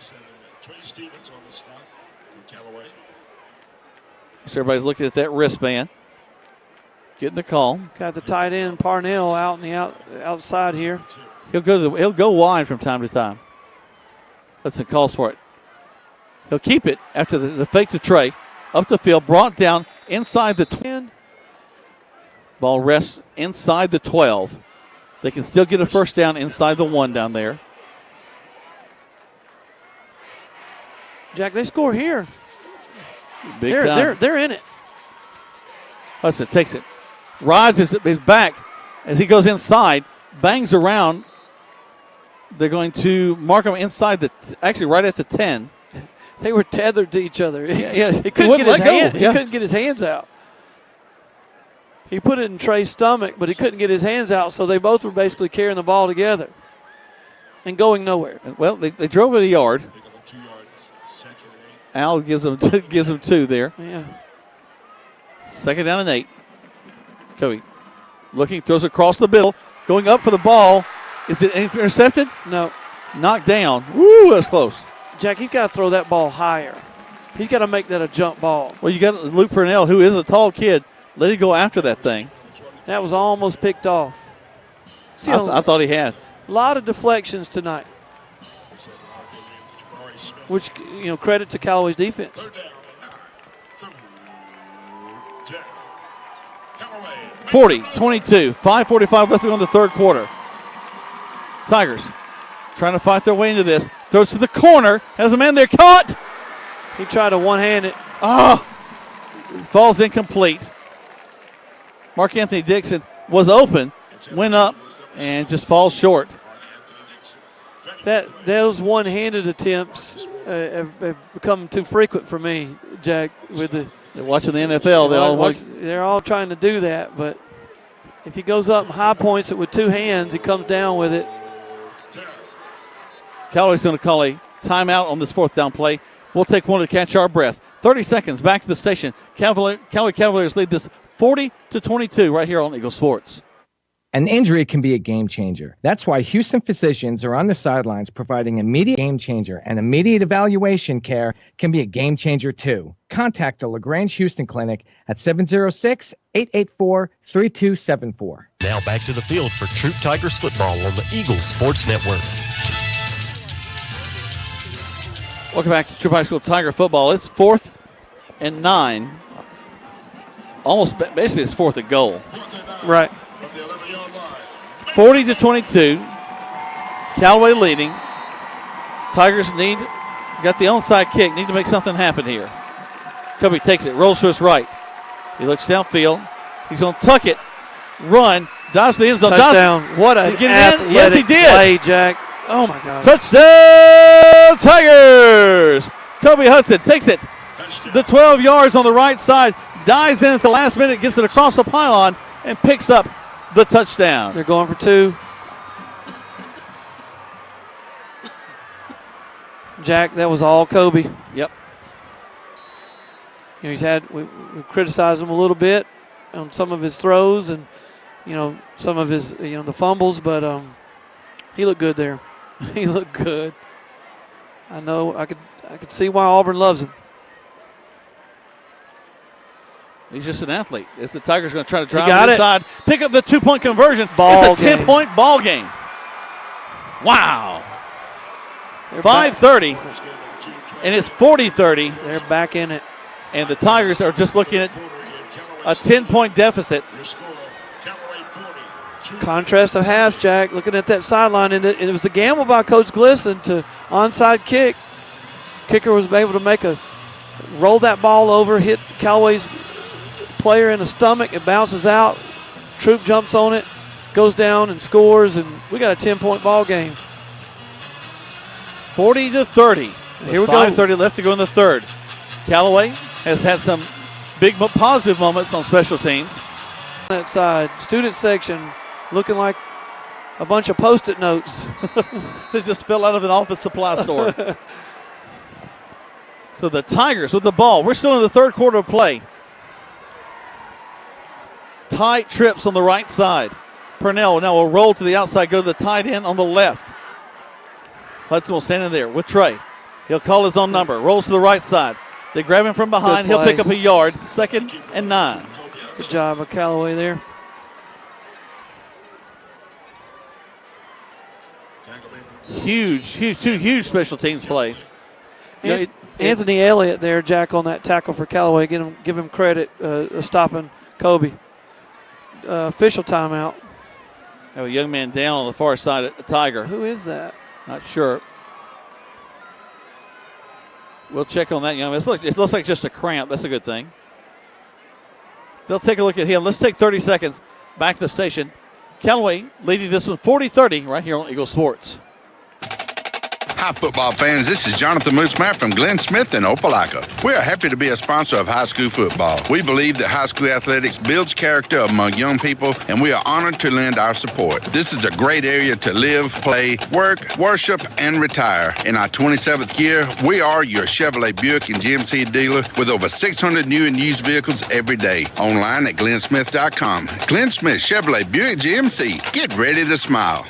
So everybody's looking at that wristband. Getting the call. Got the tight end Parnell out in the outside here. He'll go wide from time to time. Hudson calls for it. He'll keep it after the fake to Trey. Up the field, brought down inside the 10. Ball rests inside the 12. They can still get a first down inside the 1 down there. Jack, they score here. Big time. They're in it. Hudson takes it. Rides his back as he goes inside. Bangs around. They're going to mark him inside actually right at the 10. They were tethered to each other. Yeah. He couldn't get his hands out. He put it in Trey's stomach, but he couldn't get his hands out, so they both were basically carrying the ball together and going nowhere. Well, they drove it a yard. Al gives them 2 there. Yeah. 2nd down and 8. Kobe looking, throws across the middle, going up for the ball. Is it intercepted? No. Knocked down. Woo, that's close. Jack, he's got to throw that ball higher. He's got to make that a jump ball. Well, you got Luke Purnell, who is a tall kid. Let him go after that thing. That was almost picked off. See, I thought he had. A lot of deflections tonight, which, credit to Callaway's defense. 40-22, 5:45 left to go in the third quarter. Tigers trying to fight their way into this. Throws to the corner. Has a man there caught. He tried to one-hand it. Falls incomplete. Mark Anthony Dixon was open, went up, and just falls short. Those one-handed attempts have become too frequent for me, Jack. They're watching the NFL. They're all trying to do that, but if he goes up and high points it with 2 hands, he comes down with it. Callaway's going to call a timeout on this 4th down play. We'll take one to catch our breath. 30 seconds back to the station. Callaway Cavaliers lead this 40-22 right here on Eagle Sports. An injury can be a game changer. That's why Houston physicians are on the sidelines providing immediate game changer, and immediate evaluation care can be a game changer too. Contact the LaGrange Houston Clinic at 706-884-3274. Now back to the field for Troup Tigers football on the Eagles Sports Network. Welcome back to Troup High School Tiger football. It's 4th and 9. Almost basically it's 4th and goal. Right. 40-22. Callaway leading. Tigers got the onside kick, need to make something happen here. Kobe takes it, rolls to his right. He looks downfield. He's going to tuck it, run, dives to the end zone. Touchdown. What an athletic Yes, he did. play, Jack. Oh, my God. Touchdown, Tigers. Kobe Hudson takes it the 12 yards on the right side, dives in at the last minute, gets it across the pylon, and picks up the touchdown. They're going for 2. Jack, that was all Kobe. Yep. We criticized him a little bit on some of his throws and, some of his, the fumbles, but he looked good there. He looked good. I know I could see why Auburn loves him. He's just an athlete. Is the Tigers going to try to drive it inside, pick up the 2-point conversion? It's a 10-point ball game. Wow. 5:30, and it's 40-30. They're back in it. And the Tigers are just looking at a 10-point deficit. Contrast of halves, Jack. Looking at that sideline, and it was the gamble by Coach Glisson to onside kick. Kicker was able to roll that ball over, hit Callaway's player in the stomach. It bounces out. Troup jumps on it, goes down and scores, and we got a 10-point ball game. 40-30. Here we go. 5:30 left to go in the third. Callaway has had some big positive moments on special teams. That side, student section looking like a bunch of Post-it notes. They just fell out of an office supply store. So the Tigers with the ball. We're still in the third quarter of play. Tight trips on the right side. Purnell now will roll to the outside, go to the tight end on the left. Hudson will stand in there with Trey. He'll call his own number. Rolls to the right side. They grab him from behind. He'll pick up a yard. 2nd and 9. Good job of Callaway there. Two huge special teams plays. Anthony Elliott there, Jack, on that tackle for Callaway. Give him credit stopping Kobe. Official timeout. Have a young man down on the far side of the Tiger. Who is that? Not sure. We'll check on that young man. It looks like just a cramp. That's a good thing. They'll take a look at him. Let's take 30 seconds back to the station. Callaway leading this one 40-30 right here on Eagle Sports. Hi, football fans. This is Jonathan Moosemeyer from Glenn Smith in Opelika. We are happy to be a sponsor of high school football. We believe that high school athletics builds character among young people, and we are honored to lend our support. This is a great area to live, play, work, worship, and retire. In our 27th year, we are your Chevrolet Buick and GMC dealer with over 600 new and used vehicles every day. Online at glennsmith.com. Glenn Smith Chevrolet Buick GMC. Get ready to smile.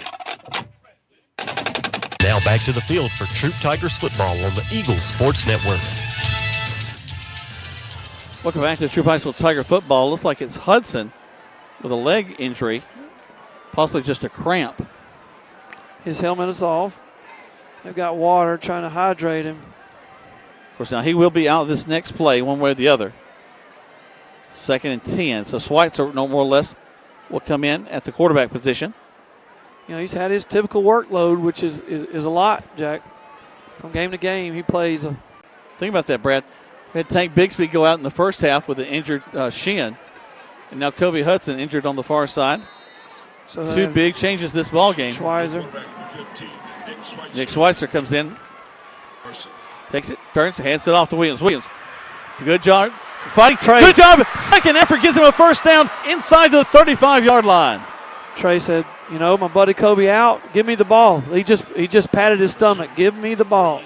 Now back to the field for Troup Tigers football on the Eagles Sports Network. Welcome back to Troup High School Tiger football. Looks like it's Hudson with a leg injury, possibly just a cramp. His helmet is off. They've got water trying to hydrate him. Of course, now he will be out this next play one way or the other. 2nd and 10. So Schweitzer, no more or less, will come in at the quarterback position. You know, he's had his typical workload, which is a lot, Jack. From game to game, he plays. Think about that, Brad. We had Tank Bixby go out in the first half with an injured shin. And now Kobe Hudson injured on the far side. So two big changes this ball game. Schweitzer. Nick Schweitzer comes in. Takes it, turns, hands it off to Williams. Williams, good job. Fighting Trey. Good job. Second effort gives him a first down inside the 35-yard line. Trey said, you know, my buddy Kobe out. Give me the ball. He just patted his stomach. Give me the ball.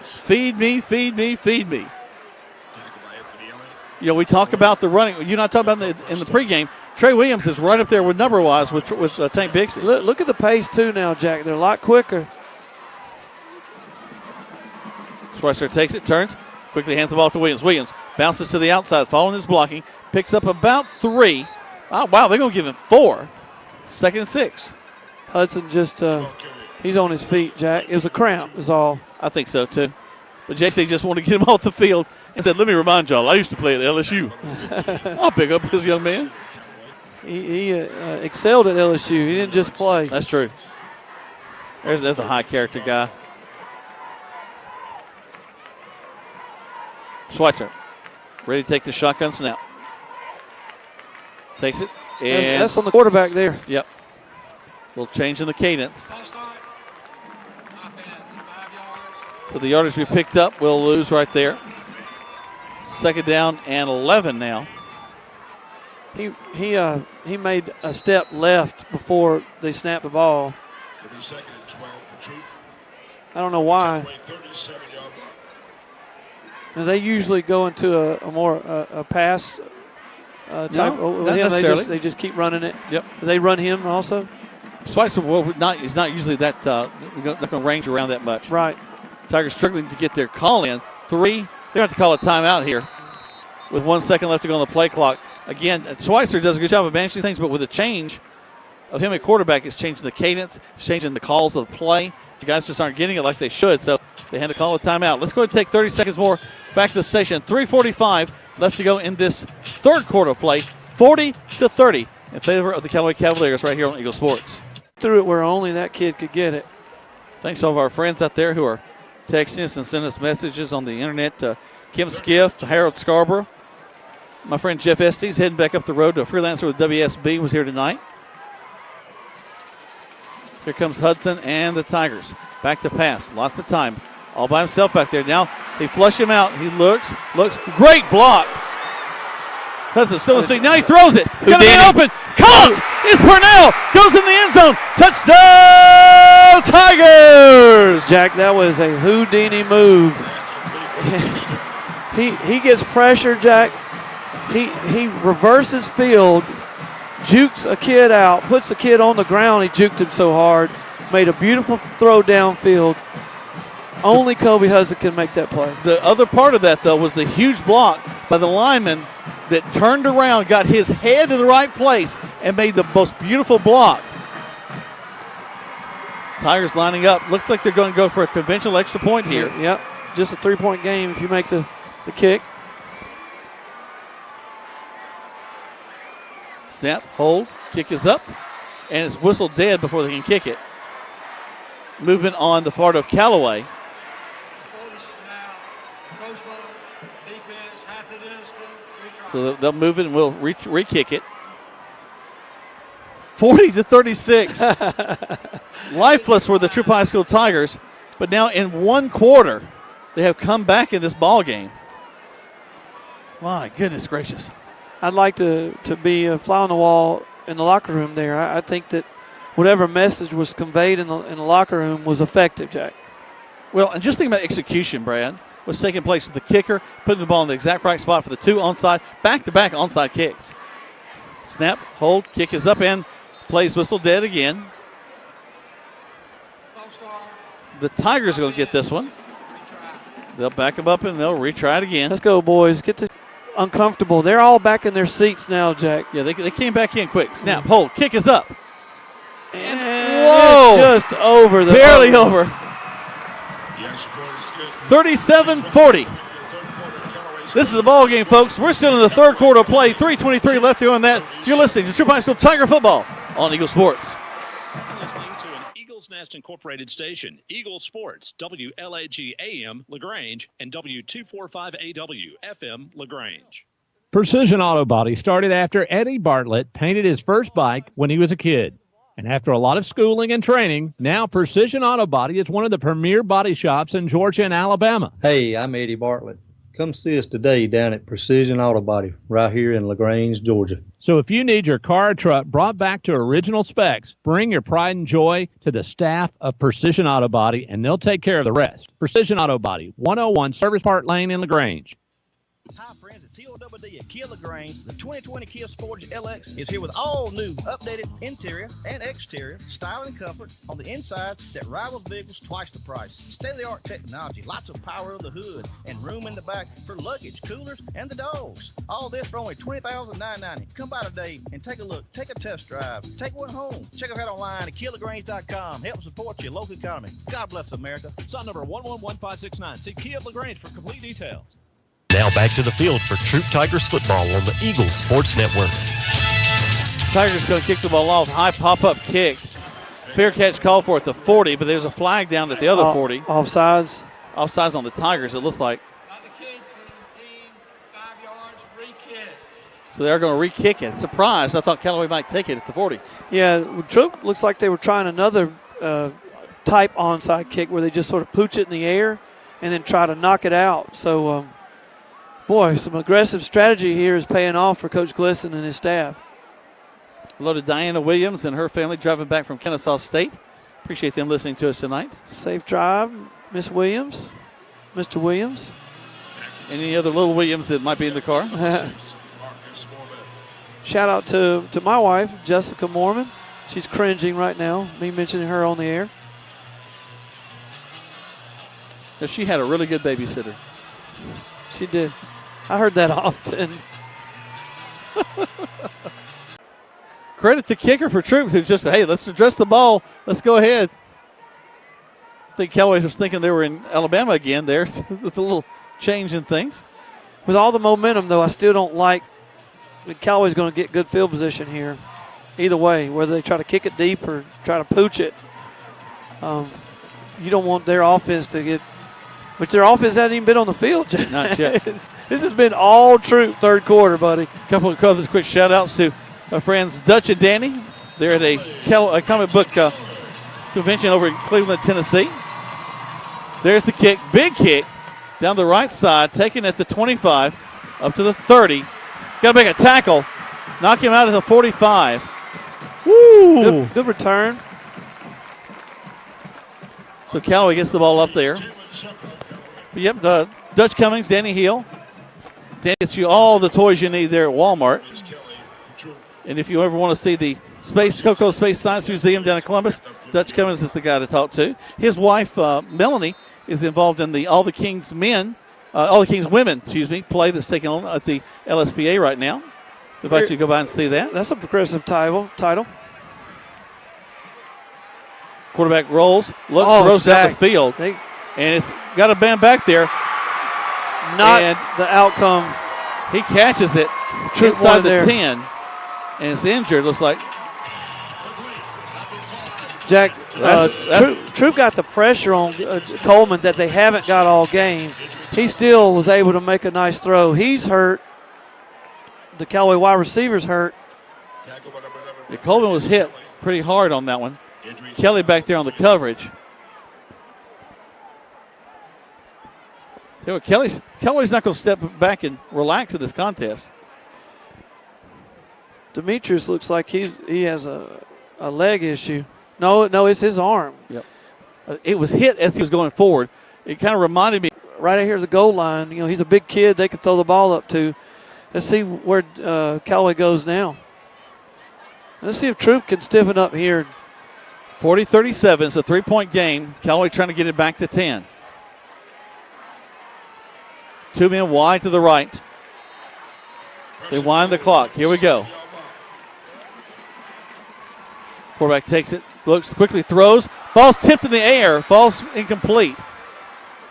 Feed me, feed me, feed me. You know, we talk about the running. You're not talking about in the pregame. Trey Williams is right up there with number-wise with Tank Bixby. Look at the pace, too, now, Jack. They're a lot quicker. Schweitzer takes it, turns, quickly hands the ball to Williams. Williams bounces to the outside, following his blocking, picks up about 3. Oh, wow, they're going to give him 4. 2nd and 6. Hudson just, he's on his feet, Jack. It was a cramp is all. I think so, too. But JC just wanted to get him off the field and said, let me remind y'all, I used to play at LSU. I'll pick up this young man. He excelled at LSU. He didn't just play. That's true. That's a high-character guy. Schweitzer, ready to take the shotgun snap. Takes it. And that's on the quarterback there. Yep. Little change in the cadence. So the yardage we picked up, we'll lose right there. 2nd down and 11 now. He made a step left before they snapped the ball. I don't know why. Now they usually go into a more pass type. No, not necessarily. They just keep running it. Yep. Do they run him also? Schweitzer is not usually that not going to range around that much. Right. Tigers struggling to get their call in. 3. They have to call a timeout here with 1 second left to go on the play clock. Again, Schweitzer does a good job of managing things, but with a change of him at quarterback, it's changing the cadence, it's changing the calls of the play. The guys just aren't getting it like they should, so they had to call a timeout. Let's go ahead and take 30 seconds more back to the station. 3:45 left to go in this third quarter play. 40-30 in favor of the Callaway Cavaliers right here on Eagle Sports. Threw it where only that kid could get it. Thanks to all of our friends out there who are texting us and sending us messages on the internet. Kim Skiff, Harold Scarborough. My friend Jeff Estes heading back up the road to a freelancer with WSB was here tonight. Here comes Hudson and the Tigers. Back to pass. Lots of time. All by himself back there. Now they flush him out. He looks. Great block. Hudson still in the seat. Now he throws it. It's going to be open. Caught is Purnell. Goes in the end zone. Touchdown Tigers. Jack, that was a Houdini move. he gets pressure, Jack. He reverses field, jukes a kid out, puts the kid on the ground. He juked him so hard. Made a beautiful throw downfield. Only Kobe Hudson can make that play. The other part of that, though, was the huge block by the lineman that turned around, got his head in the right place, and made the most beautiful block. Tigers lining up. Looks like they're going to go for a conventional extra point here. Yep, just a 3-point game if you make the kick. Snap, hold, kick is up, and it's whistled dead before they can kick it. Movement on the part of Callaway. So they'll move it and we'll re-kick it. 40-36. Lifeless were the Troup High School Tigers But now in one quarter, they have come back in this ball game. My goodness gracious. I'd like to be a fly on the wall in the locker room there. I think that whatever message was conveyed in the locker room was effective, Jack. Well, and just think about execution, Brad. What's taking place with the kicker, putting the ball in the exact right spot for the two onside, back-to-back onside kicks. Snap, hold, kick is up and plays whistle dead again. The Tigers are going to get this one. They'll back them up and they'll retry it again. Let's go, boys. Get this uncomfortable. They're all back in their seats now, Jack. Yeah, they came back in quick. Snap, hold, kick is up. And whoa! Just over the barely over. 37-40. This is a ball game, folks. We're still in the third quarter of play. 3:23 left to go in that. You're listening to Troup High School Tiger Football on Eagle Sports. Listening to an Eagles Nest Incorporated station, Eagle Sports, WLAG AM LaGrange, and W245AW FM LaGrange. Precision Auto Body started after Eddie Bartlett painted his first bike when he was a kid. And after a lot of schooling and training, now Precision Auto Body is one of the premier body shops in Georgia and Alabama. Hey, I'm Eddie Bartlett. Come see us today down at Precision Auto Body right here in LaGrange, Georgia. So if you need your car or truck brought back to original specs, bring your pride and joy to the staff of Precision Auto Body, and they'll take care of the rest. Precision Auto Body, 101 Service Park Lane in LaGrange. Hi, friends. It's TOWD at Kia LaGrange. The 2020 Kia Sportage LX is here with all new, updated interior and exterior style and comfort on the inside that rivals vehicles twice the price. State-of-the-art technology, lots of power of the hood, and room in the back for luggage, coolers, and the dogs. All this for only $20,990. Come by today and take a look. Take a test drive. Take one home. Check us out online at KiaLaGrange.com. Help support your local economy. God bless America. Sign number 111569. See Kia LaGrange for complete details. Now back to the field for Troup Tigers football on the Eagles Sports Network. Tigers going to kick the ball off. High pop-up kick. Fair catch called for at the 40, but there's a flag down at the other 40. Offsides. Offsides on the Tigers, it looks like. So they're going to re-kick it. Surprise. I thought Callaway might take it at the 40. Yeah, Troup looks like they were trying another type onside kick where they just sort of pooch it in the air and then try to knock it out. So, boy, some aggressive strategy here is paying off for Coach Glisson and his staff. Hello to Diana Williams and her family driving back from Kennesaw State. Appreciate them listening to us tonight. Safe drive, Miss Williams, Mr. Williams. Any other little Williams that might be in the car? Shout out to my wife, Jessica Mormon. She's cringing right now, me mentioning her on the air. She had a really good babysitter. She did. I heard that often. Credit to kicker for Troup, who just, hey, let's address the ball. Let's go ahead. I think Callaway was thinking they were in Alabama again there with a little change in things. With all the momentum, though, I still don't like Callaway's going to get good field position here. Either way, whether they try to kick it deep or try to pooch it. You don't want their offense to get – which their offense hasn't even been on the field. Not yet. This has been all Troup third quarter, buddy. A couple of other quick shout-outs to our friends Dutch and Danny. They're at a comic book convention over in Cleveland, Tennessee. There's the kick. Big kick down the right side, taken at the 25 up to the 30. Got to make a tackle. Knock him out at the 45. Woo! Good return. So Callaway gets the ball up there. Yep, Dutch Cummings, Danny Hill. Danny gets you all the toys you need there at Walmart. And if you ever want to see the Coco Space Science Museum down in Columbus, Dutch Cummings is the guy to talk to. His wife, Melanie, is involved in the All the Kings Women, play that's taking on at the LSPA right now. So invite you to go by and see that. That's a progressive title. Quarterback rolls, rolls out the field. And it's got a man back there. Not the outcome. He catches it inside the 10. And it's injured, looks like. Jack, Troup got the pressure on Coleman that they haven't got all game. He still was able to make a nice throw. He's hurt. The Callaway wide receiver's hurt. Yeah, Coleman was hit pretty hard on that one. Kelly back there on the coverage. Callaway's not going to step back and relax in this contest. Demetrius looks like he has a leg issue. No, it's his arm. Yep. It was hit as he was going forward. It kind of reminded me. Right here at the goal line. He's a big kid they could throw the ball up to. Let's see where Callaway goes now. Let's see if Troup can stiffen up here. 40-37. It's a 3-point game. Callaway trying to get it back to 10. 2 men wide to the right. They wind the clock. Here we go. Quarterback takes it, looks, quickly throws. Ball's tipped in the air. Falls incomplete.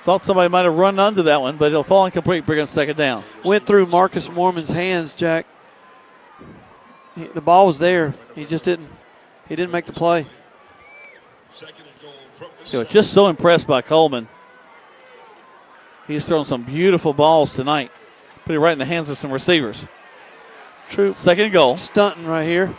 Thought somebody might have run under that one, but it'll fall incomplete. Bring up second down. Went through Marcus Mormon's hands, Jack. The ball was there. He just didn't make the play. Just so impressed by Coleman. He's thrown some beautiful balls tonight. Put it right in the hands of some receivers. True. Second and goal. Stunting right here.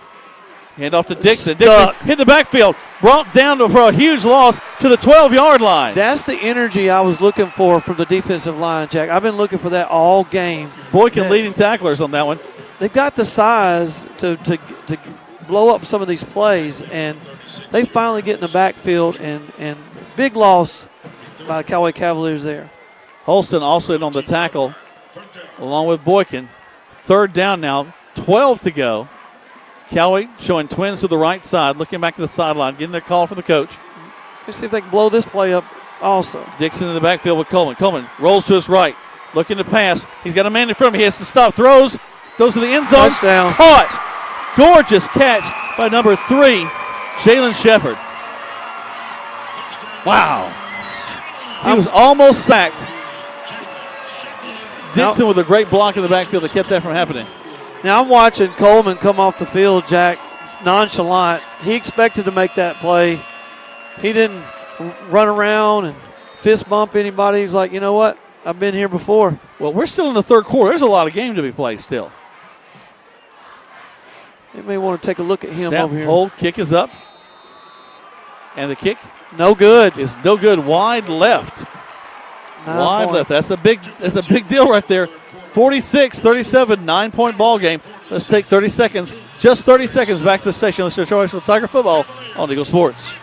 Hand off to Dixon. Dixon hit the backfield. Brought down for a huge loss to the 12-yard line. That's the energy I was looking for from the defensive line, Jack. I've been looking for that all game. Boykin leading tacklers on that one. They've got the size to blow up some of these plays, and they finally get in the backfield, and big loss by the Callaway Cavaliers there. Holston also in on the tackle along with Boykin. Third down now, 12 to go. Callaway showing twins to the right side, looking back to the sideline, getting the call from the coach. Let's see if they can blow this play up also. Dixon in the backfield with Coleman. Coleman rolls to his right, looking to pass. He's got a man in front of him. He has to stop. Throws, goes to the end zone. Touchdown. Caught. Gorgeous catch by number 3, Jalen Shepard. Wow. He was almost sacked. Dixon with a great block in the backfield that kept that from happening. Now I'm watching Coleman come off the field, Jack, nonchalant. He expected to make that play. He didn't run around and fist bump anybody. He's like, you know what? I've been here before. Well, we're still in the third quarter. There's a lot of game to be played still. You may want to take a look at him Snap, over here. Hold, kick is up. And the kick? No good. Is no good. Wide left. Wide left. That's a big deal right there. 46-37, 9-point ball game. Let's take 30 seconds, just 30 seconds back to the station. Let's show us Tiger football on Eagle Sports.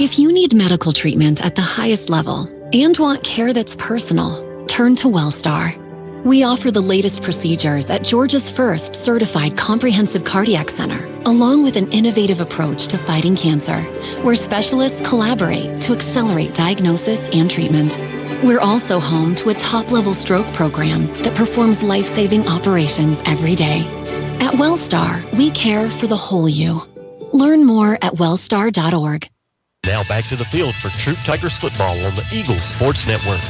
If you need medical treatment at the highest level and want care that's personal, turn to WellStar. We offer the latest procedures at Georgia's first certified comprehensive cardiac center, along with an innovative approach to fighting cancer, where specialists collaborate to accelerate diagnosis and treatment. We're also home to a top-level stroke program that performs life-saving operations every day. At WellStar, we care for the whole you. Learn more at wellstar.org. Now back to the field for Troup Tigers football on the Eagles Sports Network.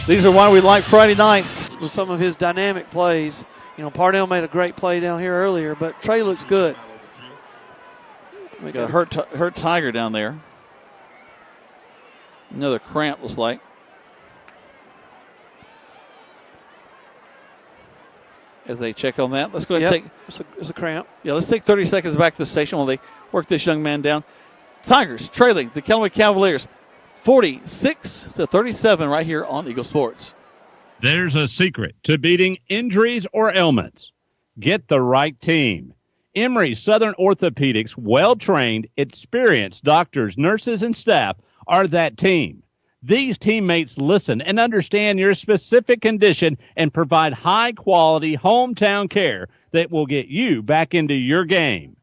These are why we like Friday nights. With some of his dynamic plays. Parnell made a great play down here earlier, but Trey looks good. We got a hurt Tiger down there. Another cramp, looks like. As they check on that, let's go ahead and take. It's a cramp. Yeah, let's take 30 seconds back to the station while they work this young man down. Tigers trailing the Callaway Cavaliers 46-37 right here on Eagle Sports. There's a secret to beating injuries or ailments. Get the right team. Emory Southern Orthopedics, well-trained, experienced doctors, nurses, and staff are that team. These teammates listen and understand your specific condition and provide high-quality hometown care that will get you back into your game.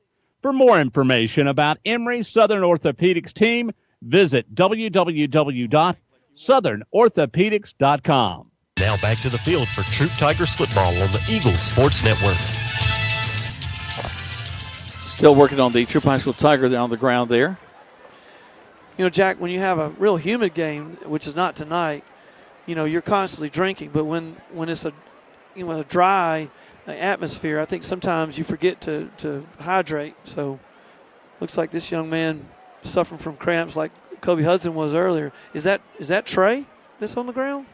For more information about Emory Southern Orthopedics team, visit www.southernorthopedics.com. Now back to the field for Troup Tigers football on the Eagles Sports Network. Still working on the Troup High School Tigers on the ground there. Jack, when you have a real humid game, which is not tonight, you're constantly drinking. But when it's a dry atmosphere, I think sometimes you forget to hydrate. So looks like this young man suffering from cramps like Kobe Hudson was earlier. Is that Trey that's on the ground?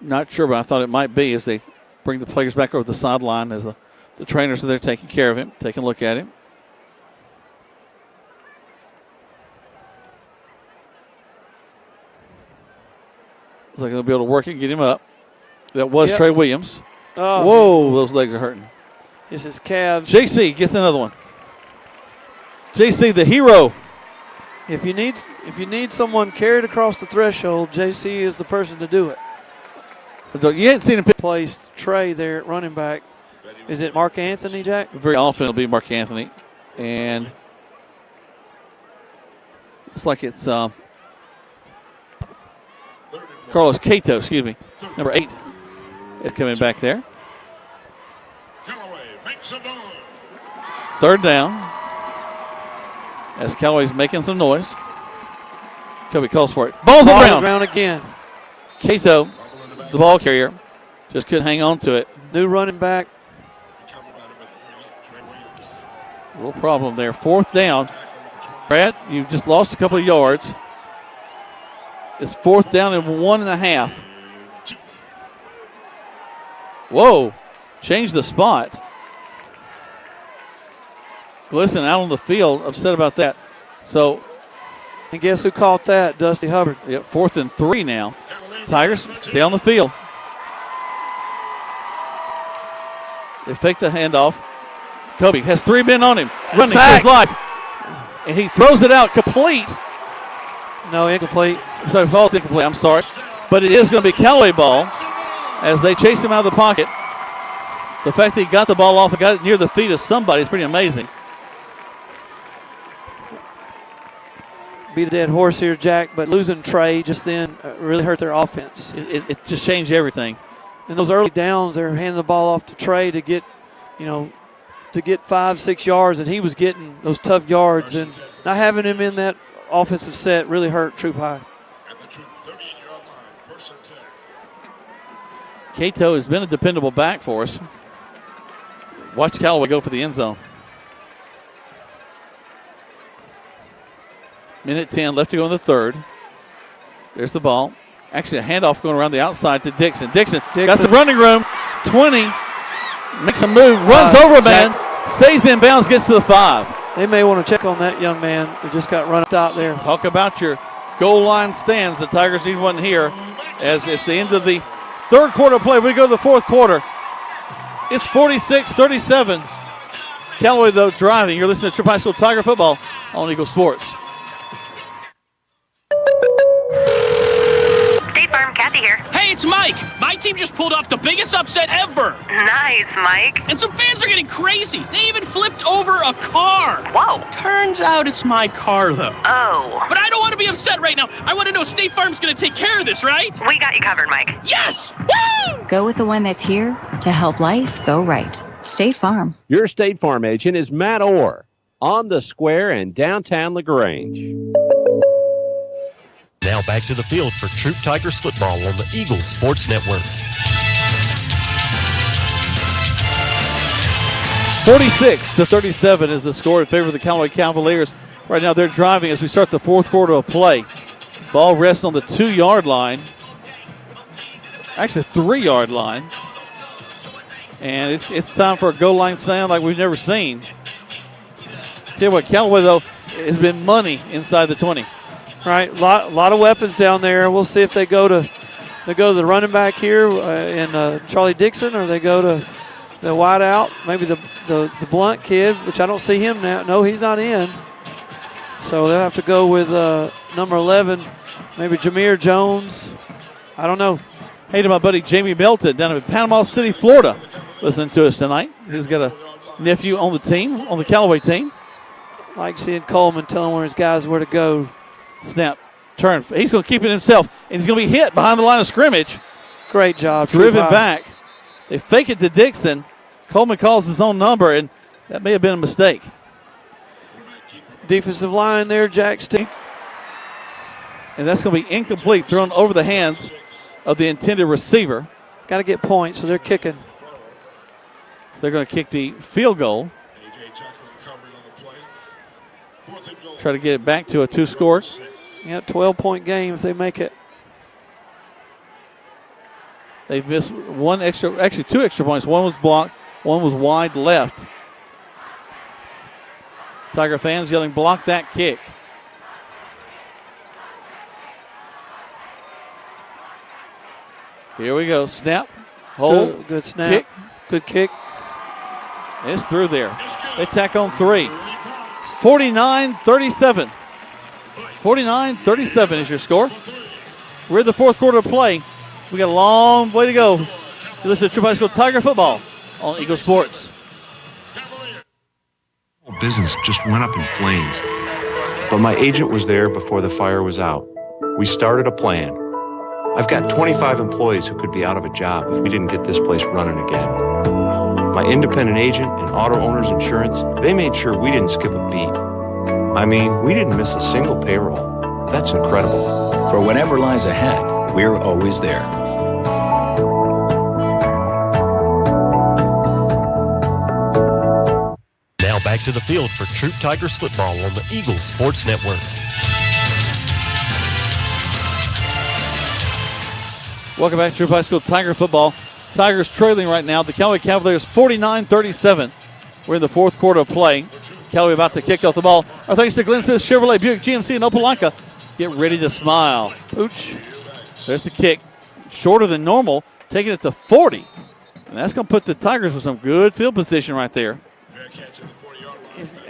Not sure, but I thought it might be as they bring the players back over the sideline as the trainers are there taking care of him, taking a look at him. Looks like they'll be able to work it and get him up. That was Trey Williams. Oh. Whoa, those legs are hurting. This is Cavs. JC gets another one. JC, the hero. If you need someone carried across the threshold, JC is the person to do it. You ain't seen him placed Trey there at running back. Is it Mark Anthony, Jack? Very often it'll be Mark Anthony. And it's like it's Carlos Cato, excuse me. Number 8 is coming back there. Third down. As Callaway's making some noise. Kobe calls for it. Ball's on the ground again. Cato, the ball carrier, just couldn't hang on to it. New running back. A little problem there. Fourth down. Brad, you just lost a couple of yards. It's fourth down and 1.5. Whoa. Changed the spot. Listen, out on the field, upset about that. So, and guess who caught that? Dusty Hubbard. Yep, 4th and 3 now. Tigers stay on the field. They fake the handoff. Kobe has 3 men on him, running for his life. And he throws it out complete. No, incomplete. So it falls incomplete, I'm sorry. But it is going to be Callaway ball as they chase him out of the pocket. The fact that he got the ball off and got it near the feet of somebody is pretty amazing. Beat a dead horse here, Jack, but losing Trey just then really hurt their offense. It just changed everything. In those early downs, they're handing the ball off to Trey to get, to get 5-6 yards, and he was getting those tough yards, and not having him in that offensive set really hurt Troup High. Cato has been a dependable back for us. Watch Callaway go for the end zone. Minute 10 left to go in the third. There's the ball. Actually, a handoff going around the outside to Dixon. Dixon got some running room. 20. Makes a move. Runs over a man. Stays in bounds. Gets to the 5. They may want to check on that young man who just got run out there. Talk about your goal line stands. The Tigers need one here as it's the end of the third quarter play. We go to the fourth quarter. It's 46-37. Callaway, though, driving. You're listening to Troup High School Tiger football on Eagle Sports. State Farm, Kathy here. Hey, it's Mike. My team just pulled off the biggest upset ever. Nice, Mike. And some fans are getting crazy. They even flipped over a car. Whoa. Turns out it's my car, though. Oh. But I don't want to be upset right now. I want to know State Farm's going to take care of this, right? We got you covered, Mike. Yes! Woo! Go with the one that's here to help life go right. State Farm. Your State Farm agent is Matt Orr on the square in downtown LaGrange. Now back to the field for Troup Tigers football on the Eagles Sports Network. 46-37 is the score in favor of the Callaway Cavaliers. Right now they're driving as we start the fourth quarter of play. Ball rests on the 2-yard line. Actually, 3-yard line. And it's time for a goal line sound like we've never seen. Tell you what, Callaway, though, has been money inside the 20. Right, lot of weapons down there. We'll see if they go to the running back here in Charlie Dixon, or they go to the wide out, maybe the Blunt kid, which I don't see him now. No, he's not in. So they'll have to go with number 11, maybe Jameer Jones. I don't know. Hey to my buddy Jamie Melton down in Panama City, Florida, listening to us tonight. He's got a nephew on the team, on the Callaway team. Like seeing Coleman telling where his guys where to go. Snap, turn. He's going to keep it himself, and he's going to be hit behind the line of scrimmage. Great job. Driven back. They fake it to Dixon. Coleman calls his own number, and that may have been a mistake. Defensive line there, Jack Stink. And that's going to be incomplete, thrown over the hands of the intended receiver. Got to get points, so they're kicking. So they're going to kick the field goal. Try to get it back to a 2-score. Yeah, 12-point game if they make it. They've missed two extra points. One was blocked, one was wide left. Tiger fans yelling, block that kick. Here we go. Snap. Hold. Good snap. Kick. Good kick. It's through there. They tack on 3. 49-37. 49-37 is your score. We're in the fourth quarter of play. We got a long way to go. You listen to Troup High School Tiger football on Eagle Sports. Business just went up in flames. But my agent was there before the fire was out. We started a plan. I've got 25 employees who could be out of a job if we didn't get this place running again. My independent agent and auto owner's insurance, they made sure we didn't skip a beat. I mean, we didn't miss a single payroll. That's incredible. For whatever lies ahead, we're always there. Now back to the field for Troup Tigers football on the Eagles Sports Network. Welcome back to Troup High School Tiger football. Tigers trailing right now. The Callaway Cavaliers 49-37. We're in the fourth quarter of play. Callaway about to kick off the ball. Our thanks to Glenn Smith Chevrolet Buick GMC in Opelika. Get ready to smile. Pooch. There's the kick. Shorter than normal. Taking it to 40. And that's going to put the Tigers with some good field position right there.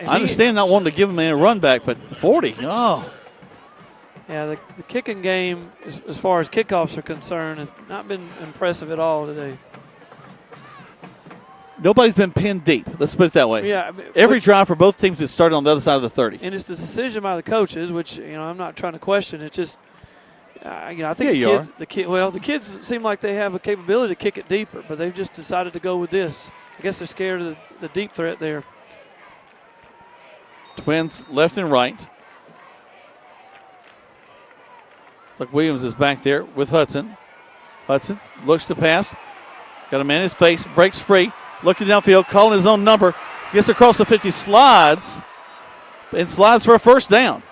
I understand not wanting to give him a run back, but 40. Oh. Yeah, the kicking game, as far as kickoffs are concerned, has not been impressive at all today. Nobody's been pinned deep. Let's put it that way. Yeah, every drive for both teams has started on the other side of the 30. And it's the decision by the coaches, which I'm not trying to question. It's just, I think the kids seem like they have a capability to kick it deeper, but they've just decided to go with this. I guess they're scared of the deep threat there. Twins left and right. It's like Williams is back there with Hudson. Hudson looks to pass. Got a man in his face. Breaks free. Looking downfield. Calling his own number. Gets across the 50. Slides. And slides for a first down.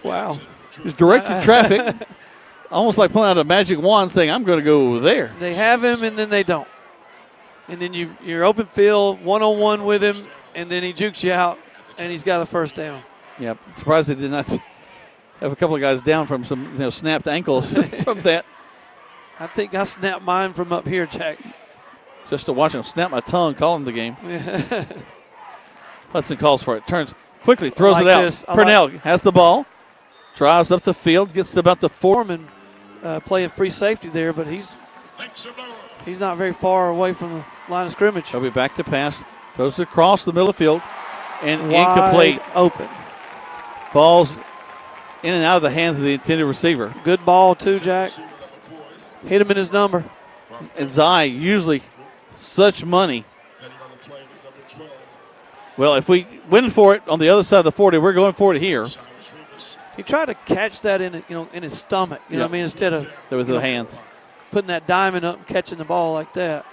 Wow. He's directing traffic. Almost like pulling out a magic wand saying, I'm going to go over there. They have him, and then they don't. And then you're open field, one-on-one with him, and then he jukes you out, and he's got a first down. Yeah, surprised they did not have a couple of guys down from some snapped ankles from that. I think I snapped mine from up here, Jack. Just to watch him snap my tongue calling the game. Hudson calls for it. Turns quickly, throws it out. Purnell has the ball. Drives up the field, gets to about the Foreman playing free safety there, but he's not very far away from the line of scrimmage. He'll be back to pass. Throws it across the middle of the field. And wide incomplete. Open. Falls in and out of the hands of the intended receiver. Good ball, too, Jack. Hit him in his number. And Zai, usually such money. Well, if we win for it on the other side of the 40, we're going for it here. He tried to catch that in his stomach, you know what I mean, instead of with the hands. Putting that diamond up and catching the ball like that.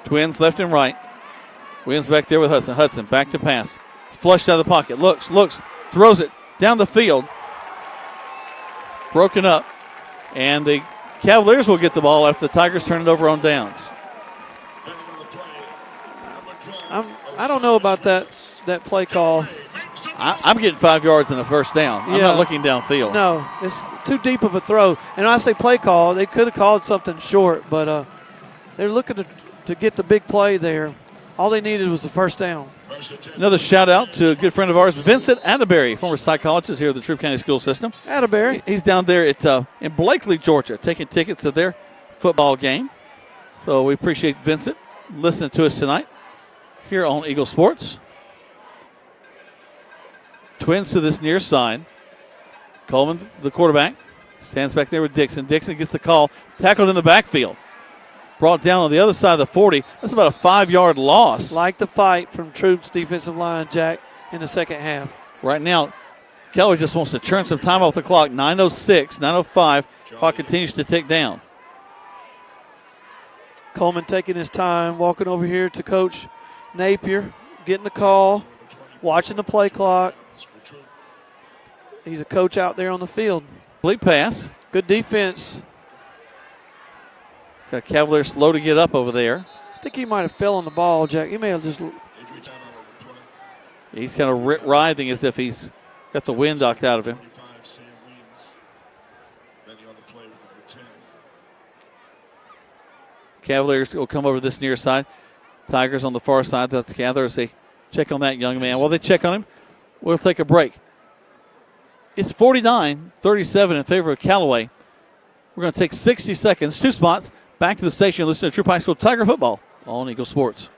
Twins left and right. Williams back there with Hudson. Hudson back to pass. Flushed out of the pocket. Looks, throws it down the field. Broken up. And the Cavaliers will get the ball after the Tigers turn it over on downs. I don't know about that play call. I'm getting 5 yards and a first down. I'm not looking downfield. No, it's too deep of a throw. And when I say play call, they could have called something short, but they're looking to get the big play there. All they needed was the first down. Another shout out to a good friend of ours, Vincent Atterbury, former psychologist here at the Troup County School System. Atterbury. He's down there in Blakely, Georgia, taking tickets to their football game. So we appreciate Vincent listening to us tonight here on Eagle Sports. Twins to this near side. Coleman, the quarterback, stands back there with Dixon. Dixon gets the call, tackled in the backfield. Brought down on the other side of the 40. That's about a 5-yard loss. Like the fight from Troup's defensive line, Jack, in the second half. Right now, Kelly just wants to churn some time off the clock. 9:06, 9:05. Clock continues to tick down. Coleman taking his time, walking over here to Coach Napier, getting the call, watching the play clock. He's a coach out there on the field. Complete pass. Good defense. Got Cavaliers slow to get up over there. I think he might have fell on the ball, Jack. He may have just. He's kind of writhing as if he's got the wind knocked out of him. Cavaliers will come over this near side. Tigers on the far side. They'll gather as they check on that young man. While they check on him, we'll take a break. It's 49-37 in favor of Callaway. We're going to take 60 seconds, 2 spots, back to the station. Listen to Troup High School Tiger Football on Eagle Sports.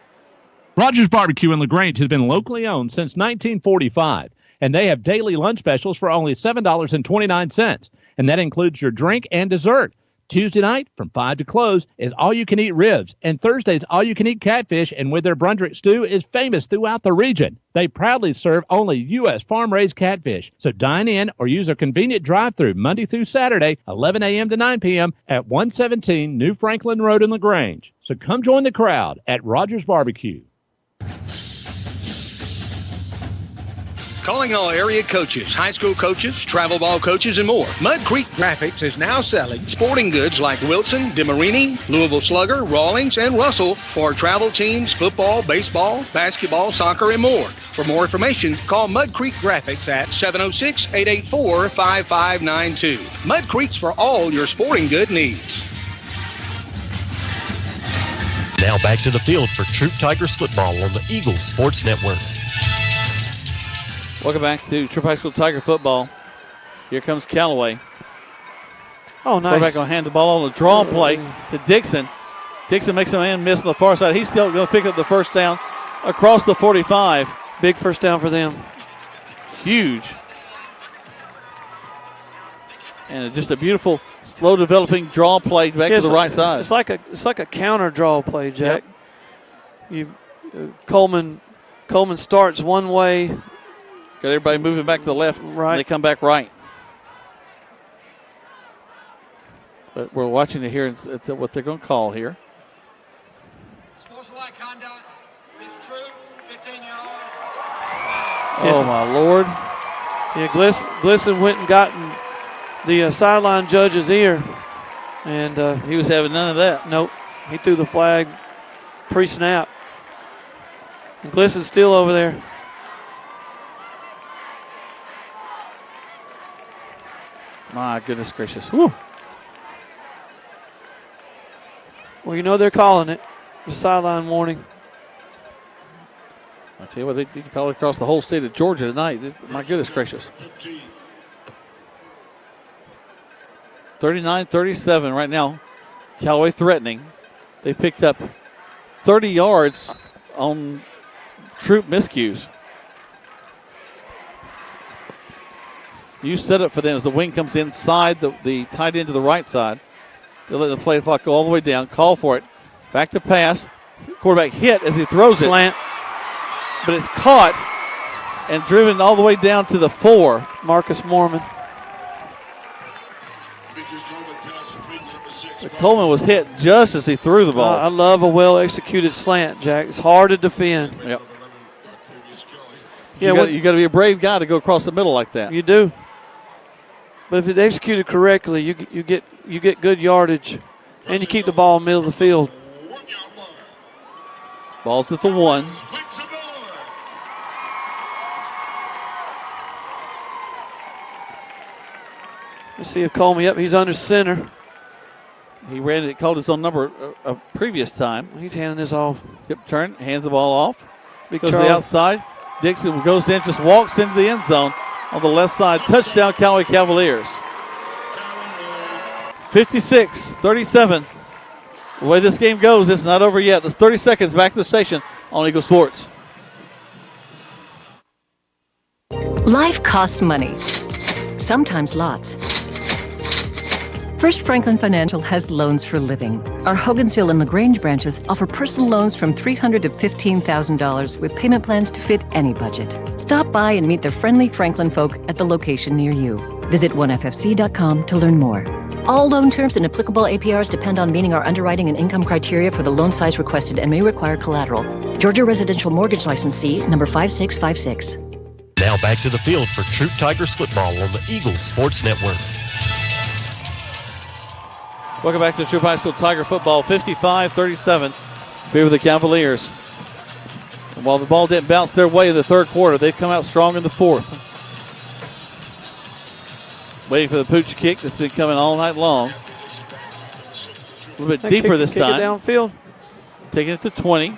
Rogers Barbecue in LaGrange has been locally owned since 1945, and they have daily lunch specials for only $7.29, and that includes your drink and dessert. Tuesday night from 5 to close is all-you-can-eat ribs, and Thursday's all-you-can-eat catfish, and with their Brunswick stew is famous throughout the region. They proudly serve only U.S. farm-raised catfish, so dine in or use a convenient drive-thru Monday through Saturday, 11 a.m. to 9 p.m. at 117 New Franklin Road in LaGrange. So come join the crowd at Rogers Barbecue. Calling all area coaches, high school coaches, travel ball coaches, and more. Mud Creek Graphics is now selling sporting goods like Wilson, DeMarini, Louisville Slugger, Rawlings, and Russell for travel teams, football, baseball, basketball, soccer, and more. For more information, call Mud Creek Graphics at 706-884-5592. Mud Creek's for all your sporting good needs. Now back to the field for Troup Tigers football on the Eagles Sports Network. Welcome back to Troup High School Tiger football. Here comes Callaway. Oh, nice. Quarterback going to hand the ball on a draw play to Dixon. Dixon makes a man miss on the far side. He's still going to pick up the first down across the 45. Big first down for them. Huge. And just a beautiful, slow-developing draw play back to the right side. It's like a counter draw play, Jack. Yep. Coleman starts one way. Got everybody moving back to the left. Right. And they come back right. But we're watching it here. It's what they're going to call here. Sportsmanlike conduct is true. 15 yards. Oh, my Lord. Yeah, Glisson went and gotten the sideline judge's ear. And he was having none of that. Nope. He threw the flag pre-snap. And Glisson's still over there. My goodness gracious. Woo. Well, you know they're calling it. The sideline warning. I tell you what, they call it across the whole state of Georgia tonight. My goodness gracious. 39-37 right now. Callaway threatening. They picked up 30 yards on Troup miscues. You set up for them as the wing comes inside the tight end to the right side. They let the play clock go all the way down. Call for it. Back to pass. Quarterback hit as he throws Slant. it. But it's caught and driven all the way down to the 4. Marcus Mormon. But Coleman was hit just as he threw the ball. I love a well-executed slant, Jack. It's hard to defend. Yep. Yeah, you got to be a brave guy to go across the middle like that. You do. But if it's executed correctly, you get good yardage, and you keep the ball in the middle of the field. Ball's at the 1. Let's see if Coleman, yep, he's under center. He ran it, called his own number a previous time. He's handing this off. Yep, turn, hands the ball off. Big goes Charlie. to the outside. Dixon goes in, just walks into the end zone on the left side. Touchdown, Callaway Cavaliers. 56-37. The way this game goes, it's not over yet. There's 30 seconds back to the station on Eagle Sports. Life costs money, sometimes lots. First Franklin Financial has loans for living. Our Hogansville and LaGrange branches offer personal loans from $300 to $15,000 with payment plans to fit any budget. Stop by and meet the friendly Franklin folk at the location near you. Visit onefc.com to learn more. All loan terms and applicable APRs depend on meeting our underwriting and income criteria for the loan size requested and may require collateral. Georgia Residential Mortgage Licensee number 5656. Now back to the field for Troup Tigers football on the Eagles Sports Network. Welcome back to Troup High School Tiger football. 55-37 in favor of the Cavaliers. And while the ball didn't bounce their way in the third quarter, they've come out strong in the fourth. Waiting for the pooch kick that's been coming all night long. A little bit deeper this time. Kick it downfield. Taking it to 20.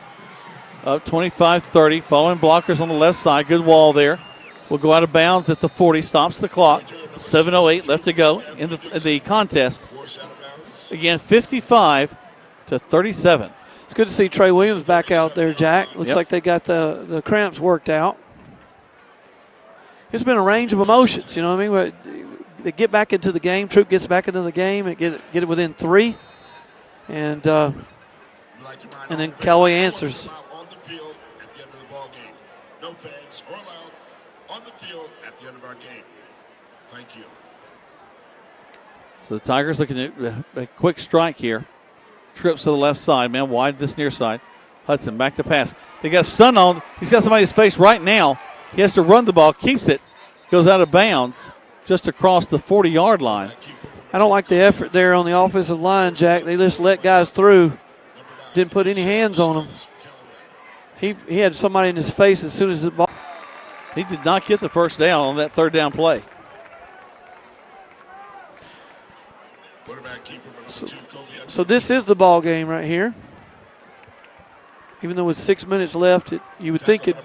Up 25-30. Following blockers on the left side. Good wall there. Will go out of bounds at the 40. Stops the clock. 7:08 left to go in the contest. Again, 55-37. It's good to see Trey Williams back out there, Jack. Looks like they got the cramps worked out. It's been a range of emotions, you know what I mean? They get back into the game. Troup gets back into the game and get it within 3. And then Callaway answers. On the field at the end of the ball game. No fans are allowed on the field at the end of our game. Thank you. So the Tigers looking at a quick strike here. Trips to the left side, man, wide this near side. Hudson back to pass. They got stun on. He's got somebody's face right now. He has to run the ball, keeps it, goes out of bounds just across the 40-yard line. I don't like the effort there on the offensive line, Jack. They just let guys through. Didn't put any hands on them. He had somebody in his face as soon as the ball. He did not get the first down on that third down play. So this is the ball game right here. Even though with 6 minutes left, you would think it's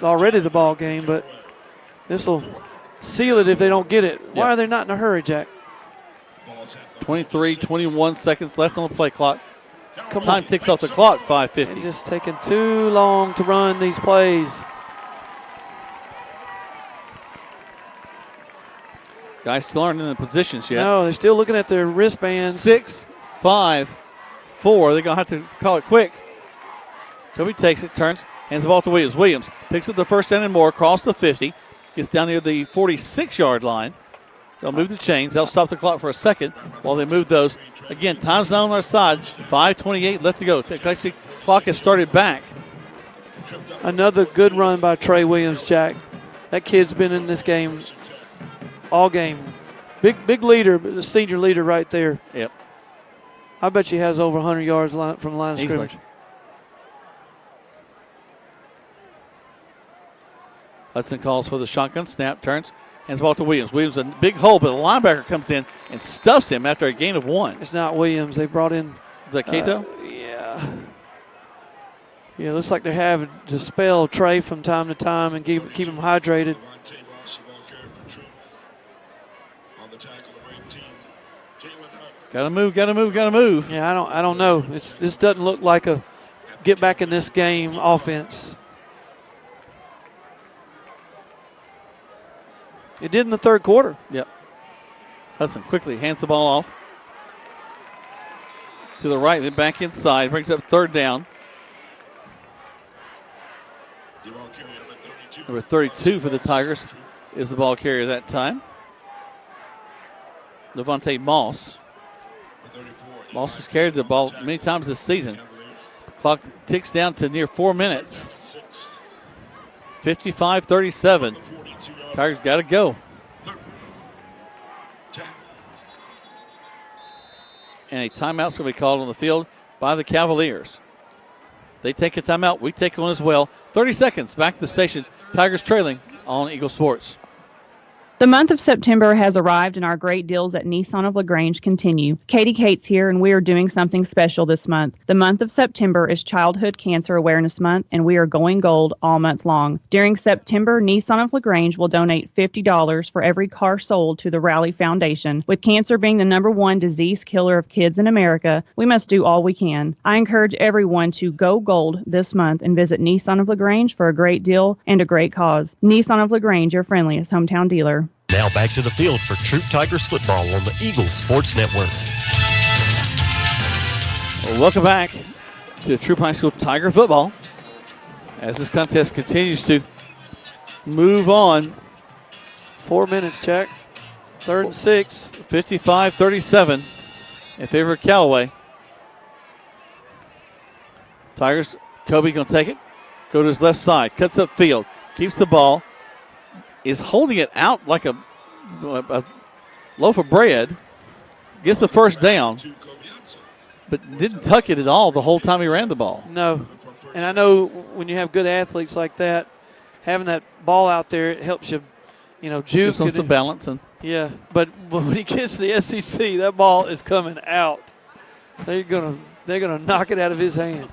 already the ball game, but this will seal it if they don't get it. Why are they not in a hurry, Jack? 21 seconds left on the play clock. Time ticks off the clock, 5:50. It's just taking too long to run these plays. Guys still aren't in the positions yet. No, they're still looking at their wristbands. 6, 5, 4. They're going to have to call it quick. Kobe takes it, turns, hands the ball to Williams. Williams picks up the first down and more, across the 50, gets down near the 46-yard line. They'll move the chains. They'll stop the clock for a second while they move those. Again, time's not on our side. 5:28 left to go. The clock has started back. Another good run by Trey Williams, Jack. That kid's been in this game all game. Big leader, the senior leader right there. Yep. I bet he has over 100 yards from the line of Easily. scrimmage. Hudson calls for the shotgun snap, turns, hands the ball to Williams. Williams, a big hole, but the linebacker comes in and stuffs him after a gain of 1. It's not Williams. They brought in. Is that Cato? Yeah. Yeah, looks like they're having to spell Trey from time to time and keep him hydrated. Gotta move. Yeah, I don't know. This doesn't look like a get back in this game offense. It did in the third quarter. Yep. Hudson quickly hands the ball off to the right, then back inside, brings up third down. Number 32 for the Tigers is the ball carrier that time. Devontae Moss. Moss has carried the ball many times this season. The clock ticks down to near 4 minutes. 55-37. Tigers got to go. And a timeout's going to be called on the field by the Cavaliers. They take a timeout. We take one as well. 30 seconds back to the station. Tigers trailing on Eagle Sports. The month of September has arrived and our great deals at Nissan of LaGrange continue. Katie Cates here and we are doing something special this month. The month of September is Childhood Cancer Awareness Month and we are going gold all month long. During September, Nissan of LaGrange will donate $50 for every car sold to the Rally Foundation. With cancer being the #1 disease killer of kids in America, we must do all we can. I encourage everyone to go gold this month and visit Nissan of LaGrange for a great deal and a great cause. Nissan of LaGrange, your friendliest hometown dealer. Now back to the field for Troup Tigers football on the Eagles Sports Network. Well, welcome back to Troup High School Tiger football as this contest continues to move on. 4 minutes, check. 3rd and 6. 55-37 in favor of Callaway. Tigers, Kobe going to take it. Go to his left side. Cuts up field. Keeps the ball. Is holding it out like a loaf of bread. Gets the first down. But didn't tuck it at all the whole time he ran the ball. No. And I know when you have good athletes like that, having that ball out there, it helps you, juke. Gives him some balance. Yeah. But when he gets to the SEC, that ball is coming out. They're gonna knock it out of his hand.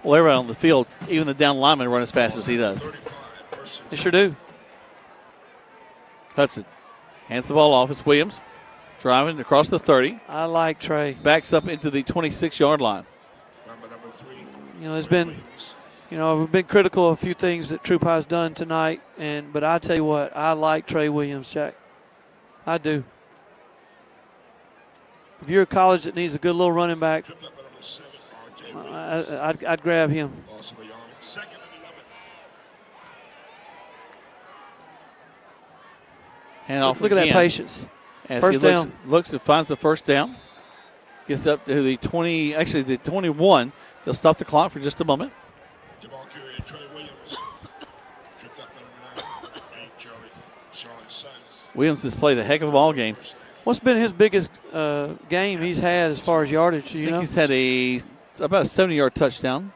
Well, everybody on the field, even the down linemen, run as fast as he does. They sure do. Hudson hands the ball off. It's Williams driving across the 30. I like Trey. Backs up into the 26-yard line. You know, there's been, we've been critical of a few things that Troup has done tonight, but I tell you what, I like Trey Williams, Jack. I do. If you're a college that needs a good little running back, I'd grab him. Hand off Look at that patience. As First he down. looks and finds the first down. Gets up to the 20, actually the 21. They'll stop the clock for just a moment. Williams has played a heck of a ball game. What's been his biggest game he's had as far as yardage? I think he's had about a 70-yard touchdown.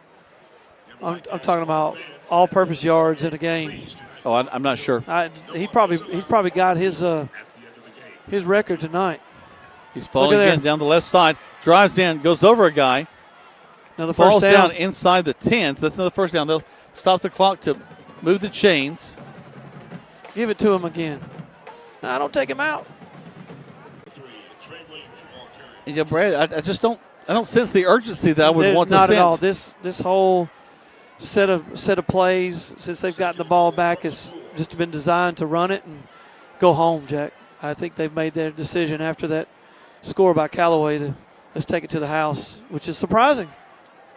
I'm talking about all-purpose yards in a game. Oh, I'm not sure. He's probably got his record tonight. He's falling in down the left side, drives in, goes over a guy. Another falls first down. Down inside the 10. So that's another first down. They'll stop the clock to move the chains. Give it to him again. No, don't take him out. And yeah, Brad, I don't sense the urgency that I would want to sense. Not at all. This whole set of plays since they've gotten the ball back has just been designed to run it and go home, Jack. I think they've made their decision after that score by Callaway to let's take it to the house, which is surprising.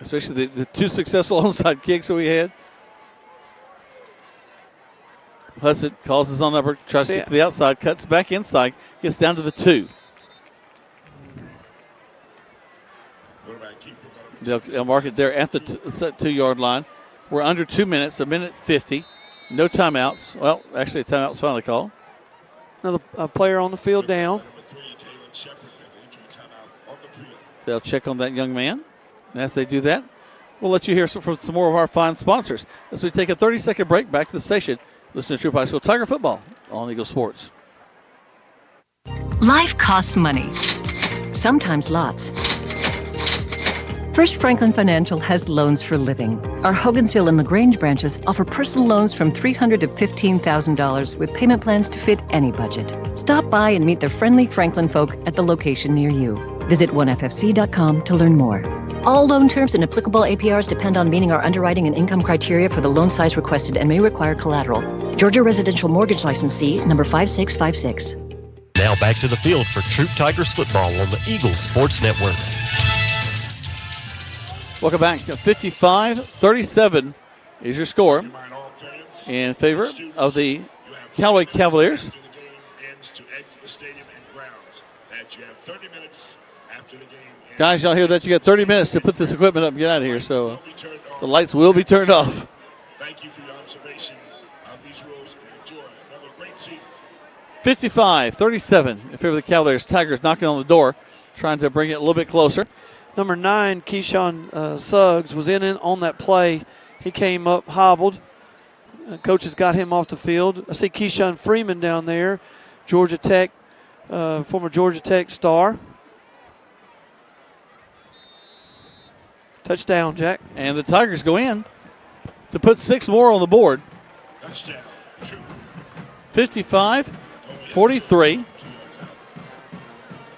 Especially the two successful onside kicks that we had. Hudson calls his own number, tries to get to the outside, cuts back inside, gets down to the 2. They'll mark it there at the 2-yard line. We're under 2 minutes, 1:50. No timeouts. Well, actually, a timeout was finally called. Another player on the field down. They'll check on that young man. And as they do that, we'll let you hear from some more of our fine sponsors as we take a 30-second break back to the station. Listen to Troup High School Tiger Football on Eagle Sports. Life costs money, sometimes lots. First Franklin Financial has loans for living. Our Hogansville and LaGrange branches offer personal loans from $300 to $15,000 with payment plans to fit any budget. Stop by and meet the friendly Franklin folk at the location near you. Visit onefc.com to learn more. All loan terms and applicable APRs depend on meeting our underwriting and income criteria for the loan size requested and may require collateral. Georgia Residential Mortgage Licensee number 5656. Now back to the field for Troup Tigers football on the Eagles Sports Network. Welcome back. 55-37 is your score in favor of the Callaway Cavaliers. Guys, y'all hear that? You got 30 minutes to put this equipment up and get out of here, so the lights will be turned off. Thank you for your observation of these rules and enjoy another great season. 55-37 in favor of the Cavaliers. Tigers knocking on the door, trying to bring it a little bit closer. Number 9, Keyshawn Suggs, was in on that play. He came up hobbled. Coaches got him off the field. I see Keyshawn Freeman down there, Georgia Tech, former Georgia Tech star. Touchdown, Jack. And the Tigers go in to put 6 more on the board. 55-43.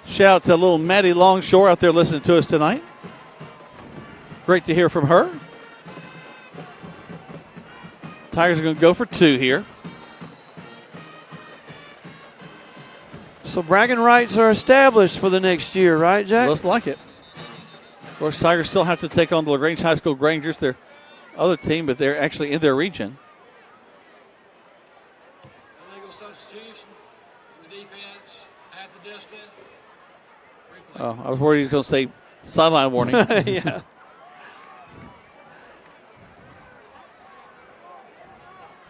Shout out to little Maddie Longshore out there listening to us tonight. Great to hear from her. Tigers are going to go for 2 here. So bragging rights are established for the next year, right, Jack? Looks like it. Of course, Tigers still have to take on the LaGrange High School Grangers, their other team, but they're actually in their region. Illegal substitution. The defense at the distance. Oh, I was worried he was going to say sideline warning. Yeah.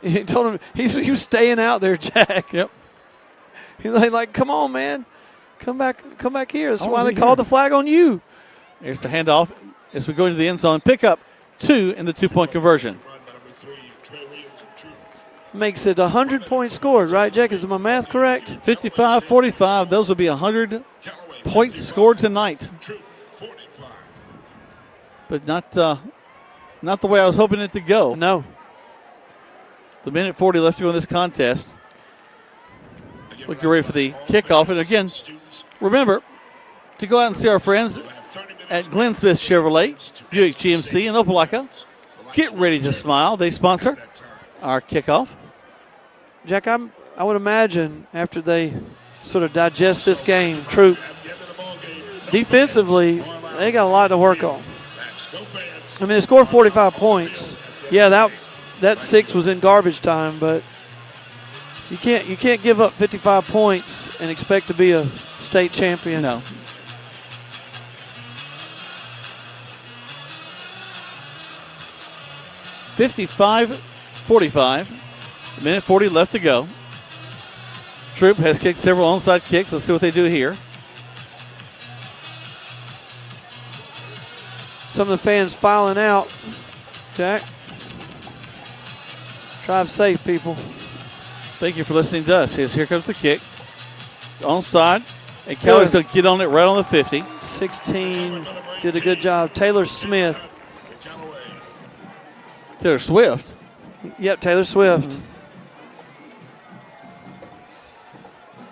He told him he was staying out there, Jack. Yep. He's like, come on, man. Come back here. That's why they called the flag on you. Here's the handoff as we go into the end zone. Pick up 2 in the 2-point conversion. Makes it 100-point score, right, Jack? Is my math correct? 55-45. Those will be 100 points scored tonight. but not the way I was hoping it to go. No. The minute 40 left to go in this contest. We'll get ready for the kickoff. And again, remember to go out and see our friends at Glenn Smith Chevrolet, Buick GMC in Opelika. Get ready to smile. They sponsor our kickoff. Jack, I would imagine after they sort of digest this game, Troup, defensively, they got a lot to work on. I mean, they scored 45 points. Yeah, that 6 was in garbage time, but you can't give up 55 points and expect to be a state champion. No. $55-45. Minute 40 left to go. Troup has kicked several onside kicks. Let's see what they do here. Some of the fans filing out. Jack, drive safe, people. Thank you for listening to us. Here comes the kick. Onside. And Callaway's going to get on it right on the 50. 16 did a good job. Taylor Smith. Taylor Swift. Yep, Taylor Swift.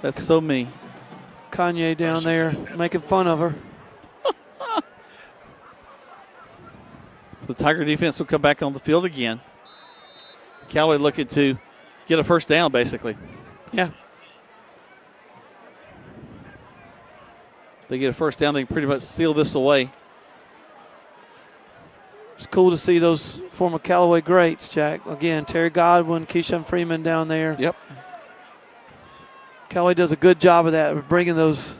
That's so me. Kanye down there making fun of her. So the Tiger defense will come back on the field again. Callaway looking to get a first down, basically. Yeah. They get a first down, they can pretty much seal this away. It's cool to see those former Callaway greats, Jack. Again, Terry Godwin, Keyshawn Freeman down there. Yep. Callaway does a good job of that, of bringing those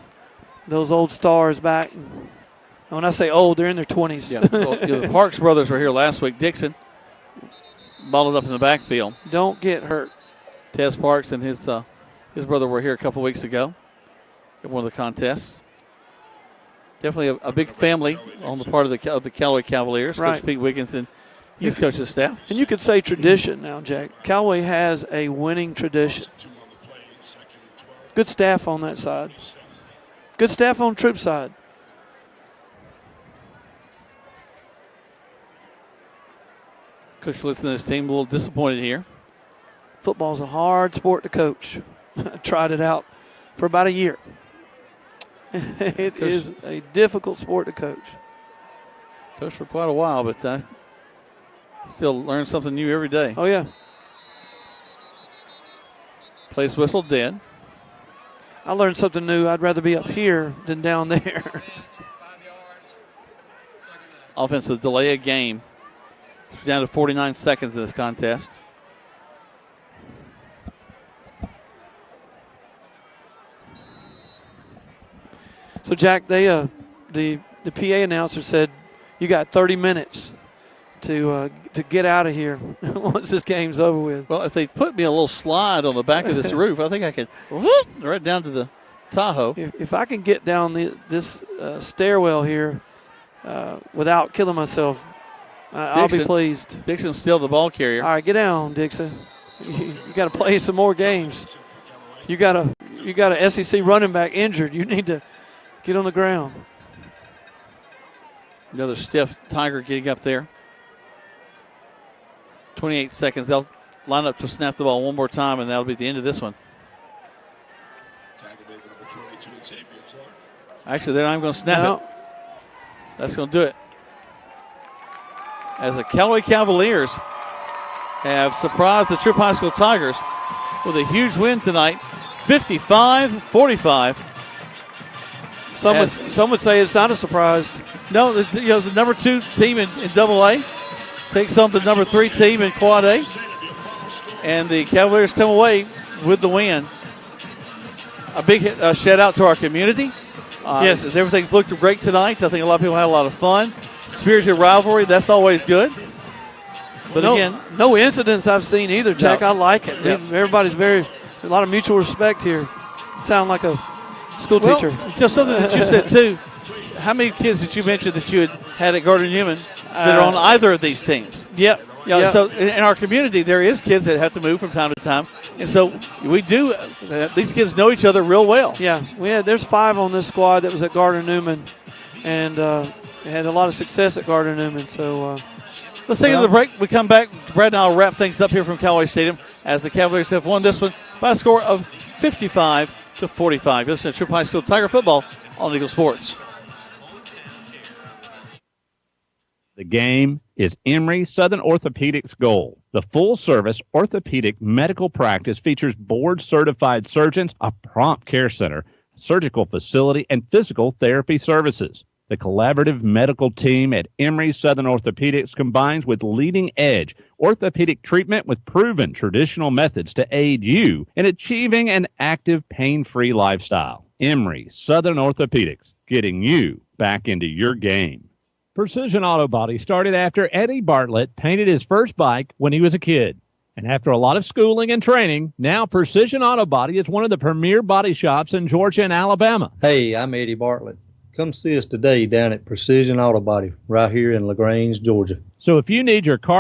old stars back. And when I say old, they're in their 20s. Yeah. Well, the Parks brothers were here last week. Dixon balled up in the backfield. Don't get hurt. Tez Parks and his brother were here a couple weeks ago at one of the contests. Definitely a big family on the part of the Callaway Cavaliers. Right. Coach Pete Wiggins and his coaching staff. And you could say tradition now, Jack. Callaway has a winning tradition. Good staff on that side. Good staff on Troup side. Coach listening to this team, a little disappointed here. Football's a hard sport to coach. I tried it out for about a year. It is a difficult sport to coach. Coached for quite a while, but I still learn something new every day. Oh, yeah. Plays whistle dead. I learned something new. I'd rather be up here than down there. Offensive delay of game. It's down to 49 seconds in this contest. So, Jack, the PA announcer said you got 30 minutes to get out of here once this game's over with. Well, if they put me a little slide on the back of this roof, I think I could right down to the Tahoe. If I can get down this stairwell here without killing myself, I'll be pleased. Dixon's still the ball carrier. All right, get down, Dixon. You got to play some more games. You got a SEC running back injured. You need to get on the ground. Another stiff Tiger getting up there. 28 seconds. They'll line up to snap the ball one more time, and that'll be the end of this one. Actually, they're not even going to snap it. That's going to do it. As the Callaway Cavaliers have surprised the Troup High School Tigers with a huge win tonight, 55-45. Some would say it's not a surprise. No, the number 2 team in AA takes on the number 3 team in Quad A, and the Cavaliers come away with the win. A big shout out to our community. Yes, everything's looked great tonight. I think a lot of people had a lot of fun. Spirited rivalry, that's always good. But no incidents I've seen either, Jack. No. I like it. Yep. Everybody's a lot of mutual respect here. Sound like a school teacher. Just something that you said too. How many kids did you mention that you had at Gardner Newman that are on either of these teams? Yep. So in our community, there is kids that have to move from time to time, and so we do. These kids know each other real well. Yeah, there's 5 on this squad that was at Gardner Newman, and They had a lot of success at Gardner Newman. So let's take another break. We come back. Brad and I will wrap things up here from Callaway Stadium as the Cavaliers have won this one by a score of 55-45. Listen to Troup High School Tiger football on Eagle Sports. The game is Emory Southern Orthopedics Gold. The full-service orthopedic medical practice features board-certified surgeons, a prompt care center, surgical facility, and physical therapy services. The collaborative medical team at Emory Southern Orthopedics combines with leading-edge orthopedic treatment with proven traditional methods to aid you in achieving an active, pain-free lifestyle. Emory Southern Orthopedics, getting you back into your game. Precision Auto Body started after Eddie Bartlett painted his first bike when he was a kid. And after a lot of schooling and training, now Precision Auto Body is one of the premier body shops in Georgia and Alabama. Hey, I'm Eddie Bartlett. Come see us today down at Precision Auto Body right here in LaGrange, Georgia. So if you need your car